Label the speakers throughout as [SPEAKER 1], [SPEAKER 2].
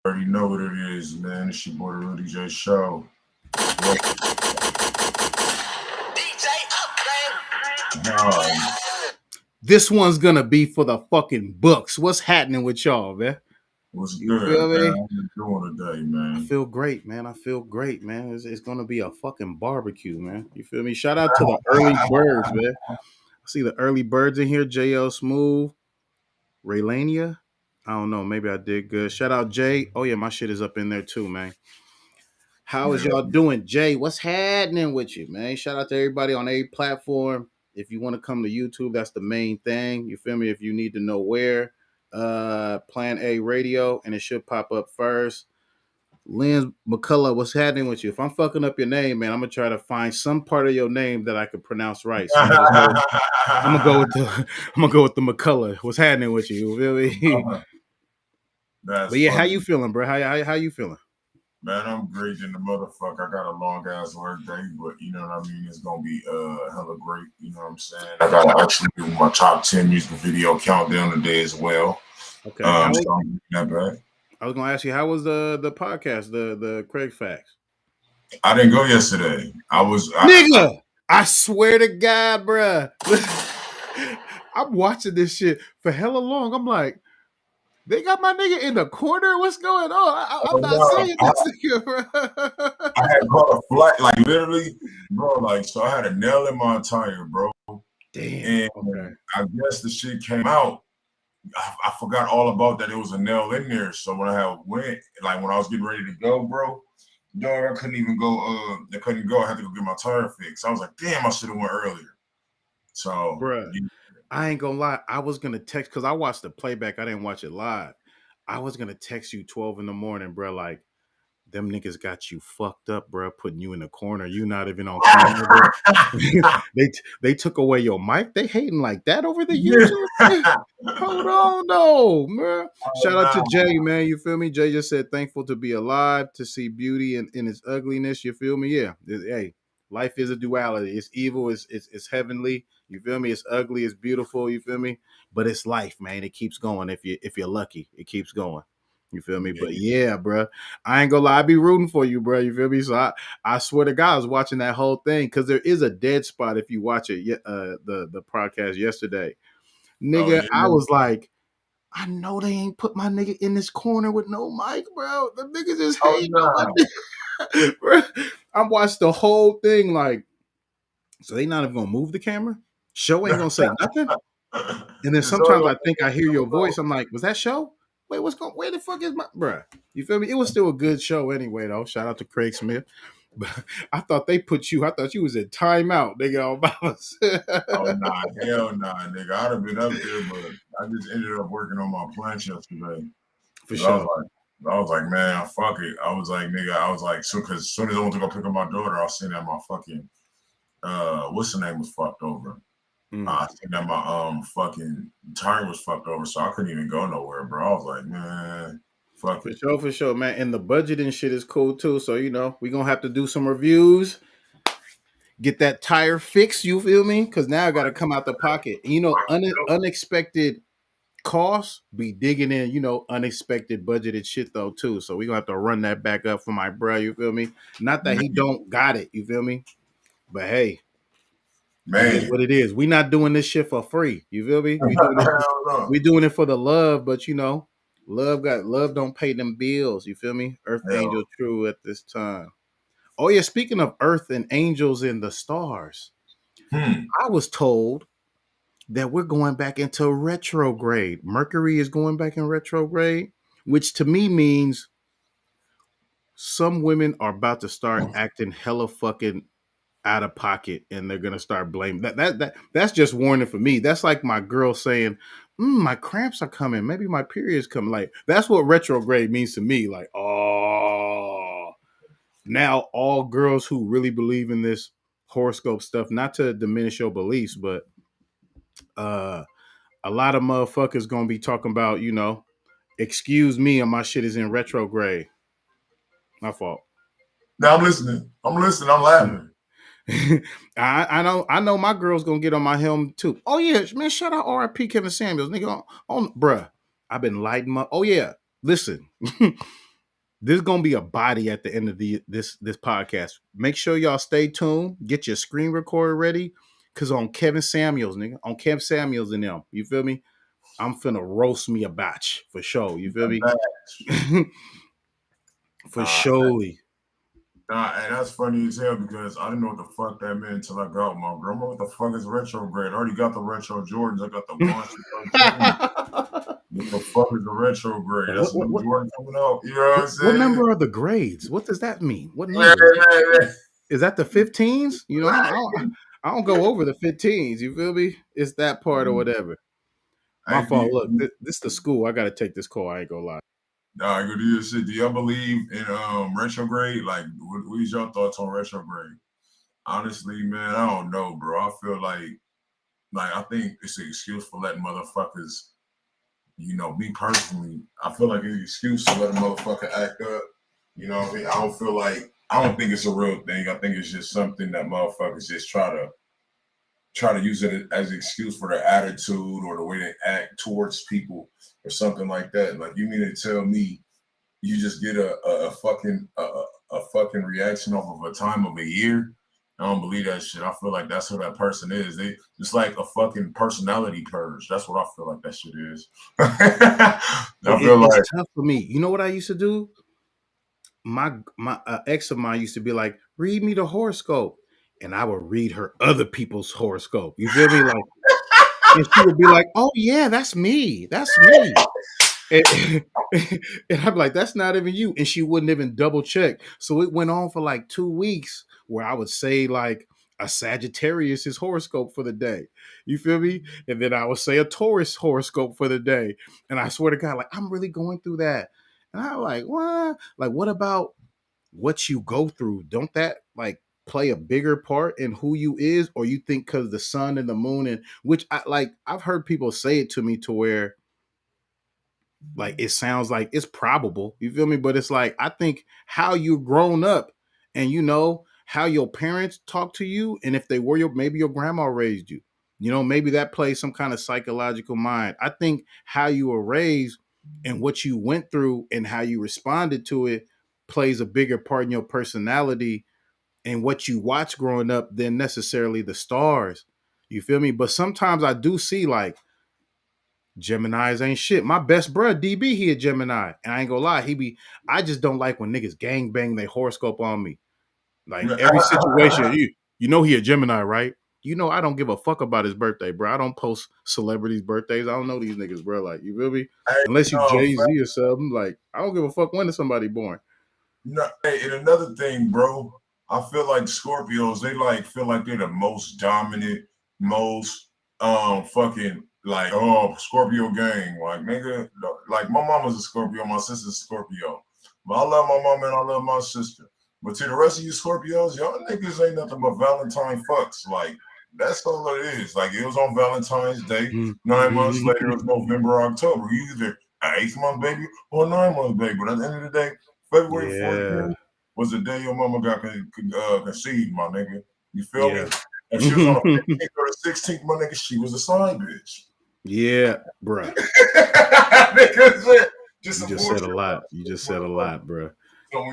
[SPEAKER 1] already know what it is, man. It's your boy, the Rudy J Show. DJ
[SPEAKER 2] Upgrade. This one's gonna be for the fucking books. What's happening with y'all, man?
[SPEAKER 1] What's good, feel man? How you doing today, man?
[SPEAKER 2] I feel great, man. It's gonna be a fucking barbecue, man. You feel me? Shout out to the early birds, man. I see the early birds in here. JL Smooth, Raylania. I don't know. Maybe I did good. Shout out Jay. Oh yeah, my shit is up in there too, man. How is y'all doing, Jay? What's happening with you, man? Shout out to everybody on a platform. If you want to come to YouTube, that's the main thing. You feel me? If you need to know where, Plan A Radio, and it should pop up first. Lynn McCullough, what's happening with you? If I'm fucking up your name, man, I'm gonna try to find some part of your name that I could pronounce right. So I'm gonna go with the McCullough. What's happening with you? You feel me? But yeah, funny. How you feeling, bro? How you feeling?
[SPEAKER 1] Man, I'm great in the motherfucker. I got a long ass work day, but you know what I mean? It's gonna be hella great. You know what I'm saying? I gotta actually do my top 10 music video countdown today as well.
[SPEAKER 2] Okay.
[SPEAKER 1] So I'm not bad.
[SPEAKER 2] I was gonna ask you, how was the podcast, the KRAIG Facts?
[SPEAKER 1] I didn't go yesterday.
[SPEAKER 2] I swear to God, bruh. I'm watching this shit for hella long. I'm like, they got my nigga in the corner. What's going on? I'm not saying this nigga, bro.
[SPEAKER 1] I had caught a flight, like literally, bro. Like, so I had a nail in my tire, bro.
[SPEAKER 2] Damn.
[SPEAKER 1] And okay. I guess the shit came out. I forgot all about that. It was a nail in there. So when I went, like when I was getting ready to go, bro, dog, I couldn't even go. I couldn't go. I had to go get my tire fixed. I was like, damn, I should have went earlier. So,
[SPEAKER 2] bro. I ain't gonna lie. I was gonna text because I watched the playback. I didn't watch it live. I was gonna text you 12 in the morning, bro. Like, them niggas got you fucked up, bro. Putting you in the corner. You not even on camera. they took away your mic. They hating like that over the YouTube. Hold on, though, man. Shout out to Jay, man. You feel me? Jay just said thankful to be alive, to see beauty in its ugliness. You feel me? Yeah. Hey, life is a duality. It's evil. It's heavenly. You feel me? It's ugly. It's beautiful. You feel me? But it's life, man. It keeps going. If you're lucky, it keeps going. You feel me? But yeah, bro, I ain't gonna lie. I be rooting for you, bro. You feel me? So I swear to God, I was watching that whole thing because there is a dead spot if you watch it. The podcast yesterday, nigga. I was like, I know they ain't put my nigga in this corner with no mic, bro. The niggas just hate on my nigga. Bro, I watched the whole thing like. So they not even gonna move the camera? Show ain't gonna say nothing. And then sometimes I think I hear your voice. I'm like, was that Show? Wait, where the fuck is my bruh? You feel me? It was still a good show anyway, though. Shout out to Craig Smith. But I thought you was in timeout, nigga.
[SPEAKER 1] Oh nah, hell nah, nigga. I'd have been up there, but I just ended up working on my plans yesterday.
[SPEAKER 2] For sure.
[SPEAKER 1] I was like, man, fuck it. I was like, nigga, so because as soon as I went to go pick up my daughter, I was seeing that my fucking what's the name was fucked over. I think that my fucking tire was fucked over, so I couldn't even go nowhere, bro. I was like, man, fuck it.
[SPEAKER 2] For sure, man. And the budget and shit is cool too. So we're gonna have to do some reviews, get that tire fixed. You feel me? Because now I got to come out the pocket. Unexpected costs be digging in. Unexpected budgeted shit though too. So we're gonna have to run that back up for my bro. You feel me? Not that he don't got it. You feel me? But hey. Man, it is what it is. We not doing this shit for free. You feel me? We doing it for the love, but love don't pay them bills. You feel me? Earth Angel true at this time. Oh yeah, speaking of Earth and angels and the stars, I was told that we're going back into retrograde. Mercury is going back in retrograde, which to me means some women are about to start acting hella fucking out of pocket, and they're gonna start blaming that's just warning for me. That's like my girl saying, my cramps are coming, maybe my period's coming. Like, that's what retrograde means to me. Like, oh, now all girls who really believe in this horoscope stuff, not to diminish your beliefs, but a lot of motherfuckers gonna be talking about, excuse me, and my shit is in retrograde. My fault.
[SPEAKER 1] No, I'm listening. I'm laughing.
[SPEAKER 2] I know my girl's gonna get on my helmet too. Oh yeah, man, shout out RIP Kevin Samuels, nigga. On bruh, I've been lighting up. Oh yeah, listen. There's gonna be a body at the end of this podcast. Make sure y'all stay tuned. Get your screen recorder ready, cause on Kevin Samuels, nigga, on Kev Samuels and them, you feel me? I'm finna roast me a batch for sure. You feel me? For surely.
[SPEAKER 1] Nah, and that's funny as hell because I didn't know what the fuck that meant until I got my grandma. What the fuck is retrograde? I already got the retro Jordans. I got the ones. What the fuck is the retrograde? That's a new Jordan coming out. You know what I'm saying?
[SPEAKER 2] What number are the grades? What does that mean? What number? Is that the 15s? You know, I don't go over the 15s. You feel me? It's that part or whatever. My fault. Look, this is the school. I gotta take this call. I ain't gonna lie.
[SPEAKER 1] Nah, I go do this shit. Do y'all believe in retrograde? Like, what is your thoughts on retrograde? Honestly, man, I don't know, bro. I feel like I think it's an excuse for letting motherfuckers, you know, me personally, I feel like it's an excuse to let a motherfucker act up. You know what I mean? I don't think it's a real thing. I think it's just something that motherfuckers just try to use it as an excuse for their attitude or the way they act towards people or something like that. Like, you mean to tell me you just get a fucking reaction off of a time of a year? I don't believe that shit. I feel like that's who that person is. It's like a fucking personality purge. That's what I feel like that shit is.
[SPEAKER 2] It's tough for me. You know what I used to do? My ex of mine used to be like, read me the horoscope. And I would read her other people's horoscope. You feel me? Like, and she would be like, oh yeah, that's me. That's me. And I'm like, that's not even you. And she wouldn't even double check. So it went on for like 2 weeks where I would say like a Sagittarius horoscope for the day. You feel me? And then I would say a Taurus horoscope for the day. And I swear to God, like, I'm really going through that. And I'm like, what? Like, what about what you go through? Don't that like play a bigger part in who you is? Or you think because the sun and the moon, and which I've heard people say it to me to where like it sounds like it's probable, you feel me? But it's like I think how you've grown up and you know how your parents talk to you, and if they were maybe your grandma raised you, you know, maybe that plays some kind of psychological mind. I think how you were raised and what you went through and how you responded to it plays a bigger part in your personality and what you watch growing up than necessarily the stars. You feel me? But sometimes I do see like Geminis ain't shit. My best bro, DB, he a Gemini. And I ain't gonna lie, I just don't like when niggas gang bang their horoscope on me. Like every situation, you know he a Gemini, right? You know I don't give a fuck about his birthday, bro. I don't post celebrities' birthdays. I don't know these niggas, bro. Like, you feel me? Unless you Jay-Z or something. Like, I don't give a fuck when is somebody born.
[SPEAKER 1] No, hey, and another thing, bro, I feel like Scorpios, they like feel like they're the most dominant, most fucking like, oh, Scorpio gang. Like, nigga, like my mama's a Scorpio, my sister's a Scorpio. But I love my mama and I love my sister. But to the rest of you Scorpios, y'all niggas ain't nothing but Valentine fucks. Like, that's all it is. Like, it was on Valentine's Day. 9 months later, it was November, October. You either an 8th month baby or a 9-month baby. But at the end of the day, February 14th was the day your mama got conceived, my nigga. You feel me? If she was on the 15th or the 16th, my nigga, she was a side bitch.
[SPEAKER 2] Yeah, bruh. You just said a lot. You just said a lot, bruh.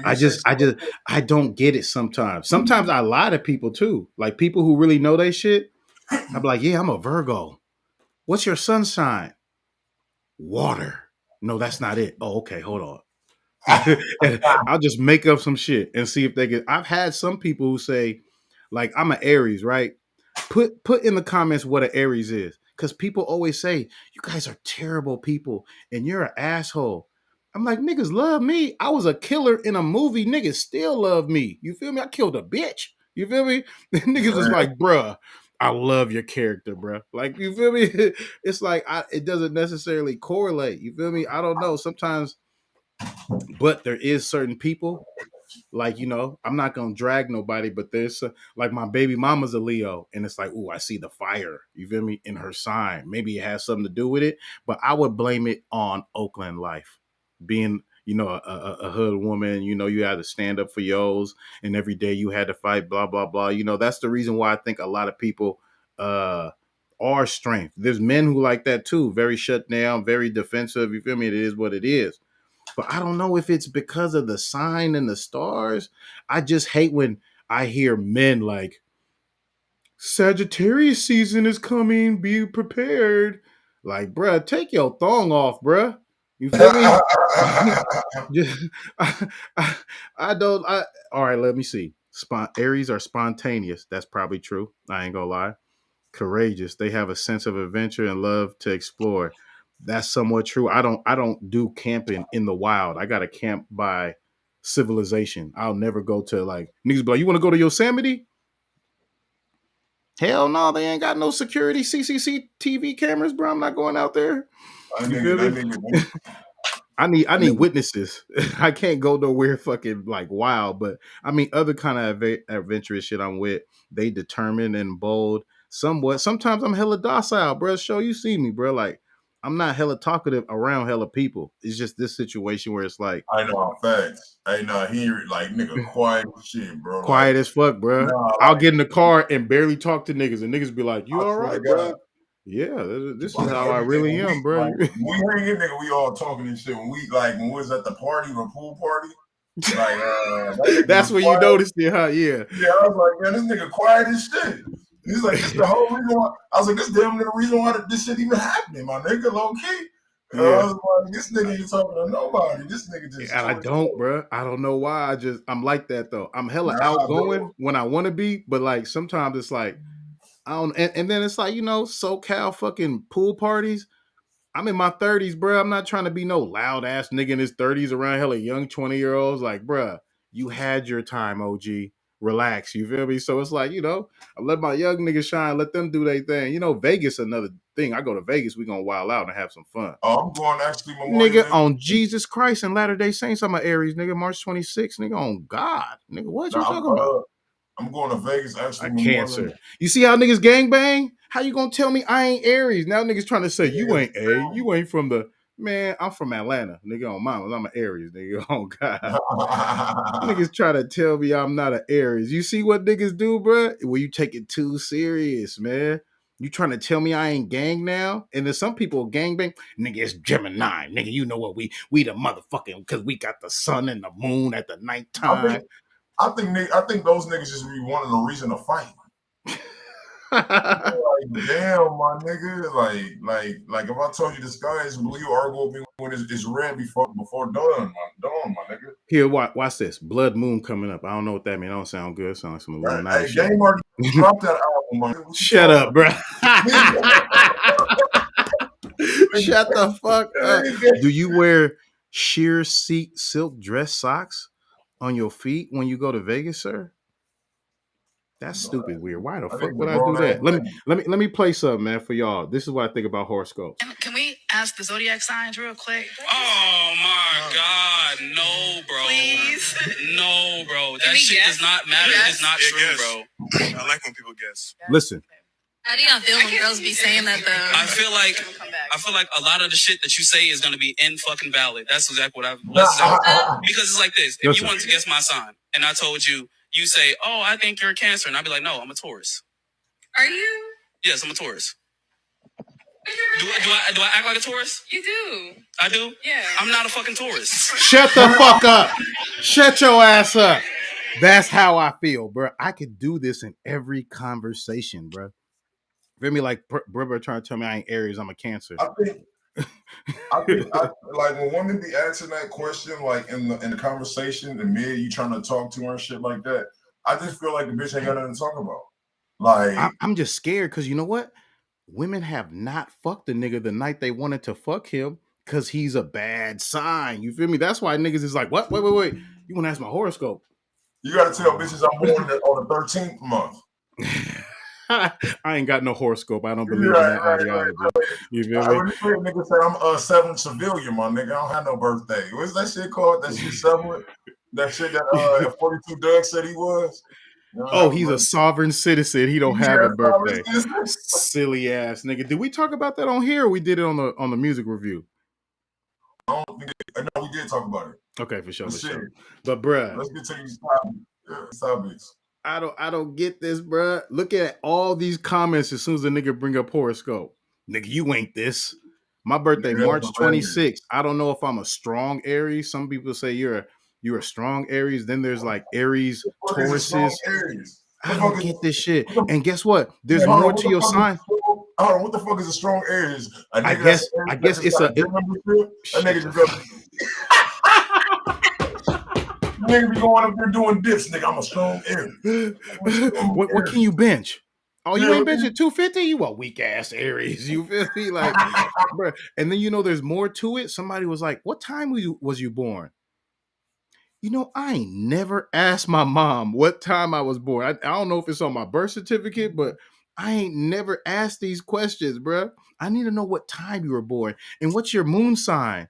[SPEAKER 2] I don't get it sometimes. Sometimes I lie to people too. Like people who really know they shit. I'm like, yeah, I'm a Virgo. What's your sun sign? Water. No, that's not it. Oh, okay, hold on. And I'll just make up some shit and see if they get. I've had some people who say, like, I'm an Aries, right? Put in the comments what an Aries is, because people always say you guys are terrible people and you're an asshole. I'm like, niggas love me. I was a killer in a movie. Niggas still love me. You feel me? I killed a bitch. You feel me? Niggas is like, bruh, I love your character, bruh. Like, you feel me? It's like it doesn't necessarily correlate. You feel me? I don't know. Sometimes, but there is certain people, like, you know, I'm not gonna drag nobody, but there's like my baby mama's a Leo, and it's like, oh, I see the fire, you feel me, in her sign. Maybe it has something to do with it, but I would blame it on Oakland life, being, you know, a hood woman. You know, you had to stand up for yours, and every day you had to fight, blah blah blah. You know, that's the reason why I think a lot of people are strength. There's men who like that too, very shut down, very defensive. You feel me? It is what it is. But I don't know if it's because of the sign and the stars. I just hate when I hear men like Sagittarius season is coming, be prepared. Like, bruh, take your thong off, bruh. You feel me? I, I don't. All right, let me see. Aries are spontaneous. That's probably true. I ain't gonna lie. Courageous. They have a sense of adventure and love to explore. That's somewhat true. I don't do camping in the wild. I got to camp by civilization. I'll never go to like niggas be like, you want to go to Yosemite? Hell no, they ain't got no security CCTV cameras, bro. I'm not going out there. You feel me? I need witnesses. I can't go nowhere fucking like wild, but I mean other kind of adventurous shit I'm with. They determined and bold somewhat. Sometimes I'm hella docile, bro. Show you see me, bro. Like I'm not hella talkative around hella people. It's just this situation where it's like
[SPEAKER 1] I know facts. I know he like nigga quiet shit, bro.
[SPEAKER 2] Quiet as fuck, bro. I'll get in the car and barely talk to niggas, and niggas be like, "You all right, bro?" Yeah, this is how I really am, bro.
[SPEAKER 1] Like, we hang in, nigga. We all talking and shit. When we was at the party, the pool party, like
[SPEAKER 2] that's when you noticed it, huh? Yeah.
[SPEAKER 1] Yeah, I was like, man, this nigga quiet as shit. He's like, this the whole reason why. I was like, this damn near the reason why this shit even happening, my nigga, low key. Yeah. I was like, this nigga ain't talking to nobody. This nigga just.
[SPEAKER 2] And I don't, bro. I don't know why. I'm like that though. I'm hella outgoing when I want to be, but like sometimes it's like I don't. And then it's like SoCal fucking pool parties. I'm in my 30s, bro. I'm not trying to be no loud ass nigga in his 30s around hella young 20-year-olds. Like, bro, you had your time, OG. Relax, you feel me? So it's like, I let my young niggas shine, let them do their thing. Vegas, another thing. I go to Vegas, we gonna wild out and have some fun.
[SPEAKER 1] Oh, I'm going actually,
[SPEAKER 2] nigga, on Jesus Christ and Latter-day Saints. I'm an Aries, nigga. March 26th, nigga, on God. Nigga, what you talking about?
[SPEAKER 1] I'm going to Vegas actually.
[SPEAKER 2] Cancer. You see how niggas gangbang? How you gonna tell me I ain't Aries? Now niggas trying to say you ain't A. You ain't from the man. I'm from Atlanta, nigga. On mama, I'm an Aries, nigga. Oh God. Niggas try to tell me I'm not an Aries. You see what niggas do, bro? Well, you take it too serious, man. You trying to tell me I ain't gang now? And there's some people gangbang. Nigga, it's Gemini. Nigga, you know what? We the motherfucking because we got the sun and the moon at the nighttime.
[SPEAKER 1] I think those niggas just be wanting a reason to fight. Like, damn, my nigga. Like if I told you the sky is blue, you argue with me when it's red before dawn, my nigga.
[SPEAKER 2] Here, watch this. Blood Moon coming up. I don't know what that means. I don't sound good. Sound like some Illuminati shit.
[SPEAKER 1] Game already dropped that album, man.
[SPEAKER 2] Shut up, bro. Shut the fuck up. Do you wear sheer silk dress socks on your feet when you go to Vegas, sir? That's stupid weird. Why the fuck would I do that? Let me play something, man, for y'all. This is what I think about horoscopes.
[SPEAKER 3] Can we ask the zodiac signs real quick?
[SPEAKER 4] Oh my God, no, bro.
[SPEAKER 3] Please,
[SPEAKER 4] no, bro. That shit does not matter. It's not true, bro.
[SPEAKER 5] I like when people guess.
[SPEAKER 2] Listen.
[SPEAKER 3] How do y'all feel when girls be saying that though?
[SPEAKER 4] I feel like a lot of the shit that you say is gonna be in fucking valid. That's exactly what because it's like this. If you wanted to guess my sign and I told you, you say, "Oh, I think you're a Cancer," and I'd be like, "No, I'm a Taurus."
[SPEAKER 3] Are you?
[SPEAKER 4] Yes, I'm a Taurus. Do I act like a Taurus?
[SPEAKER 3] You do.
[SPEAKER 4] I do?
[SPEAKER 3] Yeah.
[SPEAKER 4] I'm not a fucking Taurus.
[SPEAKER 2] Shut the fuck up. Shut your ass up. That's how I feel, bro. I could do this in every conversation, bro. Feel me? Like, bro, trying to tell me I ain't Aries, I'm a Cancer.
[SPEAKER 1] I think like when women be asking that question, like in the conversation, and me, you trying to talk to her and shit like that. I just feel like the bitch ain't got nothing to talk about. Like,
[SPEAKER 2] I'm just scared because you know what? Women have not fucked a nigga the night they wanted to fuck him because he's a bad sign. You feel me? That's why niggas is like, what? Wait. You want to ask my horoscope?
[SPEAKER 1] You got to tell bitches I'm born on the 13th month.
[SPEAKER 2] I ain't got no horoscope. I don't believe in that ideology. You feel me?
[SPEAKER 1] Nigga said I'm a 7th civilian, my nigga. I don't have no birthday. What's that shit called? That shit 7th? That shit that 42 Doug said he was?
[SPEAKER 2] He's a sovereign citizen. He don't have a birthday. Silly ass nigga. Did we talk about that on here or we did it on the music review?
[SPEAKER 1] No, we did talk about it.
[SPEAKER 2] Okay, for sure. But bruh,
[SPEAKER 1] let's get to these topics.
[SPEAKER 2] I don't get this, bruh. Look at all these comments as soon as the nigga bring up horoscope. Nigga, you ain't this. My birthday,
[SPEAKER 1] Nigga,
[SPEAKER 2] March
[SPEAKER 1] that's hilarious.
[SPEAKER 2] 26th. I don't know if I'm a strong Aries. Some people say you're a strong Aries. Then there's like Aries, Tauruses. I don't get this shit. And guess what? There's more to your sign.
[SPEAKER 1] Hold on, what the fuck is a strong Aries?
[SPEAKER 2] I guess it's a
[SPEAKER 1] nigga be going up there doing dips, nigga. I'm a strong Aries.
[SPEAKER 2] What can you bench? Oh, you ain't benching 250? You a weak ass Aries. You feel me? Like, bro. And then there's more to it. Somebody was like, "What time was you born?" I ain't never asked my mom what time I was born. I don't know if it's on my birth certificate, but I ain't never asked these questions, bro. I need to know what time you were born and what's your moon sign.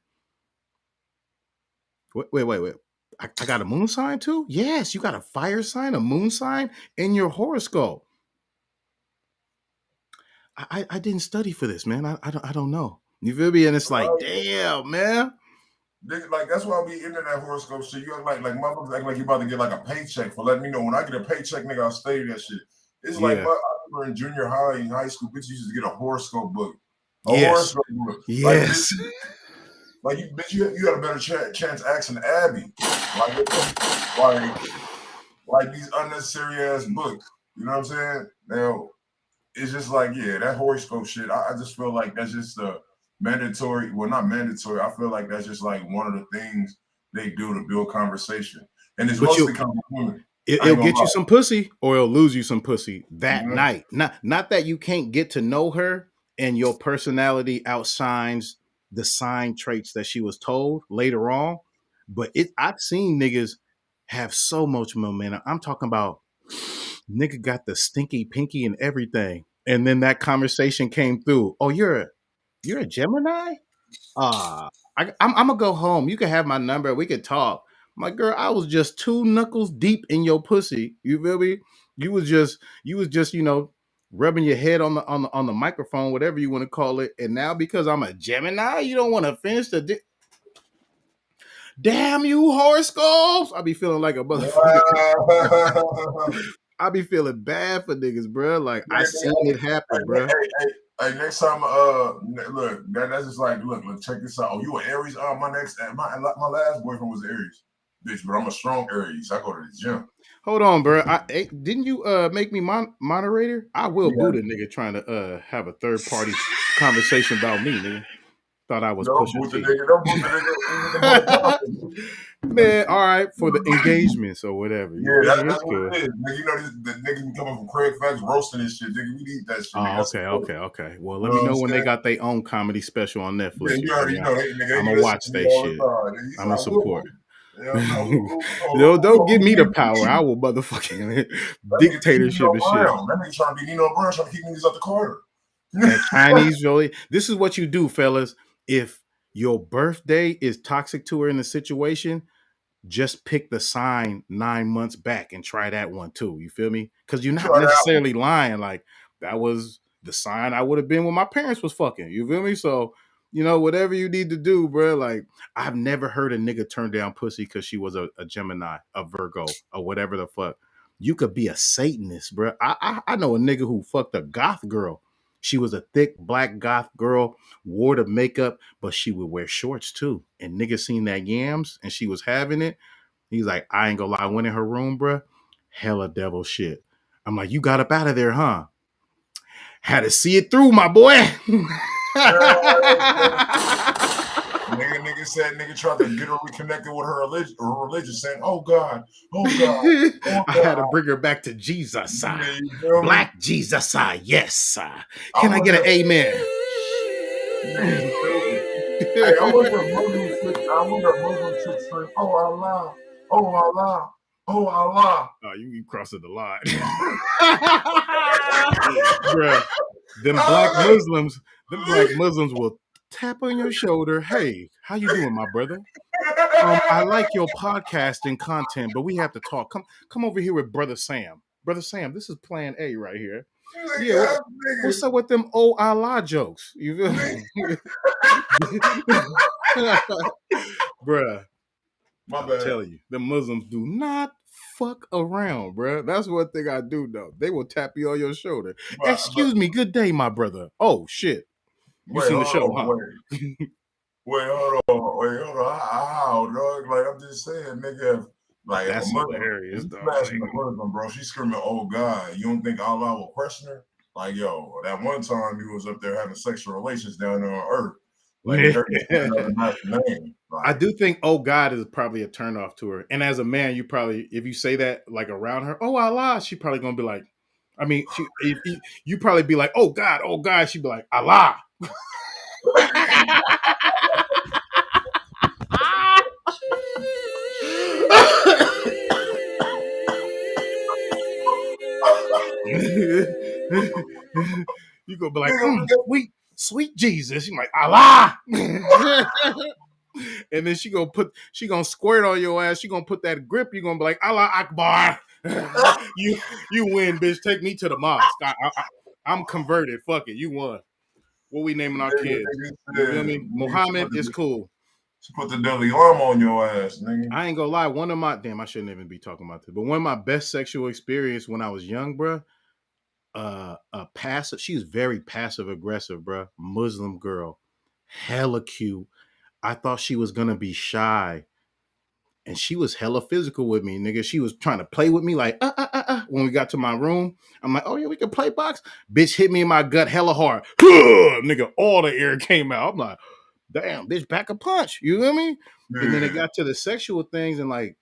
[SPEAKER 2] Wait. I got a moon sign too? Yes, you got a fire sign, a moon sign in your horoscope. I didn't study for this, man. I don't know. You feel me? And it's like, damn, man.
[SPEAKER 1] Like that's why we into that horoscope shit. You act like motherfuckers act like you about to get like a paycheck for letting me know when I get a paycheck, nigga, I'll study that shit. It's like I remember in junior high, in high school, bitches used to get a horoscope book. Horoscope book.
[SPEAKER 2] Yes.
[SPEAKER 1] Like you had a better chance asking Abby. Like these unnecessary ass books. You know what I'm saying? Now it's just like, that horoscope shit. I just feel like that's just mandatory. Well, not mandatory. I feel like that's just like one of the things they do to build conversation. And it's mostly coming from women.
[SPEAKER 2] It'll get you some pussy or it'll lose you some pussy that night. Not that you can't get to know her and your personality outshines the sign traits that she was told later on. But I've seen niggas have so much momentum. I'm talking about nigga got the stinky pinky and everything. And then that conversation came through. Oh, you're a Gemini? I'm gonna go home. You can have my number. We could talk. My girl, I was just 2 knuckles deep in your pussy. You feel me? You was just rubbing your head on the microphone, whatever you want to call it. And now because I'm a Gemini, you don't want to finish the damn you horoscopes. I be feeling like a motherfucker. I be feeling bad for niggas, bro. Like I seen it happen, bro.
[SPEAKER 1] Hey, next time, look, that's just like, look, check this out. Oh, you an Aries? My last boyfriend was Aries, bitch, but I'm a strong Aries. I go to the gym.
[SPEAKER 2] Hold on, bro. Didn't you make me moderator? I will boot a nigga trying to have a third party conversation about me, nigga. Thought I was pushing T. Man, all right, for the engagements or whatever.
[SPEAKER 1] That's what it is. Nigga, you know, the niggas be coming from KRAIG Facts roasting this shit. Nigga, we need that shit.
[SPEAKER 2] Oh, okay. Well, let me know when they got their own comedy special on Netflix.
[SPEAKER 1] Yeah, you already know. Nigga,
[SPEAKER 2] I'm gonna watch that shit. I'm gonna support. Don't give me the power. I will motherfucking dictatorship and shit.
[SPEAKER 1] That nigga trying to be Nino Brown, trying to keep niggas out the Carter.
[SPEAKER 2] That Chinese Joey. This is what you do, fellas. If your birthday is toxic to her in the situation, just pick the sign 9 months back and try that one too. You feel me? Because you're not necessarily lying. Like that was the sign I would have been when my parents was fucking. You feel me? So, whatever you need to do, bro. Like I've never heard a nigga turn down pussy because she was a Gemini, a Virgo, or whatever the fuck. You could be a Satanist, bro. I know a nigga who fucked a goth girl. She was a thick black goth girl, wore the makeup, but she would wear shorts too. And niggas seen that yams and she was having it. He's like, I ain't gonna lie, I went in her room, bro. Hella devil shit. I'm like, you got up out of there, huh? Had to see it through, my boy.
[SPEAKER 1] Nigga said nigga tried to get her reconnected with her religion, saying, oh God. I
[SPEAKER 2] had to bring her back to Jesus. Black Jesus, yes. Can I get an amen?
[SPEAKER 1] I wonder if Muslim chicks say, oh Allah, oh Allah, oh Allah.
[SPEAKER 2] Oh, you crossing the line. Bruh, them black Muslims will tap on your shoulder. Hey, how you doing, my brother? I like your podcasting content, but we have to talk. Come over here with Brother Sam. Brother Sam, this is Plan A right here. Yeah, what's up with them old Allah jokes? You feel me? Bruh, I'm telling you, the Muslims do not fuck around, bruh. That's one thing I do know. They will tap you on your shoulder. Excuse me, good day, my brother. Oh, shit. You seen the show, huh?
[SPEAKER 1] Hold on. How, dog? Like, I'm just saying, nigga, like,
[SPEAKER 2] that's
[SPEAKER 1] if a mother
[SPEAKER 2] hilarious, dog.
[SPEAKER 1] smashing the Muslim, bro, she's screaming, oh, God. You don't think Allah will question her? Like, yo, that one time he was up there having sexual relations down there on Earth. Like, he heard another name. Like,
[SPEAKER 2] I do think, oh, God is probably a turnoff to her. And as a man, you probably, if you say that, like, around her, oh, Allah, she probably going to be like, I mean, you probably be like, oh, God. She'd be like, Allah. You gonna be like, sweet Jesus. She's like, Allah. And then she gonna squirt on your ass. She gonna put that grip. You gonna be like, Allah Akbar. you win, bitch. Take me to the mosque. I'm converted. Fuck it. You won. What we naming our kids? You feel me? Muhammad is cool.
[SPEAKER 1] She put the Dalai Lama on your ass, nigga.
[SPEAKER 2] I ain't gonna lie. One of my I shouldn't even be talking about this, but one of my best sexual experience when I was young, bruh. She was very passive aggressive, bruh. Muslim girl, hella cute. I thought she was gonna be shy, and she was hella physical with me, nigga. She was trying to play with me, like When we got to my room, I'm like, oh yeah, we can play box. Bitch hit me in my gut hella hard, nigga. All the air came out. I'm like, damn, bitch, back a punch. You feel me? Yeah. And then it got to the sexual things, and like,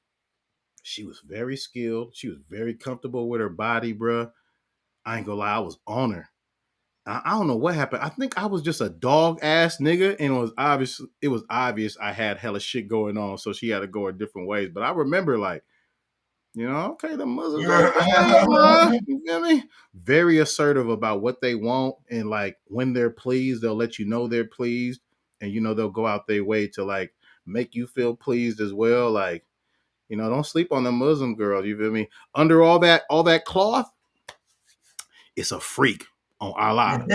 [SPEAKER 2] she was very skilled. She was very comfortable with her body, bruh. I ain't gonna lie, I was on her. I don't know what happened. I think I was just a dog ass nigga, and it was obvious I had hella shit going on, so she had to go her different ways. But I remember, like, okay, the Muslims are, you feel me? Very assertive about what they want, and like when they're pleased, they'll let you know they're pleased, and they'll go out their way to like make you feel pleased as well. Like, don't sleep on the Muslim girl. You feel me? Under all that cloth, it's a freak. On Allah,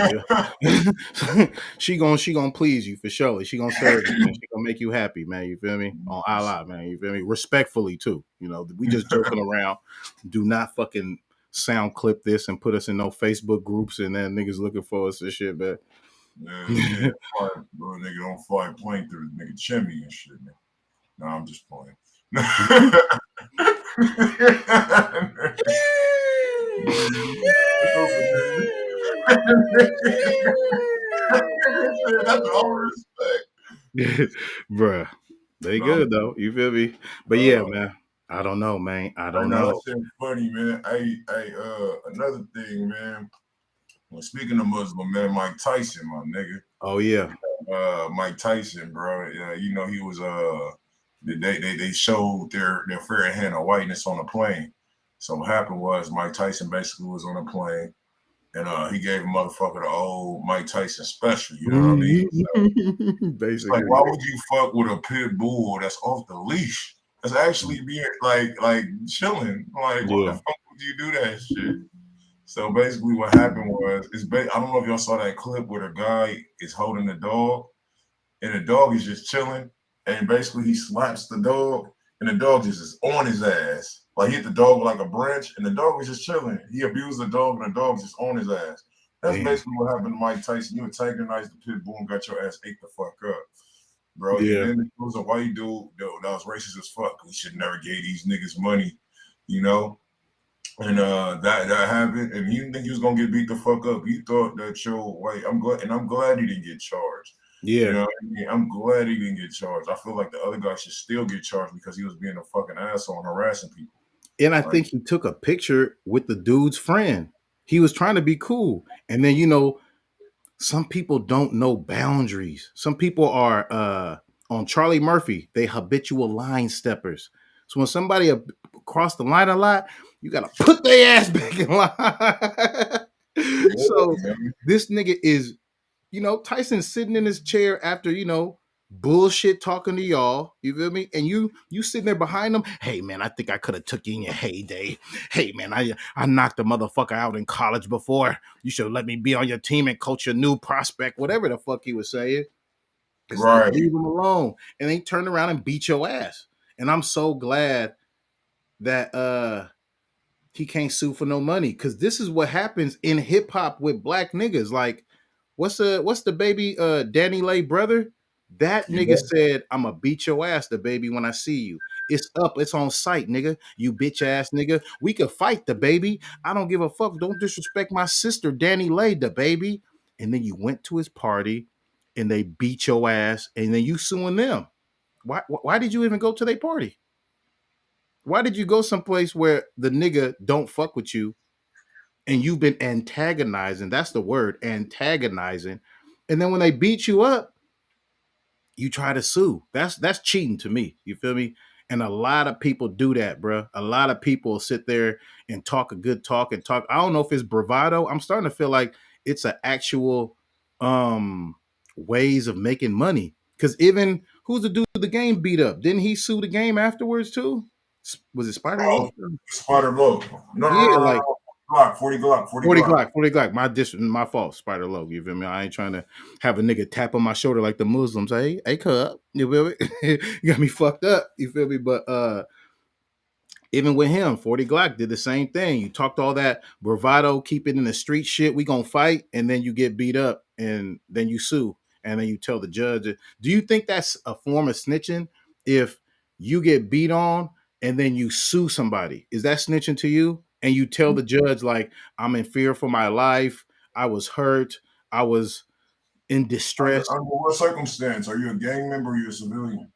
[SPEAKER 2] she gonna please you for sure. She gonna serve you, man. She gonna make you happy, man. You feel me? On Allah, man. You feel me? Respectfully too. We just joking around. Do not fucking sound clip this and put us in no Facebook groups and then niggas looking for us and shit, man.
[SPEAKER 1] Yeah, bro, nigga don't fly plane through nigga chimney and shit, man. No, I'm just playing. That's all respect.
[SPEAKER 2] Bruh. They good though. You feel me? But yeah, man. I don't know, man. I don't know.
[SPEAKER 1] That shit funny, man. Hey, another thing, man. Well, speaking of Muslim, man, Mike Tyson, my nigga.
[SPEAKER 2] Oh yeah.
[SPEAKER 1] Mike Tyson, bro. He was they showed their fair hand of whiteness on a plane. So what happened was Mike Tyson basically was on a plane, and he gave a motherfucker the old Mike Tyson special. You know what I mean? So, basically, like, why would you fuck with a pit bull that's off the leash? That's actually being like chilling. Like, why the fuck would you do that shit? So basically, what happened was, I don't know if y'all saw that clip where the guy is holding the dog, and the dog is just chilling, and basically he slaps the dog, and the dog just is on his ass. Like, hit the dog like a branch, and the dog was just chilling. He abused the dog, and the dog's just on his ass. That's basically what happened to Mike Tyson. You antagonized the pit bull and got your ass ate the fuck up, bro. Yeah. And then it was a white dude that was racist as fuck. We should never give these niggas money, And that happened, and you didn't think he was gonna get beat the fuck up. You thought that your white. I'm glad he didn't get charged.
[SPEAKER 2] Yeah,
[SPEAKER 1] I'm glad he didn't get charged. I feel like the other guy should still get charged because he was being a fucking asshole and harassing people.
[SPEAKER 2] And I think he took a picture with the dude's friend. He was trying to be cool. And then, some people don't know boundaries. Some people are on Charlie Murphy. They habitual line steppers. So when somebody cross the line a lot, you got to put their ass back in line. So this nigga is, Tyson sitting in his chair after, bullshit talking to y'all. You feel me? And you sitting there behind him. Hey man, I think I could have took you in your heyday. Hey man, I knocked a motherfucker out in college before. You should let me be on your team and coach your new prospect. Whatever the fuck he was saying. It's like, leave him alone. And they turn around and beat your ass. And I'm so glad that he can't sue for no money, because this is what happens in hip hop with black niggas. Like, what's the baby Danny Lay brother? That nigga said, I'ma beat your ass, the baby, when I see you. It's up, it's on site, nigga. You bitch ass nigga. We could fight, the baby. I don't give a fuck. Don't disrespect my sister, Danny Lay, the baby. And then you went to his party and they beat your ass, and then you suing them. Why did you even go to their party? Why did you go someplace where the nigga don't fuck with you and you've been antagonizing? That's the word, antagonizing. And then when they beat you up, you try to sue. That's cheating to me. You feel me? And a lot of people do that, bro. A lot of people sit there and talk a good talk and talk. I don't know if it's bravado. I'm starting to feel like it's an actual ways of making money. Because even who's the dude the game beat up? Didn't he sue the game afterwards too? Was it Spider Loaf?
[SPEAKER 1] Spider Loaf.
[SPEAKER 2] Yeah, like
[SPEAKER 1] Glock, 40 Glock, 40 Glock.
[SPEAKER 2] 40 Glock. My fault, Spider Loaf. You feel me? I ain't trying to have a nigga tap on my shoulder like the Muslims. Hey, cub. You feel me? You got me fucked up. You feel me? But even with him, 40 Glock did the same thing. You talked all that bravado, keep it in the street shit. We gonna fight, and then you get beat up, and then you sue, and then you tell the judge. Do you think that's a form of snitching? If you get beat on and then you sue somebody, is that snitching to you? And you tell the judge, like, I'm in fear for my life. I was hurt. I was in distress.
[SPEAKER 1] Under what circumstance? Are you a gang member or are you a civilian?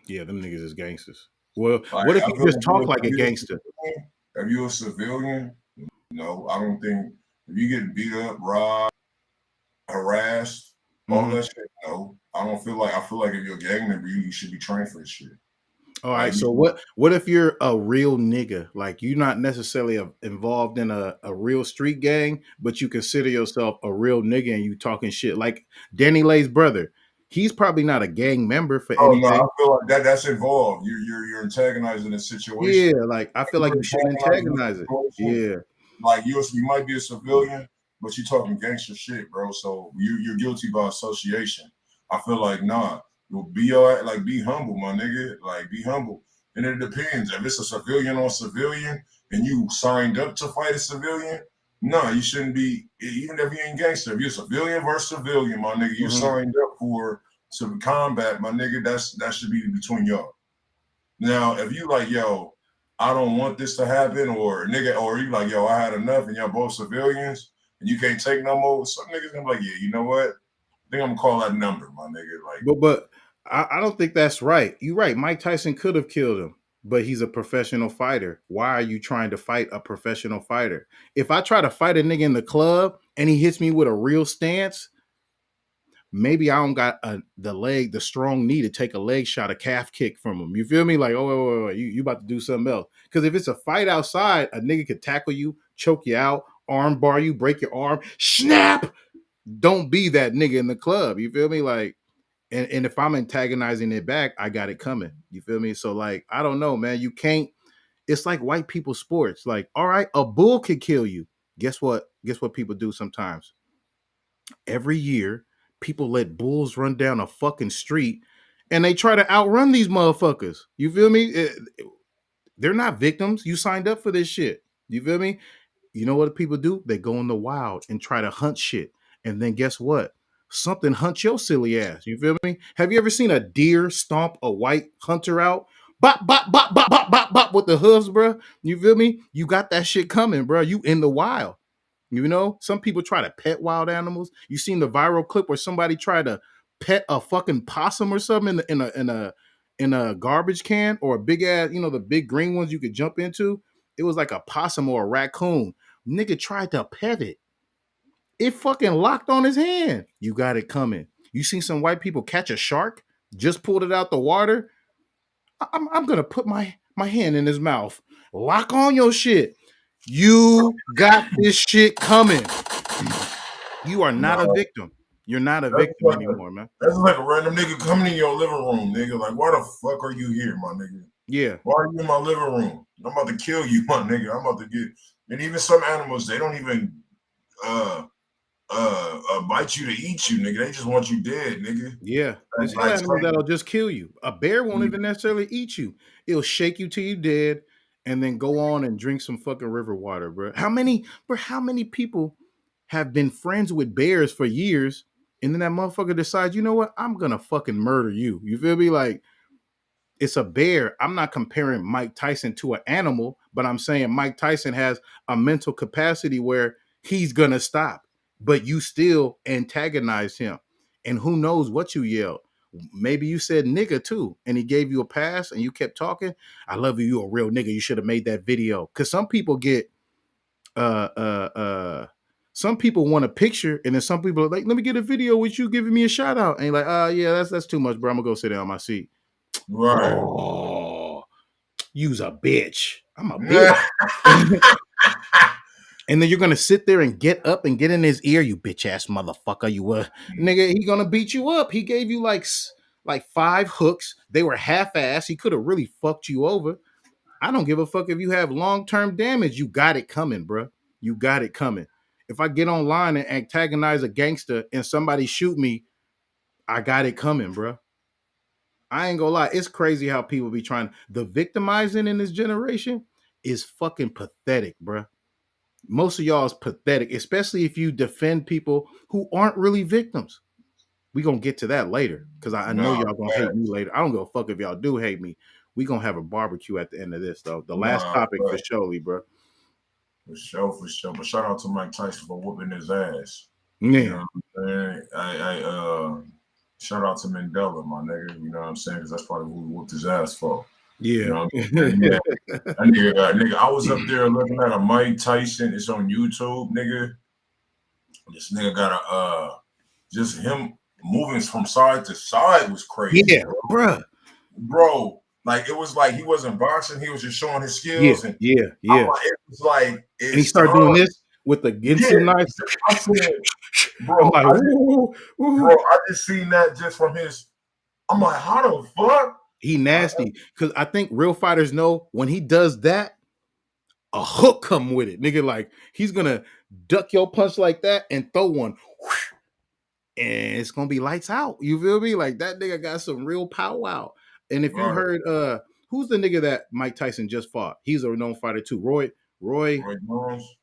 [SPEAKER 2] Yeah, them niggas is gangsters. Well, like, what if you just talk like a gangster?
[SPEAKER 1] If you're a civilian, no, I don't think. If you get beat up, robbed, harassed, all that shit, no. I feel like if you're a gang member, you should be trained for this shit.
[SPEAKER 2] All right, so what if you're a real nigga? Like, you're not necessarily involved in a real street gang, but you consider yourself a real nigga and you talking shit. Like Danny Lay's brother. He's probably not a gang member for anything.
[SPEAKER 1] No, I feel like that's involved. You're antagonizing the situation.
[SPEAKER 2] Yeah, like I feel like you should antagonize it. Yeah.
[SPEAKER 1] Like you might be a civilian, but you're talking gangster shit, bro. So you're guilty by association. I feel like be humble, my nigga. Like, be humble. And it depends. If it's a civilian on civilian and you signed up to fight a civilian, you shouldn't be, even if you ain't gangster. If you're civilian versus civilian, my nigga, you signed up for some combat, my nigga, that should be between y'all. Now, if you like, yo, I don't want this to happen, or nigga, or you like, yo, I had enough, and y'all both civilians, and you can't take no more, some niggas gonna be like, yeah, you know what? I think I'm gonna call that number, my nigga. Like,
[SPEAKER 2] but I don't think that's right. You're right. Mike Tyson could have killed him, but he's a professional fighter. Why are you trying to fight a professional fighter? If I try to fight a nigga in the club and he hits me with a real stance, maybe I don't got the strong knee to take a leg shot, a calf kick from him. You feel me? Like, oh, wait, you about to do something else. Because if it's a fight outside, a nigga could tackle you, choke you out, arm bar you, break your arm, snap. Don't be that nigga in the club. You feel me? Like, and if I'm antagonizing it back, I got it coming. You feel me? So, like, I don't know, man. You can't. It's like white people sports. Like, all right, a bull could kill you. Guess what? Guess what people do sometimes? Every year, people let bulls run down a fucking street, and they try to outrun these motherfuckers. You feel me? They're not victims. You signed up for this shit. You feel me? You know what people do? They go in the wild and try to hunt shit. And then guess what? Something hunts your silly ass. You feel me? Have you ever seen a deer stomp a white hunter out? Bop, bop, bop, bop, bop, bop, bop with the hooves, bro. You feel me? You got that shit coming, bro. You in the wild. You know, some people try to pet wild animals. You seen the viral clip where somebody tried to pet a fucking possum or something in a garbage can, or a big ass, the big green ones you could jump into. It was like a possum or a raccoon. Nigga tried to pet it. It fucking locked on his hand. You got it coming. You seen some white people catch a shark, just pulled it out the water. I'm gonna put my hand in his mouth. Lock on your shit. You got this shit coming. You are not a victim. You're not a victim anymore, man.
[SPEAKER 1] That's like a random nigga coming in your living room, nigga. Like, why the fuck are you here, my nigga?
[SPEAKER 2] Yeah.
[SPEAKER 1] Why are you in my living room? I'm about to kill you, my nigga. I'm about to get. And even some animals, they don't even bite you to eat you, nigga. They just want you dead, nigga.
[SPEAKER 2] Yeah. There's some animals that'll just kill you. A bear won't even necessarily eat you. It'll shake you till you dead, and then go on and drink some fucking river water, bro. How many people have been friends with bears for years, and then that motherfucker decides, you know what, I'm gonna fucking murder you. You feel me? Like, it's a bear. I'm not comparing Mike Tyson to an animal, but I'm saying Mike Tyson has a mental capacity where he's gonna stop, but you still antagonize him. And who knows what you yelled? Maybe you said nigga too, and he gave you a pass and you kept talking. I love you. You a real nigga. You should have made that video. Cause some people get some people want a picture, and then some people are like, let me get a video with you giving me a shout out. And you're like, yeah, that's too much, bro. I'm gonna go sit down on my seat.
[SPEAKER 1] Right.
[SPEAKER 2] Oh, you's a bitch. I'm a bitch. And then you're gonna sit there and get up and get in his ear, you bitch ass motherfucker. You nigga, he gonna beat you up. He gave you like 5 hooks. They were half-ass. He could have really fucked you over. I don't give a fuck if you have long-term damage. You got it coming, bro. You got it coming. If I get online and antagonize a gangster and somebody shoot me, I got it coming, bro. I ain't gonna lie. It's crazy how people be trying. The victimizing in this generation is fucking pathetic, bro. Most of y'all is pathetic, especially if you defend people who aren't really victims. We gonna get to that later because I know y'all gonna hate me later. I don't give a fuck if y'all do hate me. We gonna have a barbecue at the end of this, though. The last topic for surely, bro.
[SPEAKER 1] For sure. But shout out to Mike Tyson for whooping his ass.
[SPEAKER 2] Yeah.
[SPEAKER 1] You know what I'm saying? Shout out to Mandela, my nigga. You know what I'm saying? Because that's probably who whooped his ass for.
[SPEAKER 2] Yeah.
[SPEAKER 1] You know yeah. Nigga, I was up there looking at a Mike Tyson. It's on YouTube, nigga. This nigga got just him moving from side to side was crazy.
[SPEAKER 2] Yeah, bro.
[SPEAKER 1] Like it was like he wasn't boxing, he was just showing his skills.
[SPEAKER 2] Yeah.
[SPEAKER 1] It was like,
[SPEAKER 2] and he started doing this with the Ginsu knife.
[SPEAKER 1] I said, bro, I just seen that just from his. I'm like, how the fuck?
[SPEAKER 2] He nasty. Because I think real fighters know when he does that, a hook come with it. Nigga, like, he's going to duck your punch like that and throw one. And it's going to be lights out. You feel me? Like, that nigga got some real powwow. And if you heard, who's the nigga that Mike Tyson just fought? He's a known fighter too. Roy.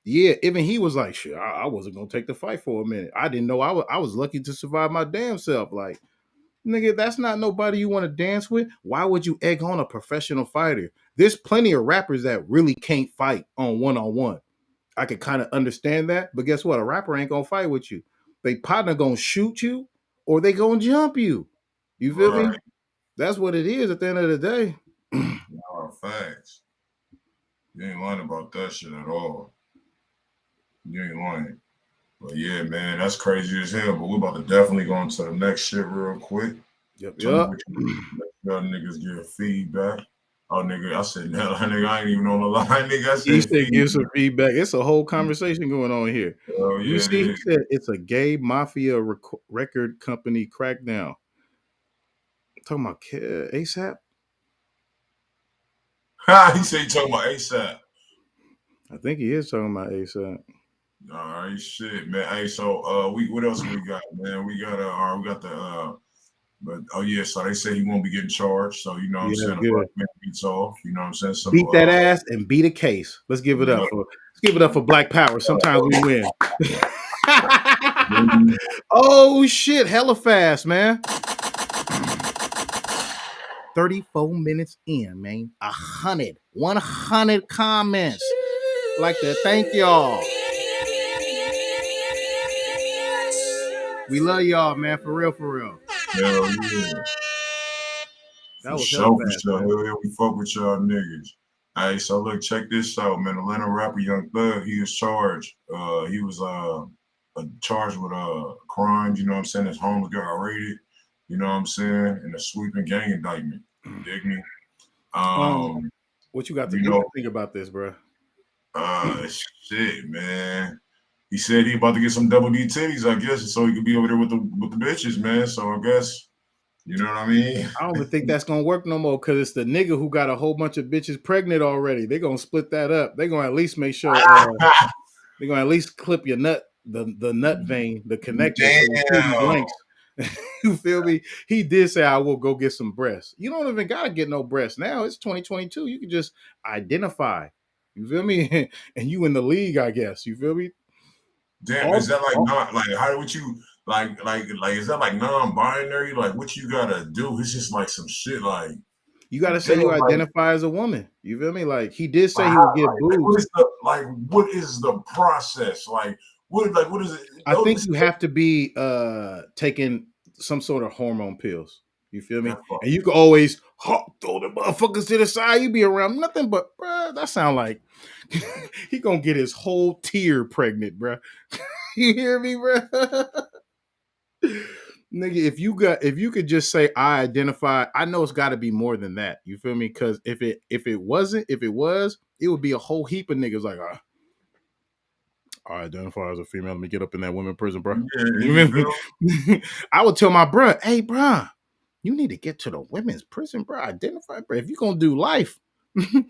[SPEAKER 2] Yeah, even he was like, shit, I wasn't going to take the fight for a minute. I didn't know I was lucky to survive my damn self. Like, nigga, that's not nobody you want to dance with. Why would you egg on a professional fighter? There's plenty of rappers that really can't fight on one-on-one. I could kind of understand that, but guess what? A rapper ain't gonna fight with you. They partner gonna shoot you or they gonna jump you. You feel me? That's what it is at the end of the day.
[SPEAKER 1] Facts. You ain't lying about that shit at all. You ain't lying. But yeah, man, that's crazy as hell. But we're about to definitely go into the next shit real quick.
[SPEAKER 2] Yep.
[SPEAKER 1] Y'all niggas give feedback. Oh, nigga, I said, no, nigga, I ain't even on the line, nigga. I said,
[SPEAKER 2] he said, give some feedback. It's a whole conversation going on here.
[SPEAKER 1] Oh, yeah,
[SPEAKER 2] you see, he said it's a gay mafia record company crackdown. Talking about ASAP?
[SPEAKER 1] He said he talking about ASAP.
[SPEAKER 2] I think he is talking about ASAP.
[SPEAKER 1] All right, shit, man. Hey, so what else we got, man? We got the but oh yeah, so they say he won't be getting charged. So you know what I'm saying, the black man beats off, you know what I'm saying? So,
[SPEAKER 2] beat that ass and beat a case. Let's give it up for Black Power. Sometimes we win. Oh shit, hella fast, man. 34 minutes in, man. 100 comments. I'd like to thank y'all. We love y'all, man. For real.
[SPEAKER 1] Hell yeah.
[SPEAKER 2] That was
[SPEAKER 1] for sure. Hell yeah, we fuck with y'all niggas. All right, so look, check this out, man. Atlanta rapper Young Thug, he was charged. He was charged with crimes, you know what I'm saying? His home got raided, you know what I'm saying? And a sweeping gang indictment. Dig me?
[SPEAKER 2] What you got to think about this, bro?
[SPEAKER 1] Shit, man. He said he about to get some double D titties, I guess, so he could be over there with the bitches, man. So I guess, you know what I mean?
[SPEAKER 2] I don't even think that's gonna work no more because it's the nigga who got a whole bunch of bitches pregnant already. They're gonna split that up. They're gonna at least make sure they're gonna at least clip your nut, the nut vein, the connector. You feel me? He did say I will go get some breasts. You don't even gotta get no breasts now. It's 2022. You can just identify. You feel me? And you in the league, I guess. You feel me?
[SPEAKER 1] Damn, is that like not like how would you like is that like non-binary? Like what you gotta do? It's just like some shit like
[SPEAKER 2] you gotta say you identify as a woman. You feel me? Like he did say he would get boobs.
[SPEAKER 1] What is the process? What is it?
[SPEAKER 2] I think you have to be taking some sort of hormone pills. You feel me? And you can always throw the motherfuckers to the side. You be around nothing but, bruh, that sound like he gonna get his whole tier pregnant, bruh. You hear me, bruh? Nigga, if you could just say I identify, I know it's got to be more than that. You feel me? Because if it was, it would be a whole heap of niggas like, I identify as a female. Let me get up in that women prison, bro. Yeah, I would tell my bro, hey, bro, you need to get to the women's prison, bro. Identify, bro. If you're gonna do life, then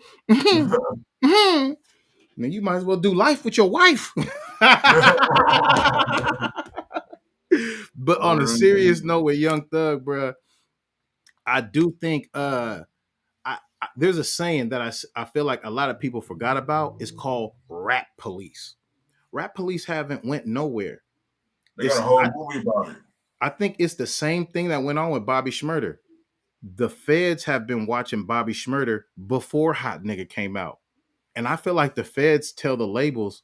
[SPEAKER 2] you might as well do life with your wife. But on a serious note, with Young Thug, bro, I do think there's a saying that I feel like a lot of people forgot about. It's called rap police. Rap police haven't went nowhere.
[SPEAKER 1] They got a whole movie about it.
[SPEAKER 2] I think it's the same thing that went on with Bobby Shmurda. The feds have been watching Bobby Shmurda before Hot Nigga came out. And I feel like the feds tell the labels,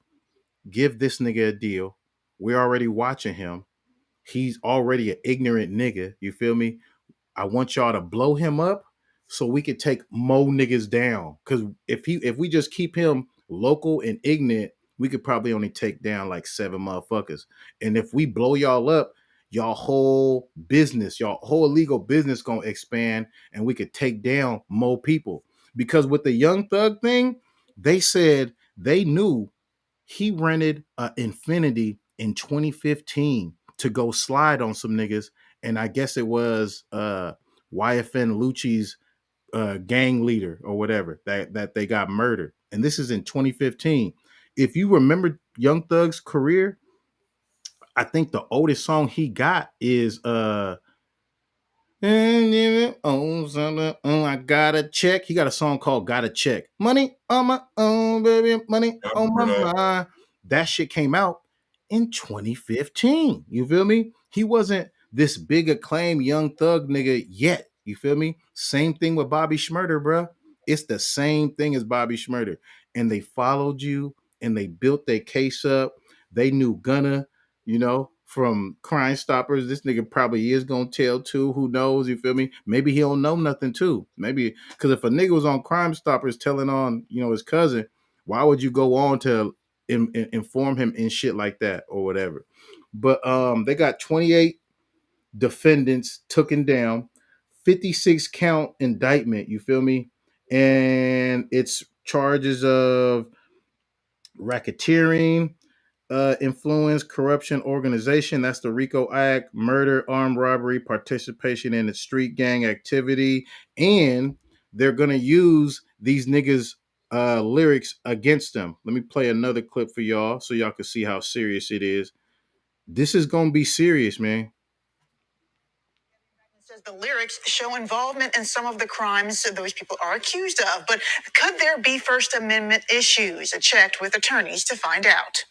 [SPEAKER 2] give this nigga a deal. We're already watching him. He's already an ignorant nigga. You feel me? I want y'all to blow him up so we could take more niggas down. Because if we just keep him local and ignorant, we could probably only take down like 7 motherfuckers. And if we blow y'all up, y'all whole illegal business gonna expand, and we could take down more people. Because with the Young Thug thing, they said they knew he rented an Infinity in 2015 to go slide on some niggas, and I guess it was YFN Lucci's gang leader or whatever that they got murdered. And this is in 2015. If you remember Young Thug's career, I think the oldest song he got is I got a check. He got a song called Got a Check. Money on my own, baby. Money on my mind. That shit came out in 2015. You feel me? He wasn't this big acclaimed Young Thug nigga yet. You feel me? Same thing with Bobby Shmurda, bro. It's the same thing as Bobby Shmurda. And they followed you and they built their case up. They knew Gunna, from Crime Stoppers. This nigga probably is gonna tell too. Who knows? You feel me? Maybe he don't know nothing too. Maybe because if a nigga was on Crime Stoppers telling on his cousin, why would you go on to inform him in shit like that or whatever? But they got 28 defendants taken down, 56 count indictment. You feel me? And it's charges of racketeering, influence, corruption, organization. That's the RICO Act, murder, armed robbery, participation in the street gang activity. And they're going to use these niggas' lyrics against them. Let me play another clip for y'all so y'all can see how serious it is. This is going to be serious, man.
[SPEAKER 5] Says the lyrics show involvement in some of the crimes those people are accused of. But could there be First Amendment issues? Checked with attorneys to find out.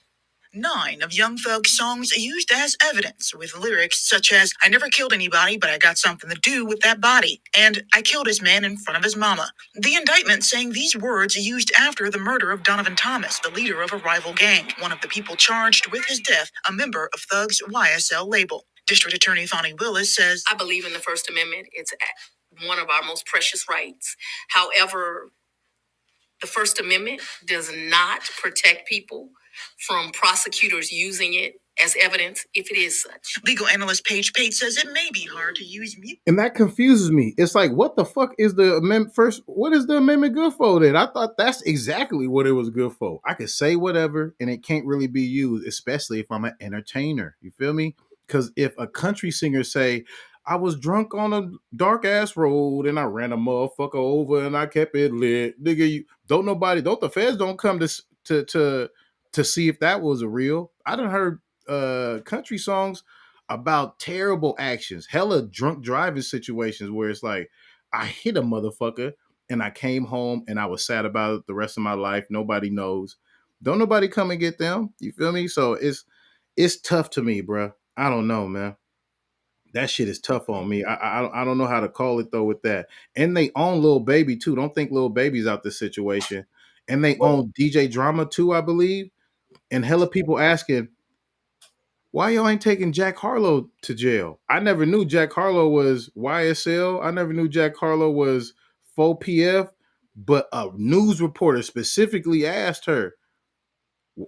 [SPEAKER 5] 9 of Young Thug's songs used as evidence, with lyrics such as, I never killed anybody, but I got something to do with that body, and I killed his man in front of his mama. The indictment saying these words used after the murder of Donovan Thomas, the leader of a rival gang, one of the people charged with his death, a member of Thug's YSL label. District Attorney Fonnie Willis says,
[SPEAKER 6] I believe in the First Amendment. It's one of our most precious rights. However, the First Amendment does not protect people from prosecutors using it as evidence if it is such.
[SPEAKER 5] Legal analyst Paige Pate says it may be hard to use mute.
[SPEAKER 2] And that confuses me. It's like, what the fuck is the amendment first? What is the amendment good for then? I thought that's exactly what it was good for. I could say whatever and it can't really be used, especially if I'm an entertainer. You feel me? Because if a country singer say, I was drunk on a dark ass road and I ran a motherfucker over and I kept it lit. Nigga, don't the feds don't come to see if that was a real. I done heard country songs about terrible actions, hella drunk driving situations where it's like, I hit a motherfucker and I came home and I was sad about it the rest of my life. Nobody knows. Don't nobody come and get them. You feel me? So it's tough to me, bro. I don't know, man. That shit is tough on me. I don't know how to call it though with that. And they own Lil Baby too. Don't think Lil Baby's out this situation. And they own DJ Drama too, I believe. And hella people asking, why y'all ain't taking Jack Harlow to jail? I never knew Jack Harlow was YSL. I never knew Jack Harlow was 4PF. But a news reporter specifically asked her,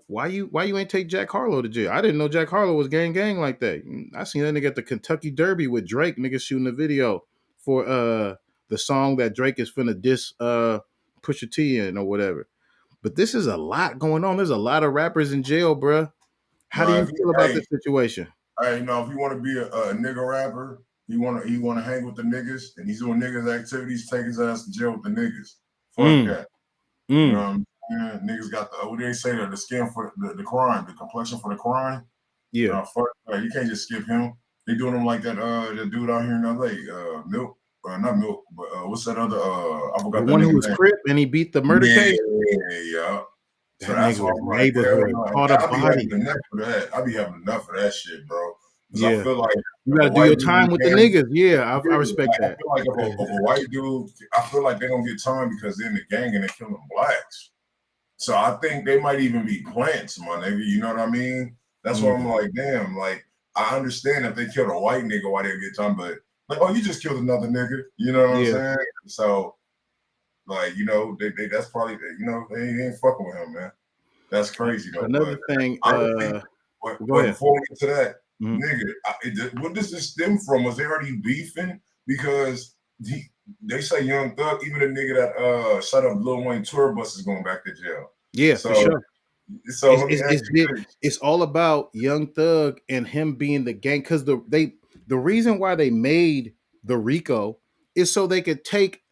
[SPEAKER 2] why you ain't take Jack Harlow to jail? I didn't know Jack Harlow was gang like that. I seen that nigga at the Kentucky Derby with Drake, nigga shooting a video for the song that Drake is finna diss Pusha T in or whatever. But this is a lot going on. There's a lot of rappers in jail, bruh. How do you feel about this situation?
[SPEAKER 1] Hey, if you want to be a nigga rapper, you want to hang with the niggas, and he's doing niggas activities, take his ass to jail with the niggas. Fuck that. You know what I'm saying? Niggas got the, what do they say, the skin for the crime, the complexion for the crime.
[SPEAKER 2] Yeah.
[SPEAKER 1] Fuck that. You can't just skip him. They doing him like that the dude out here in LA, Milk. Not Milk, but what's that other? I forgot
[SPEAKER 2] the one who was Crip and he beat the murder case.
[SPEAKER 1] Yeah.
[SPEAKER 2] So that's what I'm like.
[SPEAKER 1] I be having enough of that shit, bro.
[SPEAKER 2] Yeah.
[SPEAKER 1] I feel like
[SPEAKER 2] you gotta do your time with the niggas. Yeah, I respect that.
[SPEAKER 1] I feel like if a white dude, I feel like they don't get time because they're in the gang and they're killing blacks. So I think they might even be plants, my nigga. You know what I mean? That's why I'm like, damn. Like, I understand if they killed a white nigga, why they get time, but like, oh, you just killed another nigga. You know what I'm saying? So, like, they that's probably, they ain't fucking with him, man. That's crazy though.
[SPEAKER 2] Another thing,
[SPEAKER 1] before we get to that, nigga, what does this stem from? Was they already beefing? Because they say Young Thug, even the nigga that shut up Lil Wayne tour bus is going back to jail.
[SPEAKER 2] Yeah, so, for sure. So it's all about Young Thug and him being the gang, because the reason why they made the RICO is so they could take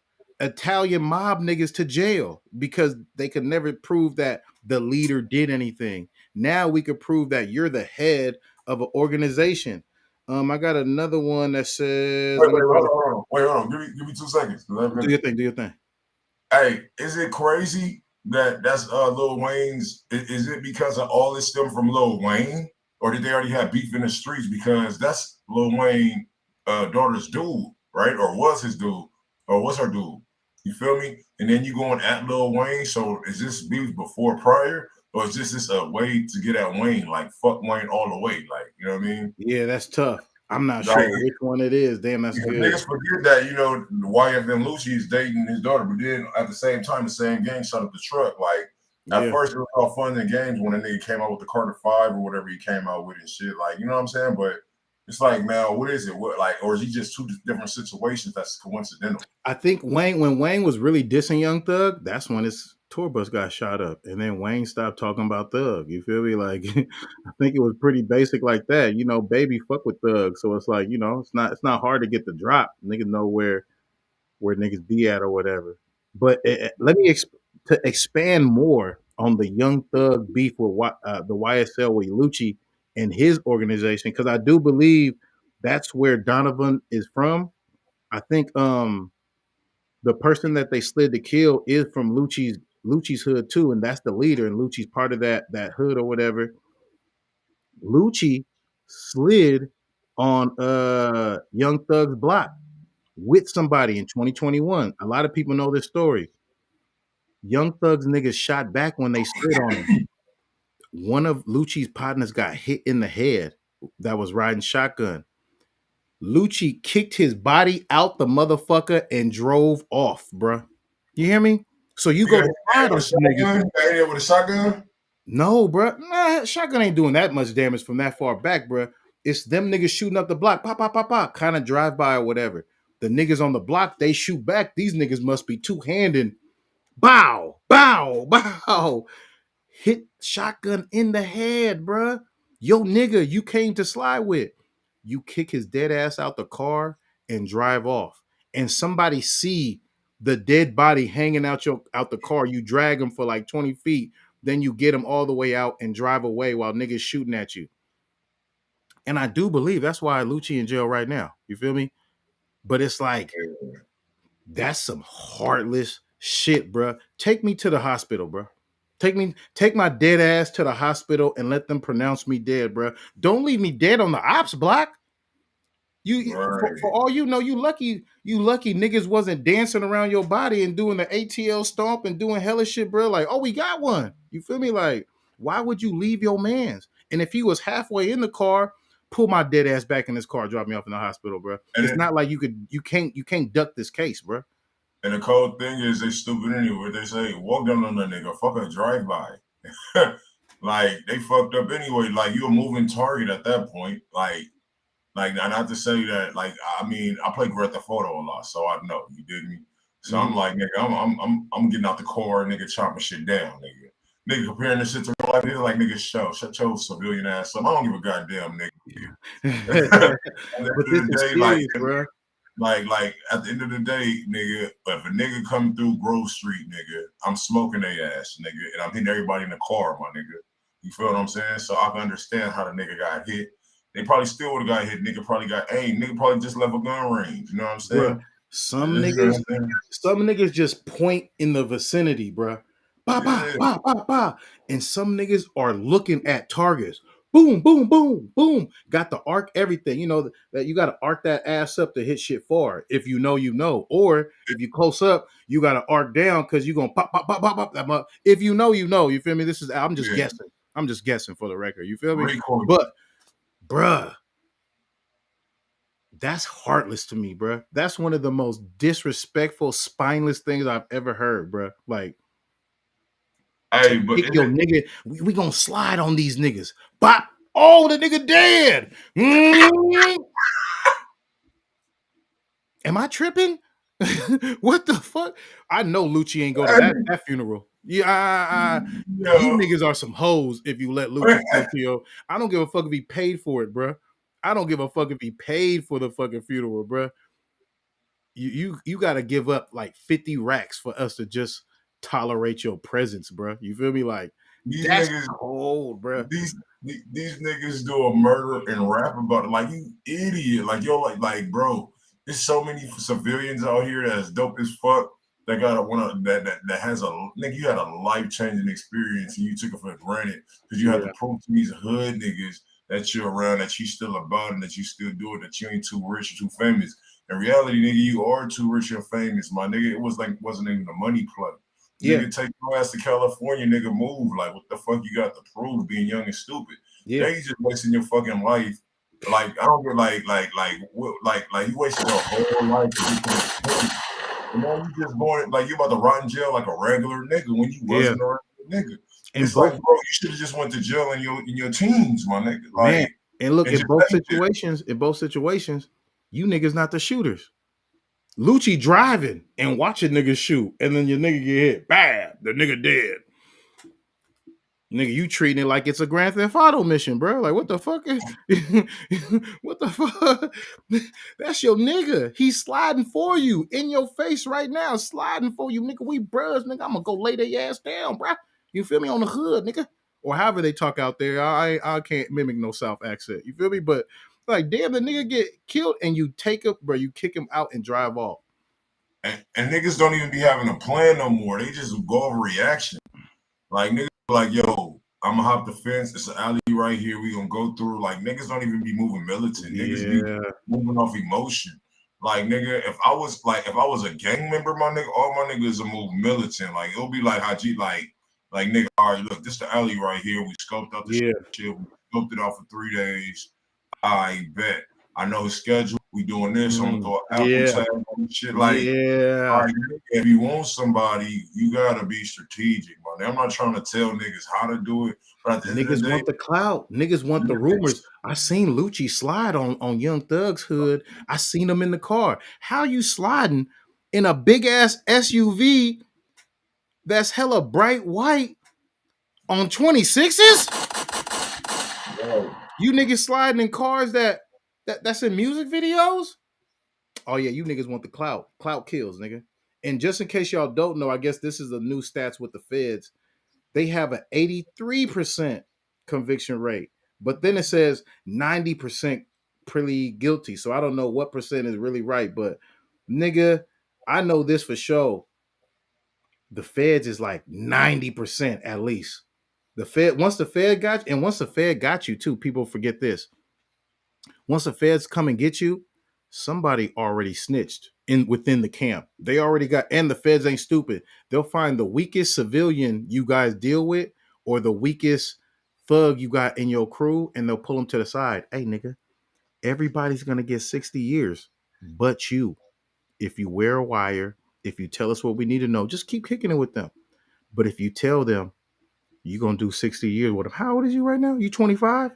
[SPEAKER 2] Italian mob niggas to jail, because they could never prove that the leader did anything. Now we could prove that you're the head of an organization. I got another one that says,
[SPEAKER 1] wait, hold on. Give me 2 seconds.
[SPEAKER 2] Do your thing.
[SPEAKER 1] Hey, is it crazy that's Lil Wayne's? Is it because of all this stem from Lil Wayne, or did they already have beef in the streets? Because that's Lil Wayne daughter's dude, right? Or was his dude, or was her dude? You feel me? And then you going at Lil Wayne. So is this beef before prior, or is this a way to get at Wayne? Like, fuck Wayne all the way. Like, you know what I mean?
[SPEAKER 2] Yeah, that's tough. I'm not sure which one it is. Damn, that's good.
[SPEAKER 1] Niggas forget that, YF and Lucci is dating his daughter, but then at the same time, the same gang shut up the truck. Like, at first it was all fun and games when the nigga came out with the Carter 5 or whatever he came out with and shit. Like, you know what I'm saying? But it's like, man, what is it? What, like, or is he just 2 different situations that's coincidental?
[SPEAKER 2] I think when Wayne was really dissing Young Thug, that's when his tour bus got shot up, and then Wayne stopped talking about Thug. You feel me? Like, I think it was pretty basic like that. Baby fuck with Thug, so it's like, it's not hard to get the drop. Niggas know where niggas be at or whatever. But let me to expand more on the Young Thug beef with the YSL with Lucci and his organization, because I do believe that's where Donovan is from. I think the person that they slid to kill is from Lucci's hood too, and that's the leader, and Lucci's part of that hood or whatever. Lucci slid on Young Thug's block with somebody in 2021. A lot of people know this story. Young Thug's niggas shot back when they slid on him. One of Lucci's partners got hit in the head that was riding shotgun. Lucci kicked his body out the motherfucker and drove off, bruh. You hear me? So you go to ride on some niggas
[SPEAKER 1] with a shotgun?
[SPEAKER 2] No, bruh. Nah, shotgun ain't doing that much damage from that far back, bruh. It's them niggas shooting up the block, pop, pop, pop, pop, kind of drive by or whatever. The niggas on the block, they shoot back. These niggas must be two-handed. Bow, bow, bow. Hit shotgun in the head, bruh. Yo, nigga, you came to slide with. You kick his dead ass out the car and drive off. And somebody see the dead body hanging out the car. You drag him for like 20 feet. Then you get him all the way out and drive away while niggas shooting at you. And I do believe that's why Lucci in jail right now. You feel me? But it's like, that's some heartless shit, bruh. Take me to the hospital, bruh. Take my dead ass to the hospital and let them pronounce me dead, bro. Don't leave me dead on the ops block. For all you know, you lucky niggas wasn't dancing around your body and doing the ATL stomp and doing hella shit, bro. Like, oh, we got one. You feel me? Like, why would you leave your mans? And if he was halfway in the car, pull my dead ass back in his car, drop me off in the hospital, bro. And it's not like you can't duck this case, bro.
[SPEAKER 1] And the cold thing is, they stupid anyway. They say, walk down on that nigga, fuck a drive-by. Like, they fucked up anyway. Like, you're a moving target at that point. Like, not to say that, like, I mean, I play Grand Theft Auto a lot, so I know, you dig me? So I'm like, nigga, I'm getting out the car, nigga, chopping shit down, nigga. Nigga comparing this shit to real life, nigga, like, nigga, shut your civilian ass up. I don't give a goddamn, nigga.
[SPEAKER 2] But this is serious, bro.
[SPEAKER 1] Like at the end of the day, nigga, if a nigga come through Grove Street, nigga, I'm smoking their ass, nigga, and I'm hitting everybody in the car, my nigga. You feel what I'm saying? So I can understand how the nigga got hit. They probably still would have got hit. Nigga probably got aimed. Nigga probably just left a gun range. You know what I'm saying?
[SPEAKER 2] Bruh, some niggas just point in the vicinity, bro. Bah, bah, bah, bah, bah. And some niggas are looking at targets. Boom, boom, boom, boom. Got the arc, everything. You know that you got to arc that ass up to hit shit far. If you know, you know. Or if you close up, you got to arc down because you're going to pop, pop, pop, pop, pop that much. If you know, you know. You feel me? I'm just guessing. I'm just guessing for the record. You feel me? But, bruh, that's heartless to me, bruh. That's one of the most disrespectful, spineless things I've ever heard, bruh. Like,
[SPEAKER 1] hey, but
[SPEAKER 2] your nigga, we gonna slide on these niggas. Bop! Oh, the nigga dead. Am I tripping? What the fuck? I know Lucci ain't go to that funeral. Yeah, you niggas are some hoes if you let Lucci go to your. I don't give a fuck if he paid for it, bruh. I don't give a fuck if he paid for the fucking funeral, bruh. You got to give up like 50 racks for us to just tolerate your presence, bruh. You feel me? Like, that's cold, bruh.
[SPEAKER 1] These niggas do a murder and rap about it. Like, you idiot. Like, yo, like, bro, there's so many civilians out here that's dope as fuck that got that has a nigga. You had a life-changing experience and you took it for granted because you had to prove to these hood niggas that you're around, that you still about and that you still do it, that you ain't too rich or too famous. In reality, nigga, you are too rich and famous, my nigga. It wasn't even a money play. Nigga, take your ass to California, nigga, move. Like, what the fuck you got to prove being young and stupid? Yeah, you just wasting your fucking life. Like, I don't get like you wasted your whole life. And now you just born like you about to rot in jail like a regular nigga when you wasn't a regular nigga. And it's like, bro, you should have just went to jail in your teens, my nigga. Like, man,
[SPEAKER 2] and look, in both situations, you niggas not the shooters. Lucci driving and watching niggas shoot, and then your nigga get hit. Bam, the nigga dead. Nigga, you treating it like it's a Grand Theft Auto mission, bro. Like, what the fuck? What the fuck? That's your nigga. He's sliding for you in your face right now, sliding for you, nigga. We bros, nigga. I'm gonna go lay their ass down, bro. You feel me? On the hood, nigga, or however they talk out there. I can't mimic no South accent. You feel me? But like, damn, the nigga get killed and you take up, bro. You kick him out and drive off.
[SPEAKER 1] And niggas don't even be having a plan no more. They just go over reaction. Like, niggas like, yo, I'm gonna hop the fence. It's an alley right here. We gonna go through. Like, niggas don't even be moving militant. Niggas be moving off emotion. Like, nigga, if I was a gang member, my nigga, all my niggas will move militant. Like, it'll be like Haji, like nigga, all right, look, this the alley right here. We scoped out the shit. We scoped it out for 3 days. I bet. I know his schedule. We doing this. I'm gonna throw an apple tag on shit. Like, all right, if you want somebody, you gotta be strategic, man. I'm not trying to tell niggas how to do it, but
[SPEAKER 2] niggas want the clout. Niggas want the rumors. I seen Lucci slide on Young Thug's hood. I seen him in the car. How you sliding in a big ass SUV that's hella bright white on 26s? You niggas sliding in cars that's in music videos? Oh yeah, you niggas want the clout. Clout kills, nigga. And just in case y'all don't know, I guess this is the new stats with the feds. They have an 83% conviction rate, but then it says 90% pretty guilty. So I don't know what percent is really right, but nigga, I know this for sure. The feds is like 90% at least. The Fed, once the Fed got you, and once the Fed got you too, people forget this. Once the feds come and get you, somebody already snitched in within the camp. They already got, and the feds ain't stupid. They'll find the weakest civilian you guys deal with or the weakest thug you got in your crew, and they'll pull them to the side. Hey, nigga, everybody's gonna get 60 years, but you. If you wear a wire, if you tell us what we need to know, just keep kicking it with them. But if you tell them you're gonna do 60 years with them, how old is you right now? You 25?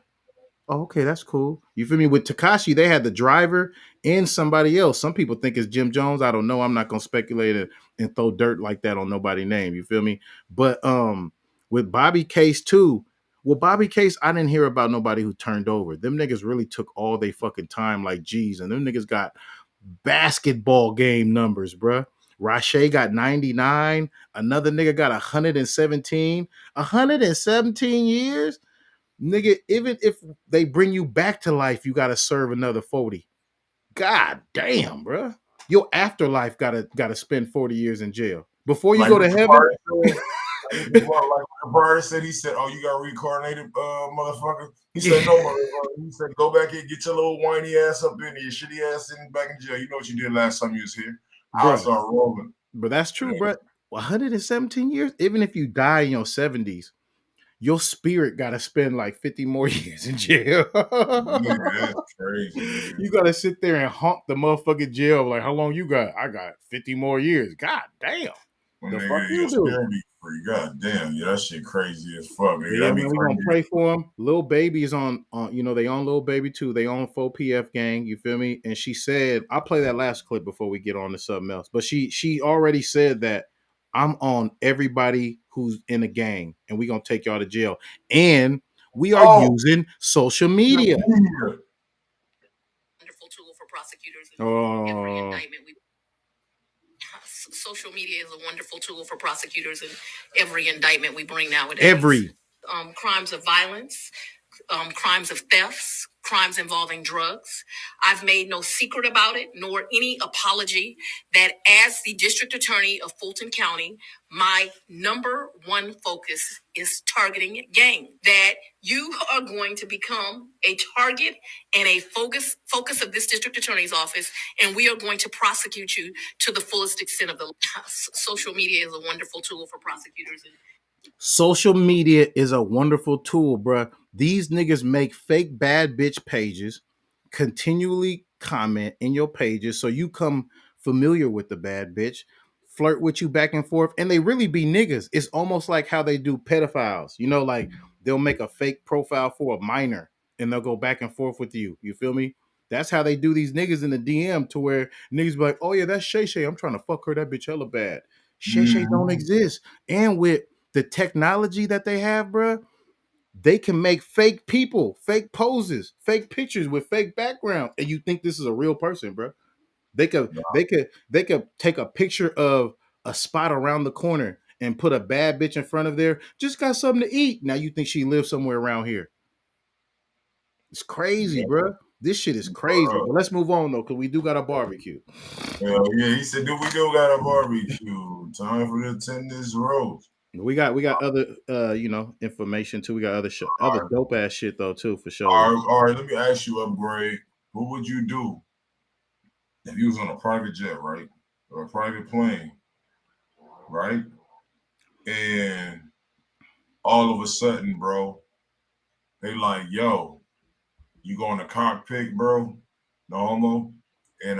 [SPEAKER 2] Oh, okay, that's cool. You feel me? With Tekashi, they had the driver and somebody else. Some people think it's Jim Jones. I don't know. I'm not gonna speculate and throw dirt like that on nobody's name. You feel me? But with Bobby Case too. Well, Bobby Case, I didn't hear about nobody who turned over. Them niggas really took all they fucking time like G's, and them niggas got basketball game numbers, bruh. Rashe got 99. Another nigga got 117. 117 years? Nigga, even if they bring you back to life, you gotta serve another 40. God damn, bro. Your afterlife gotta spend 40 years in jail before you
[SPEAKER 1] like
[SPEAKER 2] go to heaven.
[SPEAKER 1] Like the bird said, he said, "Oh, you got reincarnated, motherfucker." He said, "No, motherfucker." He said, "Go back and get your little whiny ass up in your shitty ass in back in jail. You know what you did last time you was here." I start rolling.
[SPEAKER 2] But that's true, bro. 117 years. Even if you die in your 70s, your spirit got to spend like 50 more years in jail.
[SPEAKER 1] That's crazy. Man.
[SPEAKER 2] You got to sit there and haunt the motherfucking jail. Like, how long you got? I got 50 more years. God damn.
[SPEAKER 1] Well, the fuck you do? God damn, yeah, that shit crazy as fuck. Man.
[SPEAKER 2] Yeah, man, we gonna pray for him. Lil Baby is on, you know, they own Lil Baby too. They own 4PF gang. You feel me? And she said, I'll play that last clip before we get on to something else. But she already said that I'm on everybody who's in a gang, and we gonna take y'all to jail. And we are using social media.
[SPEAKER 6] Wonderful tool for prosecutors. Every indictment social media is a wonderful tool for prosecutors in every indictment we bring nowadays.
[SPEAKER 2] Every
[SPEAKER 6] crimes of violence, crimes of thefts, crimes involving drugs. I've made no secret about it, nor any apology that as the district attorney of Fulton County, my number one focus is targeting gang. That you are going to become a target and a focus of this district attorney's office, and we are going to prosecute you to the fullest extent of the law. Social media is a wonderful tool for prosecutors.
[SPEAKER 2] Social media is a wonderful tool, bruh. These niggas make fake bad bitch pages, continually comment in your pages so you come familiar with the bad bitch, flirt with you back and forth, and they really be niggas. It's almost like how they do pedophiles. You know, like they'll make a fake profile for a minor and they'll go back and forth with you. You feel me? That's how they do these niggas in the DM, to where niggas be like, oh yeah, that's Shay Shay. I'm trying to fuck her. That bitch hella bad. Shay Shay don't exist. And with the technology that they have, bruh, they can make fake people, fake poses, fake pictures with fake background, and you think this is a real person, bruh. They could take a picture of a spot around the corner and put a bad bitch in front of there. Just got something to eat. Now you think she lives somewhere around here. It's crazy, bruh. This shit is crazy. But let's move on though, because we do got a barbecue.
[SPEAKER 1] Hell yeah, he said, we do got a barbecue. Time for the attendance roast.
[SPEAKER 2] We got other information too. We got other dope ass shit though too, for sure.
[SPEAKER 1] All right, let me ask you, Upgrade. What would you do if you was on a private jet, right? Or a private plane, right? And all of a sudden, bro, they like, yo, you go in the cockpit, bro, no homo, and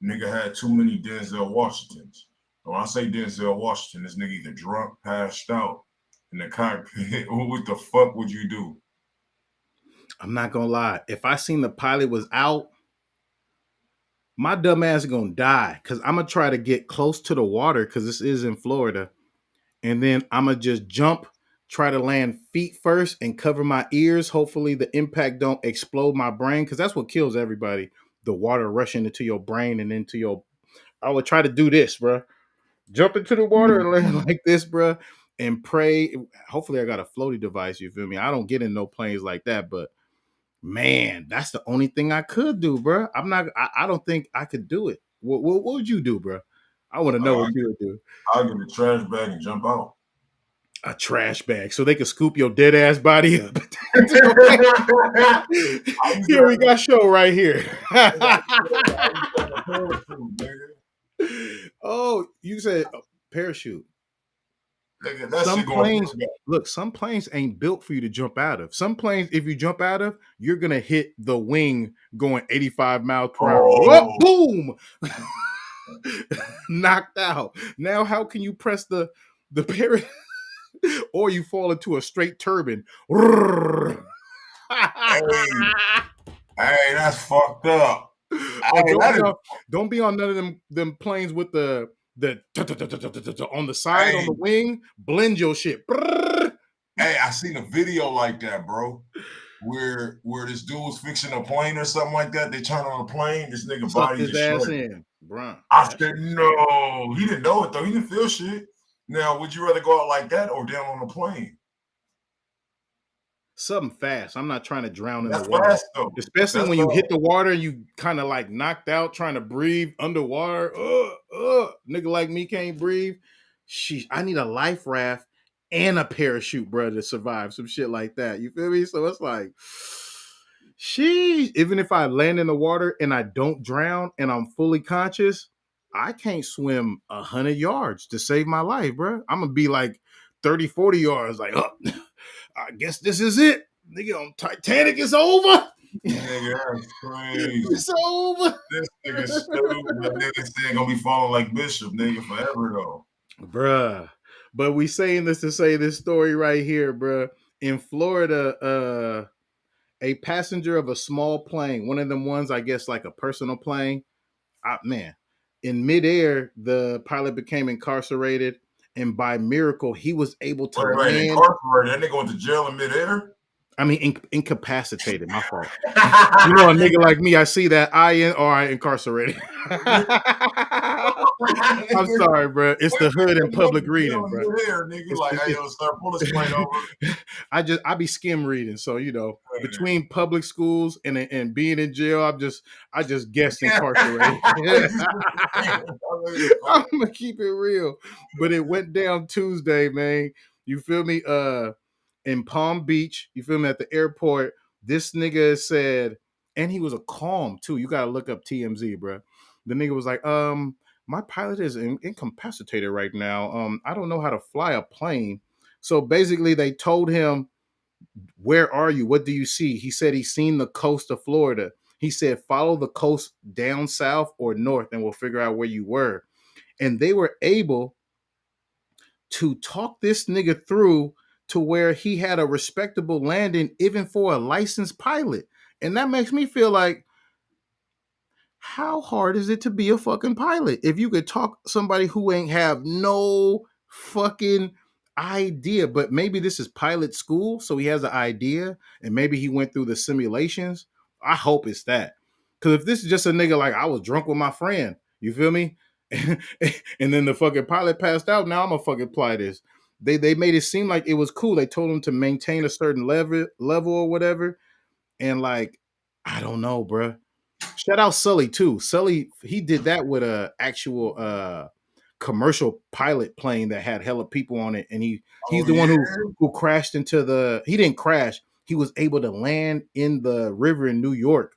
[SPEAKER 1] nigga had too many Denzel Washingtons. When I say Denzel Washington, this nigga either drunk, passed out in the cockpit. What the fuck would you do?
[SPEAKER 2] I'm not gonna lie. If I seen the pilot was out, my dumb ass is gonna die, because I'm gonna try to get close to the water, because this is in Florida, and then I'm gonna just jump, try to land feet first and cover my ears. Hopefully the impact don't explode my brain, because that's what kills everybody. The water rushing into your brain and into your... I would try to do this, bro. Jump into the water and land like this, bro, and pray. Hopefully I got a floaty device, you feel me? I don't get in no planes like that, but man, that's the only thing I could do, bro. I don't think I could do it. What would you do, bro? I want to know what you would do.
[SPEAKER 1] I'll get a trash bag and jump out.
[SPEAKER 2] A trash bag, so they can scoop your dead ass body up. Here we got show right here. Oh, you said a parachute. Some planes, look, some planes ain't built for you to jump out of. Some planes, if you jump out of, you're gonna hit the wing going 85 miles per hour. Oh. Boom! Knocked out. Now, how can you press the parachute? Or you fall into a straight turbine.
[SPEAKER 1] Hey, that's fucked up.
[SPEAKER 2] Don't be on none of them planes with the on the side, on the wing. Blend your shit.
[SPEAKER 1] Hey, I seen a video like that, bro. Where this dude was fixing a plane or something like that. They turn on a plane. This nigga body
[SPEAKER 2] his ass in, bro.
[SPEAKER 1] I said no. He didn't know it though. He didn't feel shit. Now, would you rather go out like that or down on a plane?
[SPEAKER 2] Something fast. I'm not trying to drown in
[SPEAKER 1] That's
[SPEAKER 2] the water.
[SPEAKER 1] Fast, though.
[SPEAKER 2] Especially when you hit the water and you kind of like knocked out trying to breathe underwater. Nigga like me can't breathe. Sheesh, I need a life raft and a parachute, bro, to survive some shit like that. You feel me? So it's like, sheesh. Even if I land in the water and I don't drown and I'm fully conscious, I can't swim 100 yards to save my life, bro. I'm going to be like 30, 40 yards. Like, oh, I guess this is it. Nigga, on Titanic, it's over.
[SPEAKER 1] Nigga, that's crazy.
[SPEAKER 2] It's over.
[SPEAKER 1] This nigga stupid. That nigga saying gonna be falling like Bishop, nigga, forever, though.
[SPEAKER 2] Bruh. But we saying this to say this story right here, bruh. In Florida, a passenger of a small plane, one of them ones, I guess, like a personal plane, in midair, the pilot became incarcerated, and by miracle, he was able to land.
[SPEAKER 1] Incarcerated? That nigga went to jail in midair?
[SPEAKER 2] I mean, incapacitated. My fault. You know, a nigga like me, I see that incarcerated. I'm sorry, bro. It's the hood and public reading, bro. I be skim reading, so you know, between public schools and being in jail, I just guessed incarcerated. I'm gonna keep it real, but it went down Tuesday, man. You feel me? In Palm Beach, you feel me, at the airport, this nigga said, and he was a calm too. You gotta look up TMZ, bro. The nigga was like, my pilot is incapacitated right now. I don't know how to fly a plane. So basically they told him, where are you? What do you see? He said he's seen the coast of Florida. He said, follow the coast down south or north and we'll figure out where you were. And they were able to talk this nigga through to where he had a respectable landing, even for a licensed pilot. And that makes me feel like, how hard is it to be a fucking pilot? If you could talk somebody who ain't have no fucking idea, but maybe this is pilot school, so he has an idea, and maybe he went through the simulations. I hope it's that. Because if this is just a nigga like, I was drunk with my friend, you feel me? And then the fucking pilot passed out, now I'm gonna fucking apply this. They made it seem like it was cool. They told him to maintain a certain level or whatever. And like, I don't know, bro. Shout out Sully too. Sully, he did that with a actual commercial pilot plane that had hella people on it. And he's the one who crashed into he didn't crash. He was able to land in the river in New York.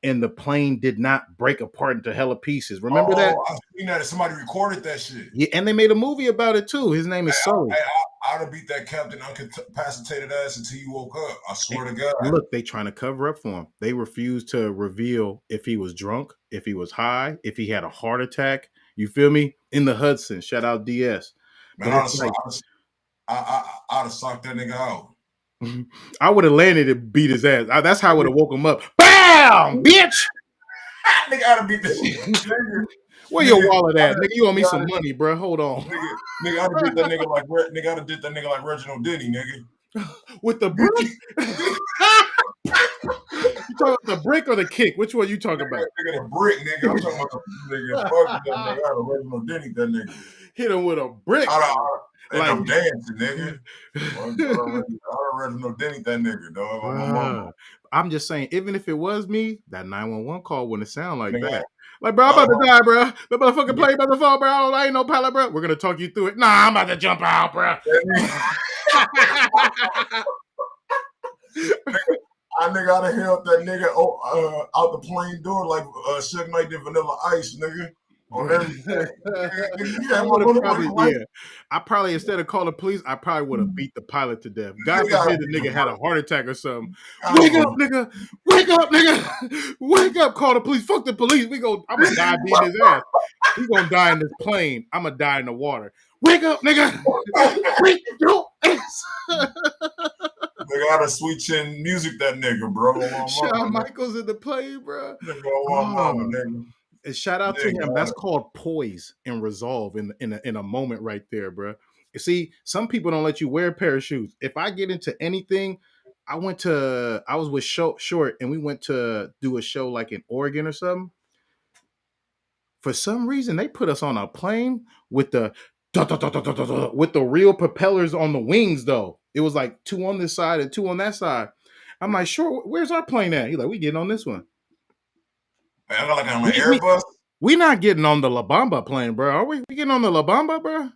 [SPEAKER 2] And the plane did not break apart into hella pieces. Remember that?
[SPEAKER 1] I've seen that. Somebody recorded that shit.
[SPEAKER 2] Yeah, and they made a movie about it too. His name is Sully.
[SPEAKER 1] I'd have beat that captain incapacitated ass until you woke up. I swear to God.
[SPEAKER 2] Look, they trying to cover up for him. They refused to reveal if he was drunk, if he was high, if he had a heart attack. You feel me? In the Hudson. Shout out DS.
[SPEAKER 1] Man, I'd have socked that nigga out.
[SPEAKER 2] I would have landed and beat his ass. That's how I would have woke him up. Bam! Bitch!
[SPEAKER 1] Nigga, I'd have beat this shit.
[SPEAKER 2] Where your wallet at? Nigga, you owe me some money, bro. Hold on.
[SPEAKER 1] Nigga, I'd have did that nigga like Reginald Denny, nigga.
[SPEAKER 2] With the brick? You talking about the brick or the kick? Which one you talking about?
[SPEAKER 1] Nigga, the brick, nigga. I'm talking about the nigga. Fuck that nigga. I'd have Reginald Denny that nigga.
[SPEAKER 2] Hit him with a brick.
[SPEAKER 1] And I'm dancing, nigga. I Reginald Denny that nigga, dog.
[SPEAKER 2] I'm just saying, even if it was me, that 911 call wouldn't sound like that. Like, bro, I'm about to die, bro. The motherfucking plane about to fall, bro. I ain't no pilot, bro. We're gonna talk you through it. Nah, I'm about to jump out, bro.
[SPEAKER 1] I nigga I'd have held that nigga out the plane door like Suge Knight did Vanilla Ice, nigga.
[SPEAKER 2] I probably instead of calling the police, I probably would have beat the pilot to death. God forbid the nigga had a heart attack or something. Wake up, nigga! Wake up, nigga! Wake up! Call the police. Fuck the police. I'm gonna die beating his ass. He gonna die in this plane. I'm gonna die in the water. Wake up, nigga! Wake your ass!
[SPEAKER 1] Nigga had a sweet chin music, that nigga, bro.
[SPEAKER 2] Shawn Michaels in the plane, bro.
[SPEAKER 1] Nigga.
[SPEAKER 2] And shout out to him. That's called poise and resolve in a moment right there, bro. You see, some people don't let you wear parachutes. If I get into anything, I was with Short and we went to do a show like in Oregon or something. For some reason, they put us on a plane with the real propellers on the wings, though. It was like 2 on this side and 2 on that side. I'm like, Short, where's our plane at? He's like, we getting on this one.
[SPEAKER 1] I got like on an Airbus.
[SPEAKER 2] We not getting on the La Bamba plane, bro. Are we? We getting on the La Bamba, bro?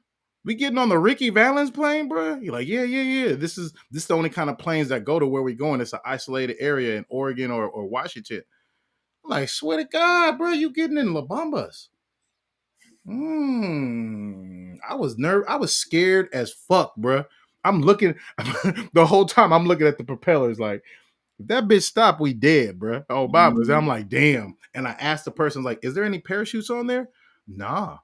[SPEAKER 2] We getting on the Ricky Valens plane, bro? You're like, yeah. This is the only kind of planes that go to where we going. It's an isolated area in Oregon or Washington. I'm like, swear to God, bro, you getting in La Bambas? I was I was scared as fuck, bro. I'm looking the whole time. I'm looking at the propellers like, if that bitch stop, we dead, bro. Oh, Bobbers. I'm like, damn. And I asked the person, like, is there any parachutes on there? Nah.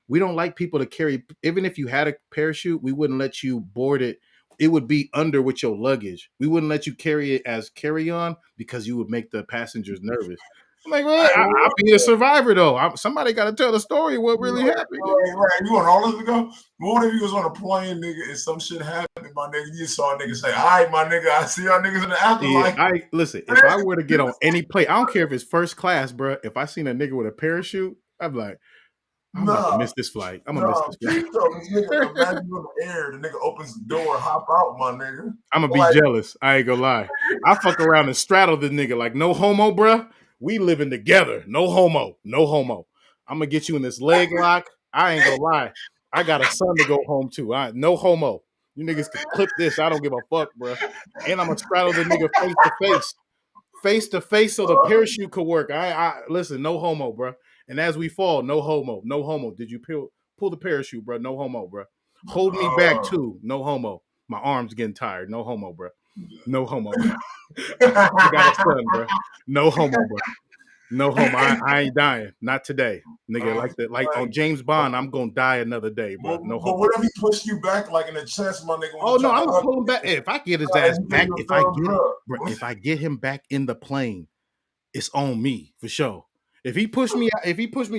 [SPEAKER 2] We don't like people to carry, even if you had a parachute, we wouldn't let you board it. It would be under with your luggage. We wouldn't let you carry it as carry-on because you would make the passengers nervous. I'm like, well, I'll be a survivor, though. Somebody got to tell the story of what really happened.
[SPEAKER 1] Right. You want all of us to go? What if you was on a plane, nigga, and some shit happened, my nigga? You saw a nigga say, all right, my nigga, I see y'all niggas in the afterlife.
[SPEAKER 2] Yeah, listen, if I were to get on any plane, I don't care if it's first class, bro. If I seen a nigga with a parachute, I'm like, I'm about to miss this flight. I'm going to miss this flight.
[SPEAKER 1] Nigga, imagine you in the air, the nigga opens the door, hop out, my nigga.
[SPEAKER 2] I'm going to be jealous. I ain't going to lie. I fuck around and straddle the nigga like, no homo, bro. We living together. No homo. No homo. I'm going to get you in this leg lock. I ain't going to lie. I got a son to go home to. No homo. You niggas can clip this. I don't give a fuck, bro. And I'm going to straddle the nigga face to face. Face to face so the parachute could work. I listen, no homo, bro. And as we fall, no homo. No homo. Did you pull the parachute, bro? No homo, bro. Hold me back, too. No homo. My arm's getting tired. No homo, bro. No homo, bro. I got a son, bro. No homo, bro. No homo. I ain't dying. Not today, nigga. Like on James Bond, I'm gonna die another day, bro. No homo.
[SPEAKER 1] But what if he pushed you back like in the chest, my nigga?
[SPEAKER 2] Oh no, I'm gonna pull him back. If I get his ass back, if I get him back in the plane, it's on me for sure. If he push me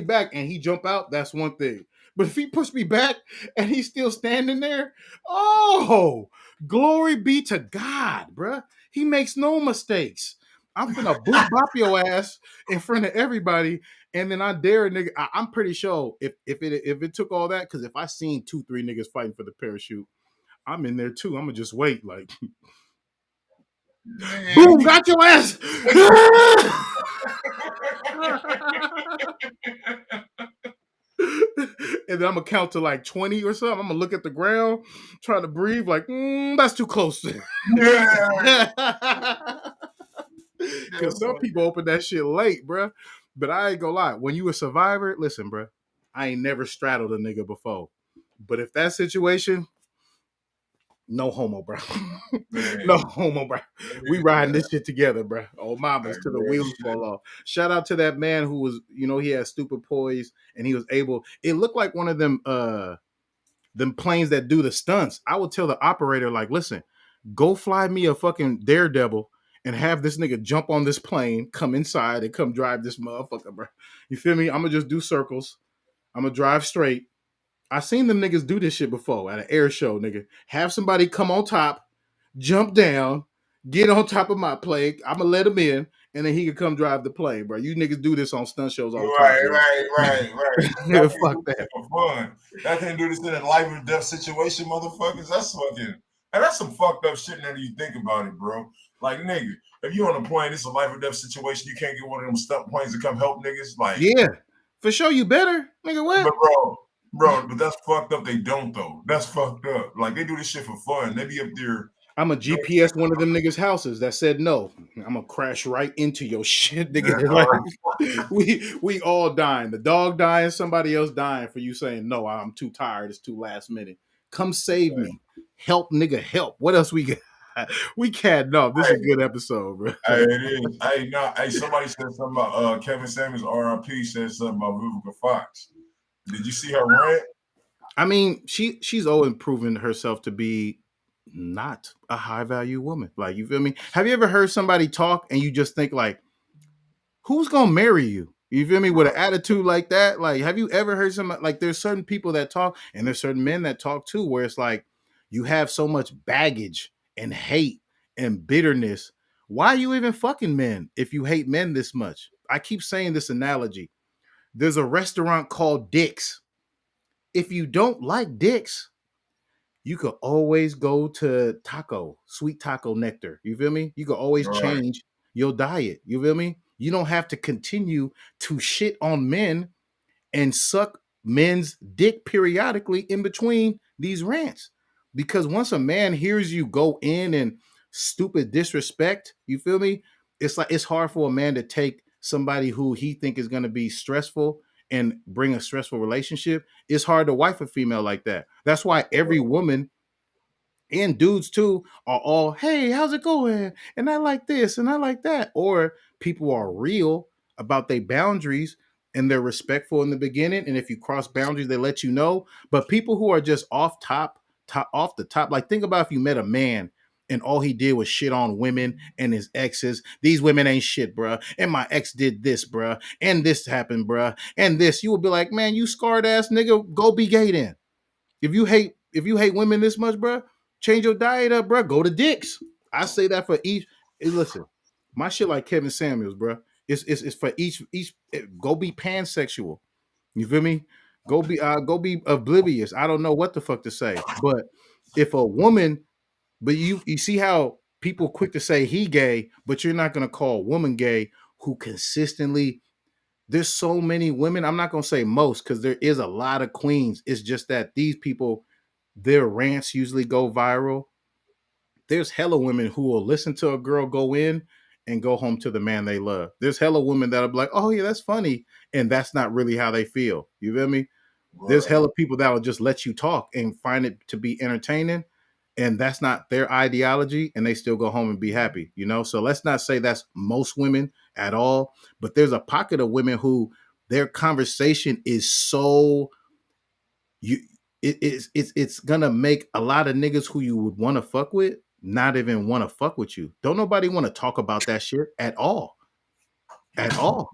[SPEAKER 2] back and he jump out, that's one thing. But if he pushed me back and he's still standing there, oh, glory be to God, bruh. He makes no mistakes. I'm finna boot bop your ass in front of everybody, and then I dare a nigga. I'm pretty sure if it took all that, because if I seen 2-3 niggas fighting for the parachute, I'm in there too. I'm gonna just wait, like, boom, got your ass. And then I'm gonna count to like 20 or something. I'm gonna look at the ground, trying to breathe, like, that's too close. Because some people open that shit late, bro. But I ain't gonna lie. When you a survivor, listen, bro, I ain't never straddled a nigga before. But if that situation, no homo, bro. No homo, bro. We riding this shit together, bro. Oh, mamas till the wheels fall off. Shout out to that man who was, he had stupid poise and he was able. It looked like one of them planes that do the stunts. I would tell the operator, like, listen, go fly me a fucking Daredevil and have this nigga jump on this plane, come inside, and come drive this motherfucker, bro. You feel me? I'm gonna just do circles. I'm gonna drive straight. I seen them niggas do this shit before at an air show, nigga. Have somebody come on top, jump down, get on top of my plane. I'm gonna let him in, and then he can come drive the plane, bro. You niggas do this on stunt shows all the time.
[SPEAKER 1] Right.
[SPEAKER 2] Yeah, fuck that.
[SPEAKER 1] For fun. I can't do this in a life or death situation, motherfuckers. That's fucking, and that's some fucked up shit now that you think about it, bro. Like, nigga, if you on a plane, it's a life or death situation. You can't get one of them stunt planes to come help niggas. Like,
[SPEAKER 2] yeah. For sure, you better, nigga. What?
[SPEAKER 1] But but that's fucked up. They don't though. That's fucked up. Like they do this shit for fun. They be up there.
[SPEAKER 2] I'm a GPS one of them niggas' houses that said no. I'm gonna crash right into your shit, nigga. We all dying. The dog dying, somebody else dying for you saying no. I'm too tired. It's too last minute. Come save me. Help, nigga. Help. What else we got? We can't. No, this is a good episode, bro.
[SPEAKER 1] Hey, it is. Hey, somebody said something about Kevin Samuels, RIP, said something about Vivica Fox. Did you see her rant?
[SPEAKER 2] I mean, she's always proven herself to be not a high value woman. Like, you feel me? Have you ever heard somebody talk and you just think like, who's gonna marry you? You feel me? With an attitude like that? Like, have you ever heard somebody like there's certain people that talk and there's certain men that talk too, where it's like you have so much baggage and hate and bitterness. Why are you even fucking men if you hate men this much? I keep saying this analogy. There's a restaurant called Dick's. If you don't like Dick's, you could always go to Sweet Taco Nectar. You feel me? You could always change your diet. You feel me? You don't have to continue to shit on men and suck men's dick periodically in between these rants. Because once a man hears you go in and stupid disrespect, you feel me? It's like it's hard for a man to take somebody who he think is going to be stressful and bring a stressful relationship. It's hard to wife a female like that. That's why every woman and dudes too are all, hey, how's it going? And I like this and I like that. Or people are real about their boundaries and they're respectful in the beginning. And if you cross boundaries, they let you know. But people who are just off the top, like think about if you met a man and all he did was shit on women and his exes. These women ain't shit, bruh. And my ex did this, bruh. And this happened, bruh. And this, you would be like, man, you scarred ass nigga, go be gay then. If you hate women this much, bruh, change your diet up, bruh. Go to Dick's. I say that for each. Listen, my shit like Kevin Samuels, bruh. It's for each. Go be pansexual. You feel me? Go be oblivious. I don't know what the fuck to say. But if a woman, but you see how people quick to say he gay, but you're not gonna call a woman gay who consistently. There's so many women. I'm not gonna say most because there is a lot of queens. It's just that these people, their rants usually go viral. There's hella women who will listen to a girl go in and go home to the man they love. There's hella women that'll be like, oh yeah, that's funny. And that's not really how they feel. You feel me? Right. There's hella people that will just let you talk and find it to be entertaining. And that's not their ideology. And they still go home and be happy, you know? So let's not say that's most women at all. But there's a pocket of women who their conversation is so it's gonna make a lot of niggas who you would want to fuck with not even want to fuck with you. Don't nobody want to talk about that shit at all. At all.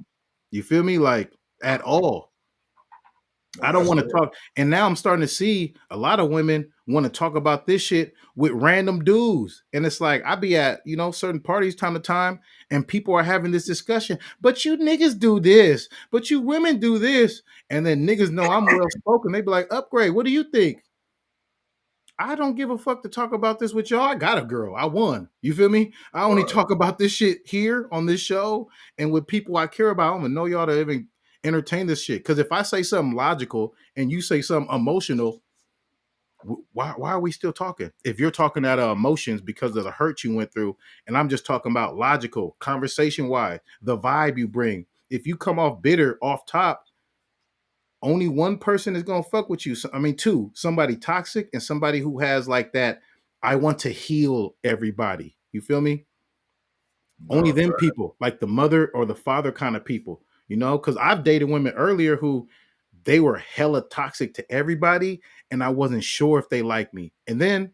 [SPEAKER 2] You feel me? Like at all. I don't want to talk. And now I'm starting to see a lot of women want to talk about this shit with random dudes. And it's like, I be at, certain parties time to time and people are having this discussion, but you niggas do this, but you women do this. And then niggas know I'm well spoken. They be like, Upgrade, what do you think? I don't give a fuck to talk about this with y'all. I got a girl. I won. You feel me? I only talk about this shit here on this show and with people I care about. I don't even know y'all to even entertain this shit. Because if I say something logical and you say something emotional, why are we still talking? If you're talking out of emotions because of the hurt you went through, and I'm just talking about logical, conversation-wise, the vibe you bring. If you come off bitter off top, only one person is going to fuck with you. I mean, two, somebody toxic and somebody who has like that, I want to heal everybody. You feel me? Only them people, like the mother or the father kind of people. Because I've dated women earlier who they were hella toxic to everybody and I wasn't sure if they liked me. And then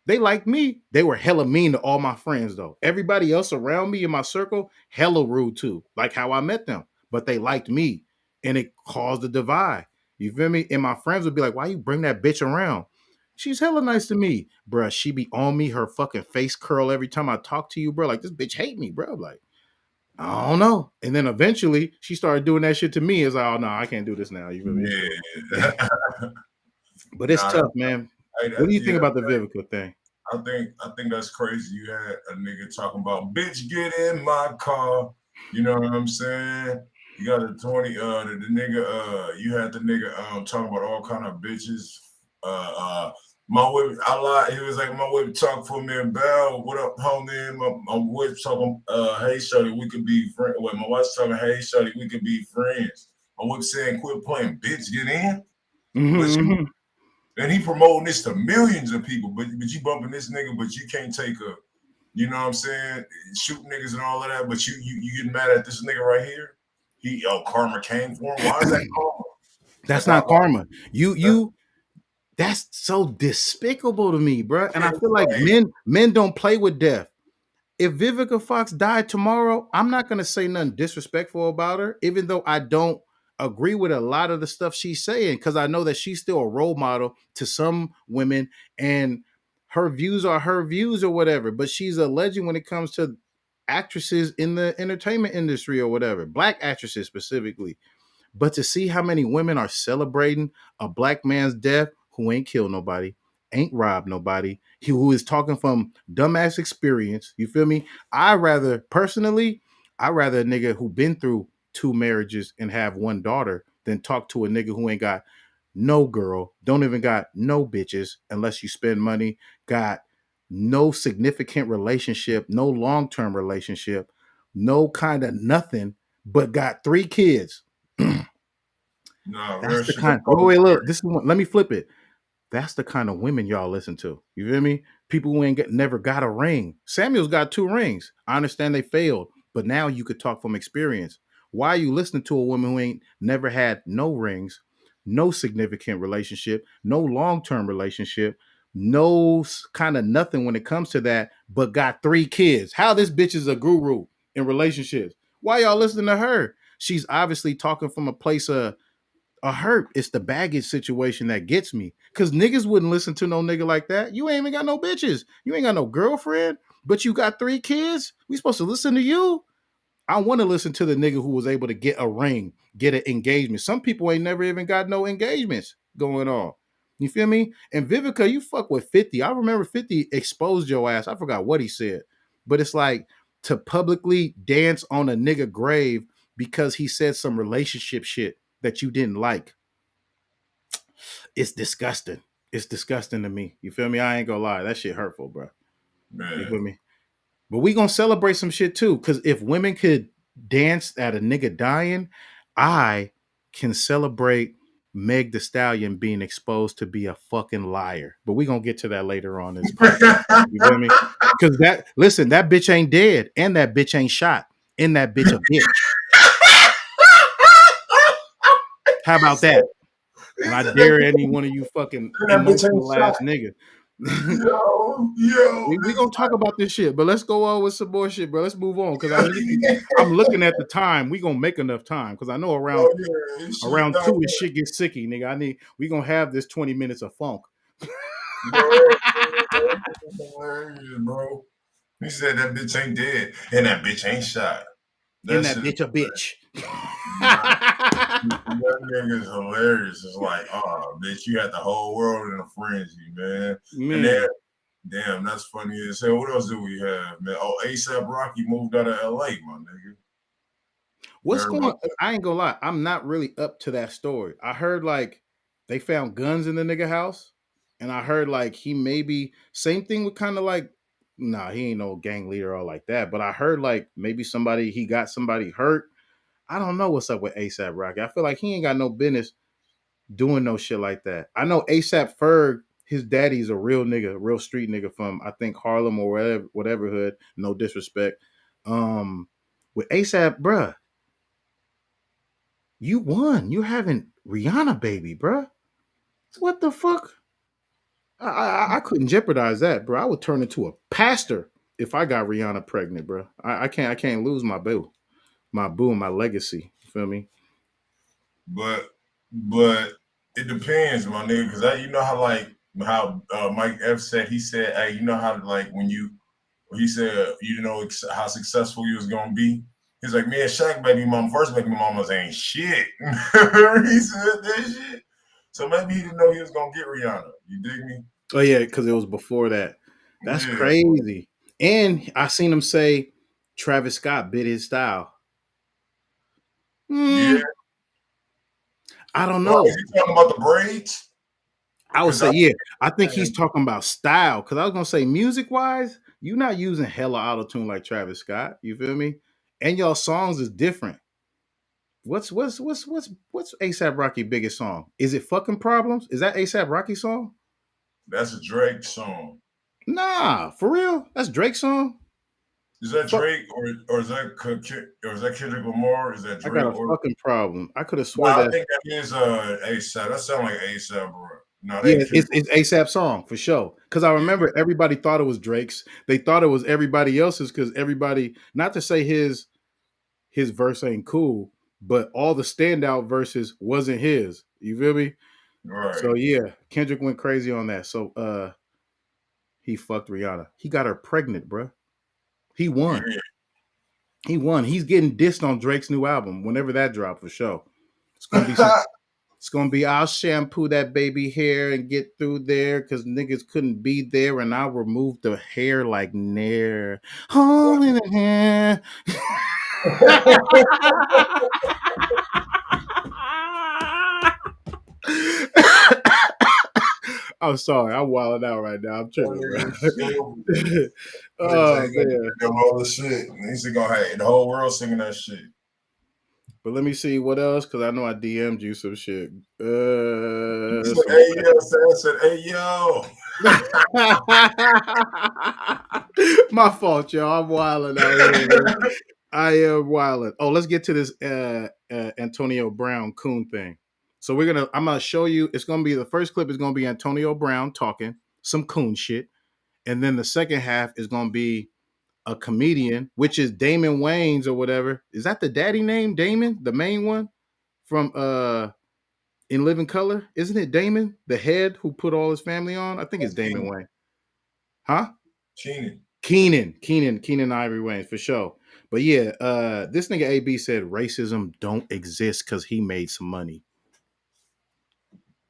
[SPEAKER 2] they liked me. They were hella mean to all my friends though. Everybody else around me in my circle, hella rude too, like how I met them. But they liked me and it caused a divide. You feel me? And my friends would be like, why you bring that bitch around? She's hella nice to me. Bruh, she be on me, her fucking face curl every time I talk to you, bro. Like, this bitch hate me, bro. Like, I don't know. And then eventually she started doing that shit to me. It's like, oh no, I can't do this now. You feel me? Yeah. But it's tough, man. What do you think about the Vivica thing?
[SPEAKER 1] I think that's crazy. You had a nigga talking about, bitch, get in my car. You know what I'm saying? You got a 20, the nigga, you had the nigga talking about all kind of bitches. My whip, I lied. He was like, my whip talk for me and Bell. What up, homie? My whip talking, hey, shorty, we could be friends. Wait, my wife's talking, hey, shorty, we could be friends. My whip saying, quit playing, bitch, get in. But you, and he promoting this to millions of people, but you bumping this nigga, but you can't take a, you know what I'm saying, shoot niggas and all of that, but you getting mad at this nigga right here. Karma came for him. Why is that karma?
[SPEAKER 2] That's not karma. That's so despicable to me, bro. And I feel like men don't play with death. If Vivica Fox died tomorrow, I'm not gonna say nothing disrespectful about her, even though I don't agree with a lot of the stuff she's saying, because I know that she's still a role model to some women, and her views are her views or whatever. But she's a legend when it comes to actresses in the entertainment industry or whatever, black actresses specifically. But to see how many women are celebrating a black man's death who ain't killed nobody, ain't robbed nobody, who is talking from dumbass experience, you feel me? I rather a nigga who been through 2 marriages and have 1 daughter than talk to a nigga who ain't got no girl, don't even got no bitches unless you spend money, got no significant relationship, no long-term relationship, no kind of nothing, but got 3 kids. That's the kind. Wait, look. This is one. Let me flip it. That's the kind of women y'all listen to. You feel me? People who never got a ring. Samuel's got 2 rings. I understand they failed, but now you could talk from experience. Why are you listening to a woman who ain't never had no rings, no significant relationship, no long-term relationship, no kind of nothing when it comes to that, but got 3 kids? How this bitch is a guru in relationships? Why y'all listening to her? She's obviously talking from a place of a hurt. It's the baggage situation that gets me. Cause niggas wouldn't listen to no nigga like that. You ain't even got no bitches. You ain't got no girlfriend, but you got 3 kids. We supposed to listen to you? I want to listen to the nigga who was able to get a ring, get an engagement. Some people ain't never even got no engagements going on. You feel me? And Vivica, you fuck with 50. I remember 50 exposed your ass. I forgot what he said. But it's like to publicly dance on a nigga grave because he said some relationship shit that you didn't like. It's disgusting. It's disgusting to me. You feel me? I ain't gonna lie. That shit hurtful, bro.
[SPEAKER 1] Man.
[SPEAKER 2] You feel me? But we gonna celebrate some shit too. Cause if women could dance at a nigga dying, I can celebrate Meg The Stallion being exposed to be a fucking liar. But we gonna get to that later on in this podcast. You feel me? Cause that bitch ain't dead, and that bitch ain't shot, and that bitch a bitch. How about that? And I dare any one of you fucking emotional ass nigga. We gonna talk about this shit, but let's go on with some more shit, bro. Let's move on because I'm looking at the time. We gonna make enough time because I know around 2 this shit gets sicky, nigga. We gonna have this 20 minutes of funk.
[SPEAKER 1] Bro. He said that bitch ain't dead and that bitch ain't shot.
[SPEAKER 2] And that bitch a bitch.
[SPEAKER 1] That nigga's hilarious. It's like, oh, bitch, you had the whole world in a frenzy, man. And then, damn, that's funny as hell. What else do we have, man? Oh, ASAP Rocky moved out of LA, my nigga.
[SPEAKER 2] What's going on? I ain't gonna lie. I'm not really up to that story. I heard like they found guns in the nigga house. And I heard like he maybe same thing with kind of like, nah, he ain't no gang leader or like that. But I heard like maybe he got somebody hurt. I don't know what's up with ASAP Rocky. I feel like he ain't got no business doing no shit like that. I know ASAP Ferg, his daddy's a real nigga, a real street nigga from I think Harlem or whatever hood. No disrespect. With ASAP, bruh, you won. You having Rihanna baby, bruh. What the fuck? I couldn't jeopardize that, bro. I would turn into a pastor if I got Rihanna pregnant, bro. I can't lose my boo, my legacy. You feel me?
[SPEAKER 1] But it depends, my nigga, because you know how Mike F said, he said, hey, you know how like when he said you know how successful you was gonna be. He's like, me and Shaq first baby mamas ain't shit. He said that shit. So maybe he didn't know he was gonna get Rihanna. You dig me?
[SPEAKER 2] Oh yeah, because it was before that. That's crazy. And I seen him say Travis Scott bit his style.
[SPEAKER 1] Yeah.
[SPEAKER 2] I don't know.
[SPEAKER 1] Is he talking about the braids?
[SPEAKER 2] I would say, yeah. I think he's talking about style. Because I was gonna say, music wise, you're not using hella auto-tune like Travis Scott. You feel me? And y'all songs is different. What's ASAP Rocky biggest song? Is it Fucking Problems? Is that ASAP Rocky song?
[SPEAKER 1] That's a Drake song.
[SPEAKER 2] Nah, for real? That's Drake's song.
[SPEAKER 1] Is that Drake or is that Kendrick Lamar? Is that Drake?
[SPEAKER 2] I got a fucking problem. I could have sworn that.
[SPEAKER 1] I think that is ASAP. That sounds like ASAP, bro. No,
[SPEAKER 2] yeah, it's ASAP song for sure. Because I remember everybody thought it was Drake's. They thought it was everybody else's because everybody, not to say his verse ain't cool, but all the standout verses wasn't his. You feel me?
[SPEAKER 1] Right.
[SPEAKER 2] So yeah, Kendrick went crazy on that. So he fucked Rihanna. He got her pregnant, bro. He won. Yeah. He won. He's getting dissed on Drake's new album whenever that dropped for sure. It's gonna be it's gonna be I'll shampoo that baby hair and get through there because niggas couldn't be there, and I'll remove the hair like Nair. Hole in the hair. I'm sorry, I'm wilding out right now. I'm tripping.
[SPEAKER 1] Oh man, all the shit. He's gonna have the whole world singing that shit.
[SPEAKER 2] But let me see what else, because I know I DM'd you some shit.
[SPEAKER 1] Hey yo, I said, hey yo.
[SPEAKER 2] My fault, y'all. I'm wilding out here. I am wilding. Oh, let's get to this Antonio Brown coon thing. So I'm gonna show you. It's gonna be the first clip is gonna be Antonio Brown talking some coon shit, and then the second half is gonna be a comedian, which is Damon Wayans or whatever. Is that the daddy name, Damon, the main one from In Living Color? Isn't it Damon, the head who put all his family on? I think it's Damon Wayans. Huh? Keenan Ivory Wayans for sure. But yeah, this nigga AB said racism don't exist because he made some money.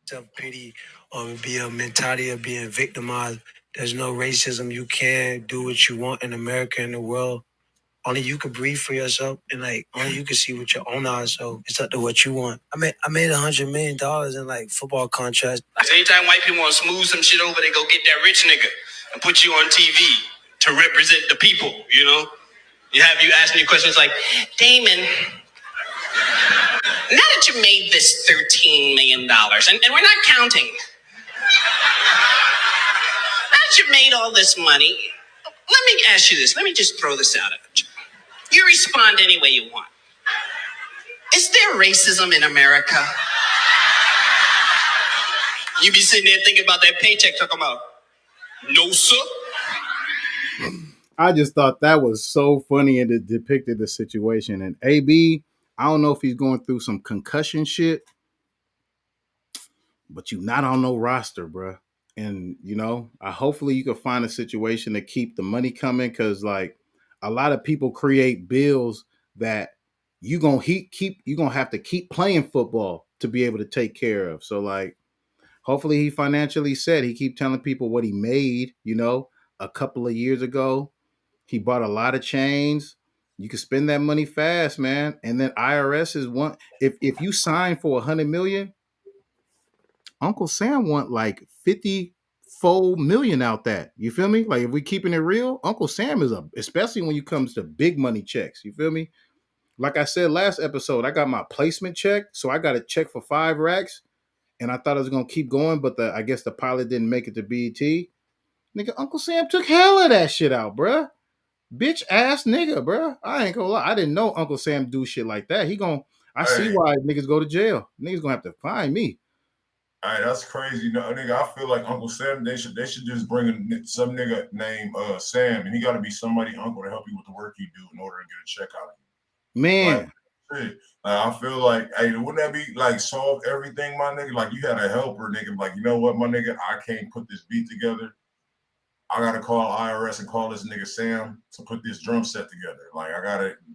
[SPEAKER 7] Self-pity or be a mentality of being victimized. There's no racism. You can do what you want in America and the world. Only you can breathe for yourself, and like only you can see with your own eyes. So it's up to what you want. I made $100 million in like football contracts.
[SPEAKER 4] Anytime white people want to smooth some shit over, they go get that rich nigga and put you on TV to represent the people. You know, you asking you questions like, Damon, now that you made this $13 million, and we're not counting. Now that you've made all this money, let me ask you this. Let me just throw this out at you. You respond any way you want. Is there racism in America? You be sitting there thinking about that paycheck talking about, no, sir.
[SPEAKER 2] I just thought that was so funny and it depicted the situation. And AB, I don't know if he's going through some concussion shit, but you not on no roster, bro. And you know, hopefully you can find a situation to keep the money coming, because like a lot of people create bills that you're gonna have to keep playing football to be able to take care of. So like, hopefully he financially set. He keep telling people what he made. You know, a couple of years ago, he bought a lot of chains. You can spend that money fast, man. And then IRS is one. If you sign for $100 million. Uncle Sam want like 54 million out that. You feel me? Like if we keeping it real, Uncle Sam is especially when it comes to big money checks. You feel me? Like I said last episode, I got my placement check. So I got a check for 5 racks. And I thought I was gonna keep going, but I guess the pilot didn't make it to BET. Nigga, Uncle Sam took hell of that shit out, bruh. Bitch ass nigga, bruh. I ain't gonna lie. I didn't know Uncle Sam do shit like that. I see why niggas go to jail. Niggas gonna have to find me.
[SPEAKER 1] All right, that's crazy. No, nigga, I feel like Uncle Sam, they should just bring some nigga named Sam, and he got to be somebody uncle to help you with the work you do in order to get a check out of you.
[SPEAKER 2] Man.
[SPEAKER 1] Like, I feel like, hey, wouldn't that be like solve everything, my nigga? Like you had a helper, nigga. Like, you know what, my nigga, I can't put this beat together. I gotta call IRS and call this nigga Sam to put this drum set together. Like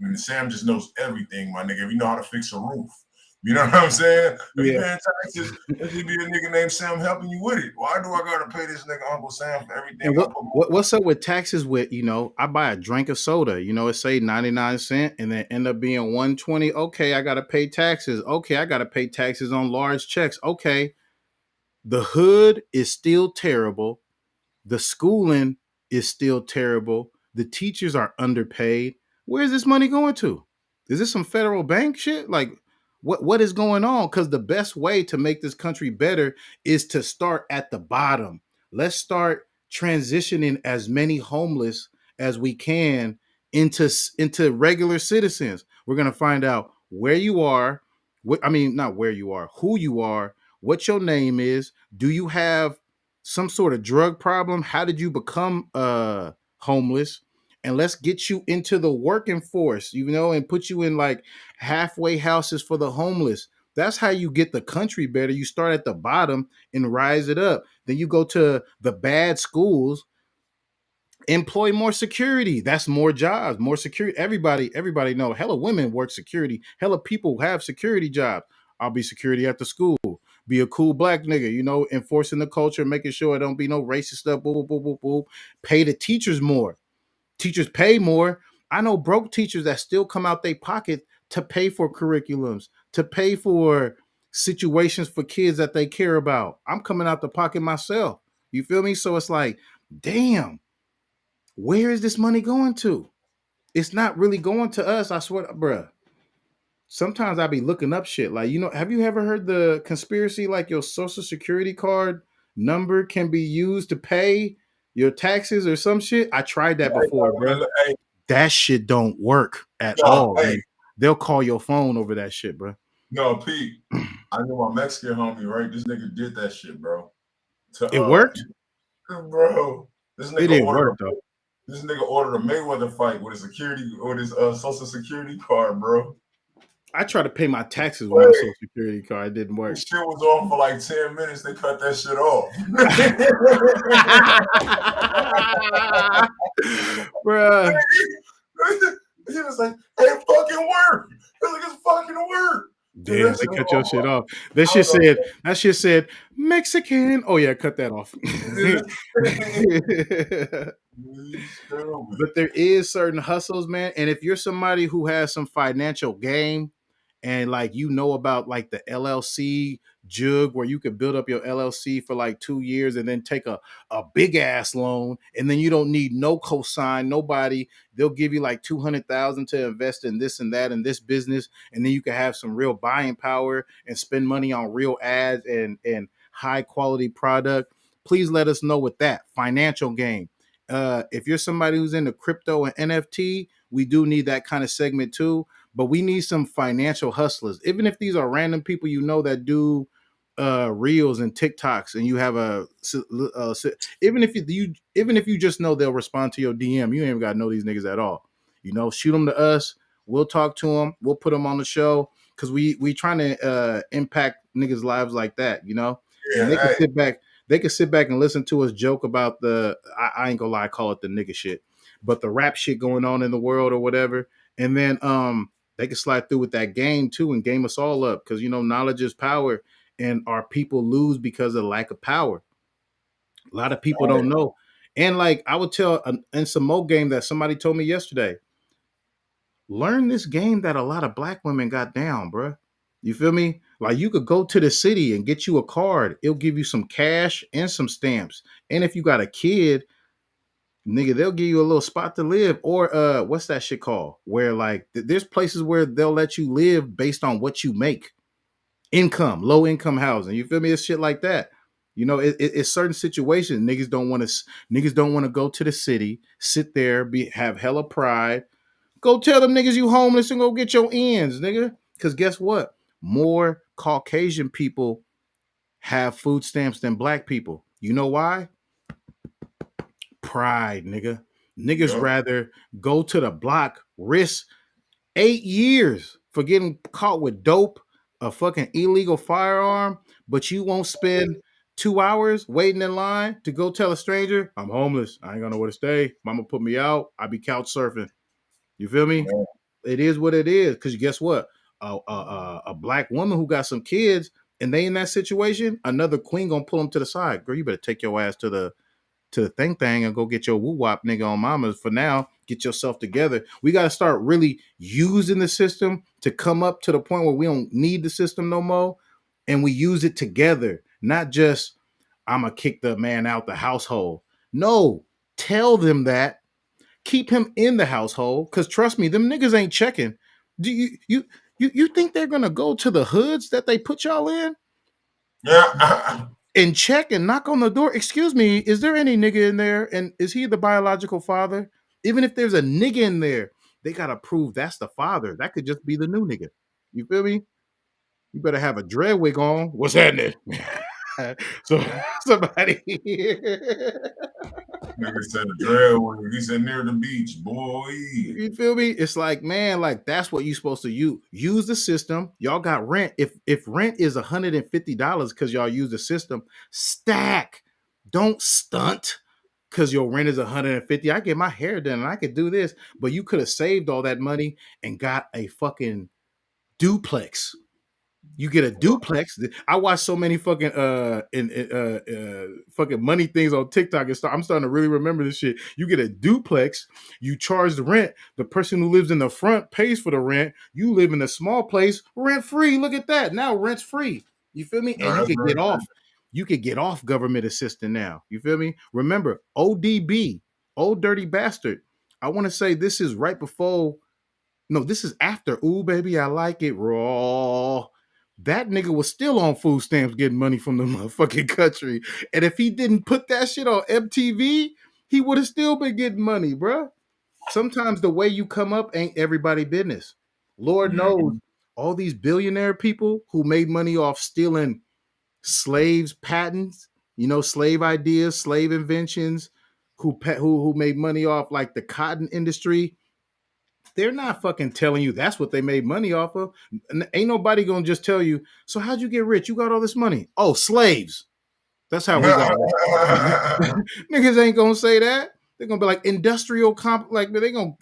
[SPEAKER 1] and Sam just knows everything, my nigga. If you know how to fix a roof, You know what I'm saying? If you
[SPEAKER 2] Yeah.
[SPEAKER 1] paying taxes, there should be a nigga named Sam helping you with it. Why do I gotta pay this nigga Uncle Sam for everything
[SPEAKER 2] And
[SPEAKER 1] I put
[SPEAKER 2] what's up with taxes? With I buy a drink of soda. It say 99 cents, and then end up being 120. Okay, I gotta pay taxes. Okay, I gotta pay taxes on large checks. Okay, the hood is still terrible. The schooling is still terrible. The teachers are underpaid. Where's this money going to? Is this some federal bank shit? Like, what is going on? Because the best way to make this country better is to start at the bottom. Let's start transitioning as many homeless as we can into regular citizens. We're gonna find out where you are. Not where you are, who you are, what your name is. Do you have some sort of drug problem? How did you become homeless? And let's get you into the working force, and put you in like halfway houses for the homeless. That's how you get the country better. You start at the bottom and rise it up. Then you go to the bad schools, employ more security. That's more jobs, more security. Everybody know. Hella women work security. Hella people have security jobs. I'll be security at the school. Be a cool black nigga, enforcing the culture, making sure it don't be no racist stuff. Boo, boo, boo, boo, boo. Pay the teachers more. Teachers pay more. I know broke teachers that still come out their pocket to pay for curriculums, to pay for situations for kids that they care about. I'm coming out the pocket myself. You feel me? So it's like, damn, where is this money going to? It's not really going to us. I swear, bruh. Sometimes I be looking up shit. Like, have you ever heard the conspiracy like your social security card number can be used to pay your taxes or some shit? I tried that before, bro.
[SPEAKER 1] Hey,
[SPEAKER 2] that shit don't work at all.
[SPEAKER 1] hey.
[SPEAKER 2] Man. They'll call your phone over that shit, bro.
[SPEAKER 1] No, Pete. I knew my Mexican homie, right? This nigga did that shit, bro.
[SPEAKER 2] It worked?
[SPEAKER 1] Bro. This nigga
[SPEAKER 2] it didn't work, though.
[SPEAKER 1] This nigga ordered a Mayweather fight with his social security card, bro.
[SPEAKER 2] I tried to pay my taxes with my social security card. It didn't work.
[SPEAKER 1] This shit was on for like 10 minutes. They cut that shit off.
[SPEAKER 2] Bruh.
[SPEAKER 1] He was like, hey, it fucking work. It's fucking work.
[SPEAKER 2] Damn, they cut your shit off. That shit said Mexican. Oh yeah, cut that off. But there is certain hustles, man. And if you're somebody who has some financial game and like about like the LLC jug where you could build up your LLC for like 2 years and then take a big ass loan, and then you don't need no cosign, nobody. They'll give you like $200,000 to invest in this and that in this business, and then you can have some real buying power and spend money on real ads and high quality product. Please let us know with that financial game. If you're somebody who's into crypto and NFT, we do need that kind of segment too. But we need some financial hustlers, even if these are random people that do reels and TikToks, and you have even if you just know they'll respond to your DM, you ain't even got to know these niggas at all. Shoot them to us. We'll talk to them. We'll put them on the show because we trying to impact niggas' lives like that.
[SPEAKER 1] Yeah,
[SPEAKER 2] and they can sit back. They can sit back and listen to us joke about I ain't gonna lie, I call it the nigga shit, but the rap shit going on in the world or whatever. And then they can slide through with that game too and game us all up because knowledge is power, and our people lose because of lack of power. A lot of people don't know. And like I would tell in some more game that somebody told me yesterday, learn this game that a lot of black women got down, bruh. You feel me? Like you could go to the city and get you a card. It'll give you some cash and some stamps. And if you got a kid, nigga, they'll give you a little spot to live. Or what's that shit called? Where like there's places where they'll let you live based on what you make. Income, low income housing. You feel me? It's shit like that. It's certain situations. Niggas don't want to go to the city, sit there, have hella pride. Go tell them niggas you homeless and go get your ends, nigga. Because guess what? More Caucasian people have food stamps than black people. You know why? Pride, nigga. Niggas rather go to the block, risk 8 years for getting caught with dope, a fucking illegal firearm, but you won't spend 2 hours waiting in line to go tell a stranger, I'm homeless. I ain't gonna know where to stay. Mama put me out. I be couch surfing. You feel me? Yeah. It is what it is. Because guess what? a black woman who got some kids and they in that situation, another queen gonna pull them to the side. Girl, you better take your ass to the thing and go get your woo wop nigga on mamas. For now, get yourself together. We got to start really using the system to come up to the point where we don't need the system no more, and we use it together, not just I'm gonna kick the man out the household. No, tell them that, keep him in the household, because trust me, them niggas ain't checking. Do you think they're gonna go to the hoods that they put y'all in?
[SPEAKER 1] Yeah.
[SPEAKER 2] And check and knock on the door. Excuse me, is there any nigga in there? And is he the biological father? Even if there's a nigga in there, they gotta prove that's the father. That could just be the new nigga. You feel me? You better have a dread wig on. What's happening? So somebody
[SPEAKER 1] Nigga said the dread wig. He said near the beach, boy.
[SPEAKER 2] You feel me? It's like, man, like that's what you're supposed to use the system. Y'all got rent. If rent is $150 because y'all use the system, stack. Don't stunt because your rent is $150. I get my hair done and I could do this, but you could have saved all that money and got a fucking duplex. You get a duplex. I watch so many fucking fucking money things on TikTok and stuff. I'm starting to really remember this shit. You get a duplex, you charge the rent. The person who lives in the front pays for the rent. You live in a small place, rent free. Look at that. Now rent's free. You feel me? And you can get off. You could get off government assistance now. You feel me? Remember, ODB, Old Dirty Bastard. I want to say this is right before. No, this is after. Ooh, baby, I like it raw. That nigga was still on food stamps getting money from the motherfucking country. And if he didn't put that shit on MTV, he would have still been getting money, bro. Sometimes the way you come up ain't everybody business. Lord knows all these billionaire people who made money off stealing slaves' patents, slave ideas, slave inventions, who made money off like the cotton industry. They're not fucking telling you that's what they made money off of. Ain't nobody gonna just tell you, so how'd you get rich? You got all this money. Oh, slaves. That's how we got it. Niggas ain't gonna say that. They're gonna be like industrial like they gonna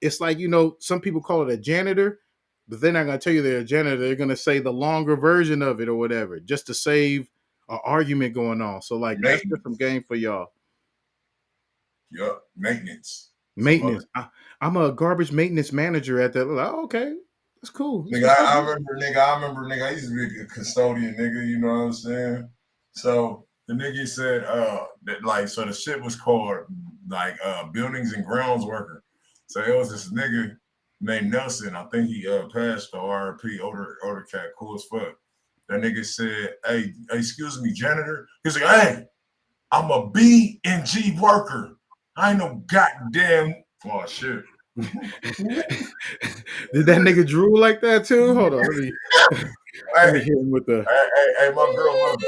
[SPEAKER 2] it's like, some people call it a janitor, but they're not gonna tell you they're a janitor. They're gonna say the longer version of it or whatever, just to save an argument going on. So like that's just some game for y'all.
[SPEAKER 1] Yup, maintenance.
[SPEAKER 2] I'm a garbage maintenance manager at that. Oh, okay, that's cool.
[SPEAKER 1] Nigga, I remember, I used to be a custodian, nigga. You know what I'm saying? So the nigga said, that like, so the shit was called like buildings and grounds worker. So it was this nigga named Nelson. I think he passed the RIP, older cat, cool as fuck. That nigga said, hey, excuse me, janitor. He's like, hey, I'm a B&G worker. I ain't no goddamn. Oh shit.
[SPEAKER 2] Did that nigga drool like that too? Hold on. Let me hit him with the
[SPEAKER 1] hey, my girl love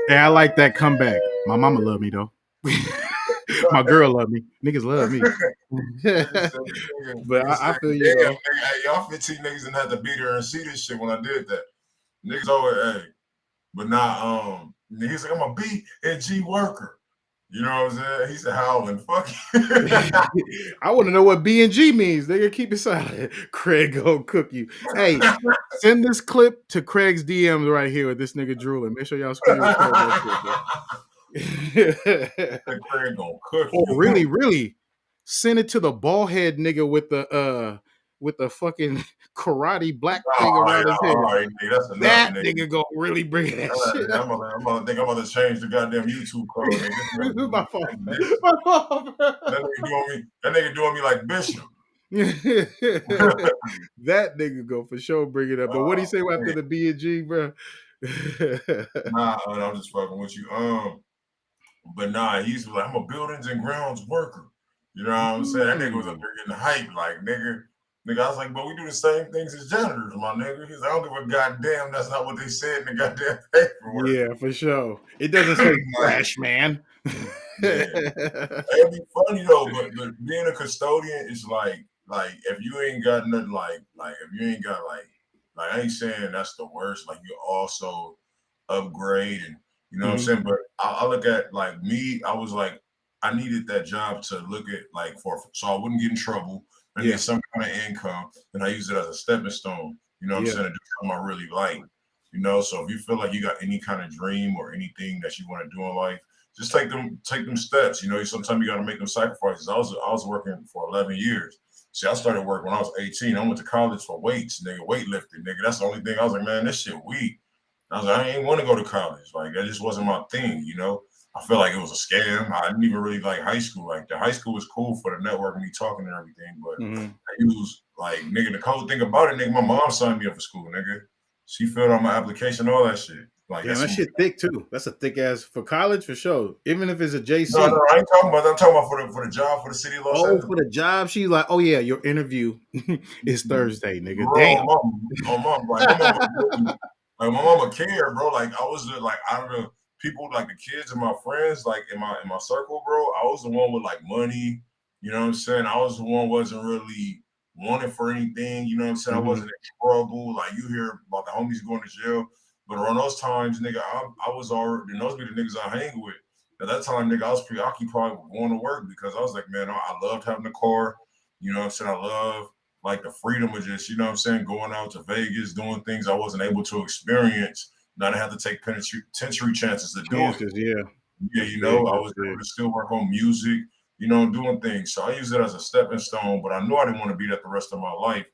[SPEAKER 2] Hey, I like that comeback. My mama love me though. My girl love me. Niggas love me. But I feel you.
[SPEAKER 1] Hey, y'all 15 niggas didn't have to be there and see this shit when I did that. Niggas always, hey, but not he's like, I'm a B&G worker. You know what I'm saying? He said howling. Fuck you.
[SPEAKER 2] I want to know what B&G means. Nigga, keep it silent. Craig gonna cook you. Hey, send this clip to Craig's DMs right here with this nigga drooling. Make sure y'all screen record that shit, bro.
[SPEAKER 1] Craig gonna cook
[SPEAKER 2] you.
[SPEAKER 1] Oh,
[SPEAKER 2] really send it to the bald head nigga with the fucking karate black thing around his head.
[SPEAKER 1] That's enough,
[SPEAKER 2] that nigga gonna really bring that shit up.
[SPEAKER 1] I'm gonna change the goddamn YouTube code.
[SPEAKER 2] My fault.
[SPEAKER 1] That nigga doing me like Bishop.
[SPEAKER 2] That nigga go for sure bring it up. But what do you say after the B&G, bro?
[SPEAKER 1] Nah, I'm just fucking with you. But nah, he's like, I'm a buildings and grounds worker. You know what I'm saying? That nigga was up there getting hyped, like nigga. I was like, but we do the same things as janitors, my nigga. He's like, I don't give a goddamn. That's not what they said in the goddamn paperwork.
[SPEAKER 2] Yeah, for sure. It doesn't say trash, man.
[SPEAKER 1] It'd be funny though, but being a custodian is like if you ain't got nothing like if you ain't got like I ain't saying that's the worst. Like you also upgrade and You know what I'm saying? But I look at like me, I was like, I needed that job to look at like so I wouldn't get in trouble and get some kind of income, and I use it as a stepping stone. You know what I'm saying? To do something I really like. You know, so if you feel like you got any kind of dream or anything that you want to do in life, just take them steps. You know, sometimes you got to make them sacrifices. I was working for 11 years. See, I started work when I was 18. I went to college for weights, nigga, weightlifting, nigga. That's the only thing. I was like, man, this shit weak. I was like, I ain't want to go to college. Like, that just wasn't my thing, you know? I felt like it was a scam. I didn't even really like high school. Like, the high school was cool for the network and me talking and everything, but it was like, nigga, the cold thing about it, nigga, my mom signed me up for school, nigga. She filled out my application, all that shit. Like,
[SPEAKER 2] yeah, that shit thick too. That's a thick ass for college for sure. Even if it's a JC.
[SPEAKER 1] No, I ain't talking about that. I'm talking about for the job for the city of Los Angeles.
[SPEAKER 2] For the job, she's like, oh yeah, your interview is Thursday, nigga.
[SPEAKER 1] Bro,
[SPEAKER 2] damn.
[SPEAKER 1] My mama cared, bro. Like I was like out of the people, like the kids and my friends, like in my circle, bro. I was the one with like money. You know what I'm saying? I was the one wasn't really wanted for anything. You know what I'm saying? I wasn't in trouble. Like you hear about the homies going to jail. But around those times, nigga, I was already, and those be the niggas I hang with. At that time, nigga, I was preoccupied with going to work because I was like, man, I loved having a car. You know what I'm saying? I love like the freedom of just, you know what I'm saying, going out to Vegas, doing things I wasn't able to experience. Now I have to take penitentiary chances to do it. Yeah, you know, I was able to still work on music, you know, doing things. So I use it as a stepping stone, but I knew I didn't want to be that the rest of my life.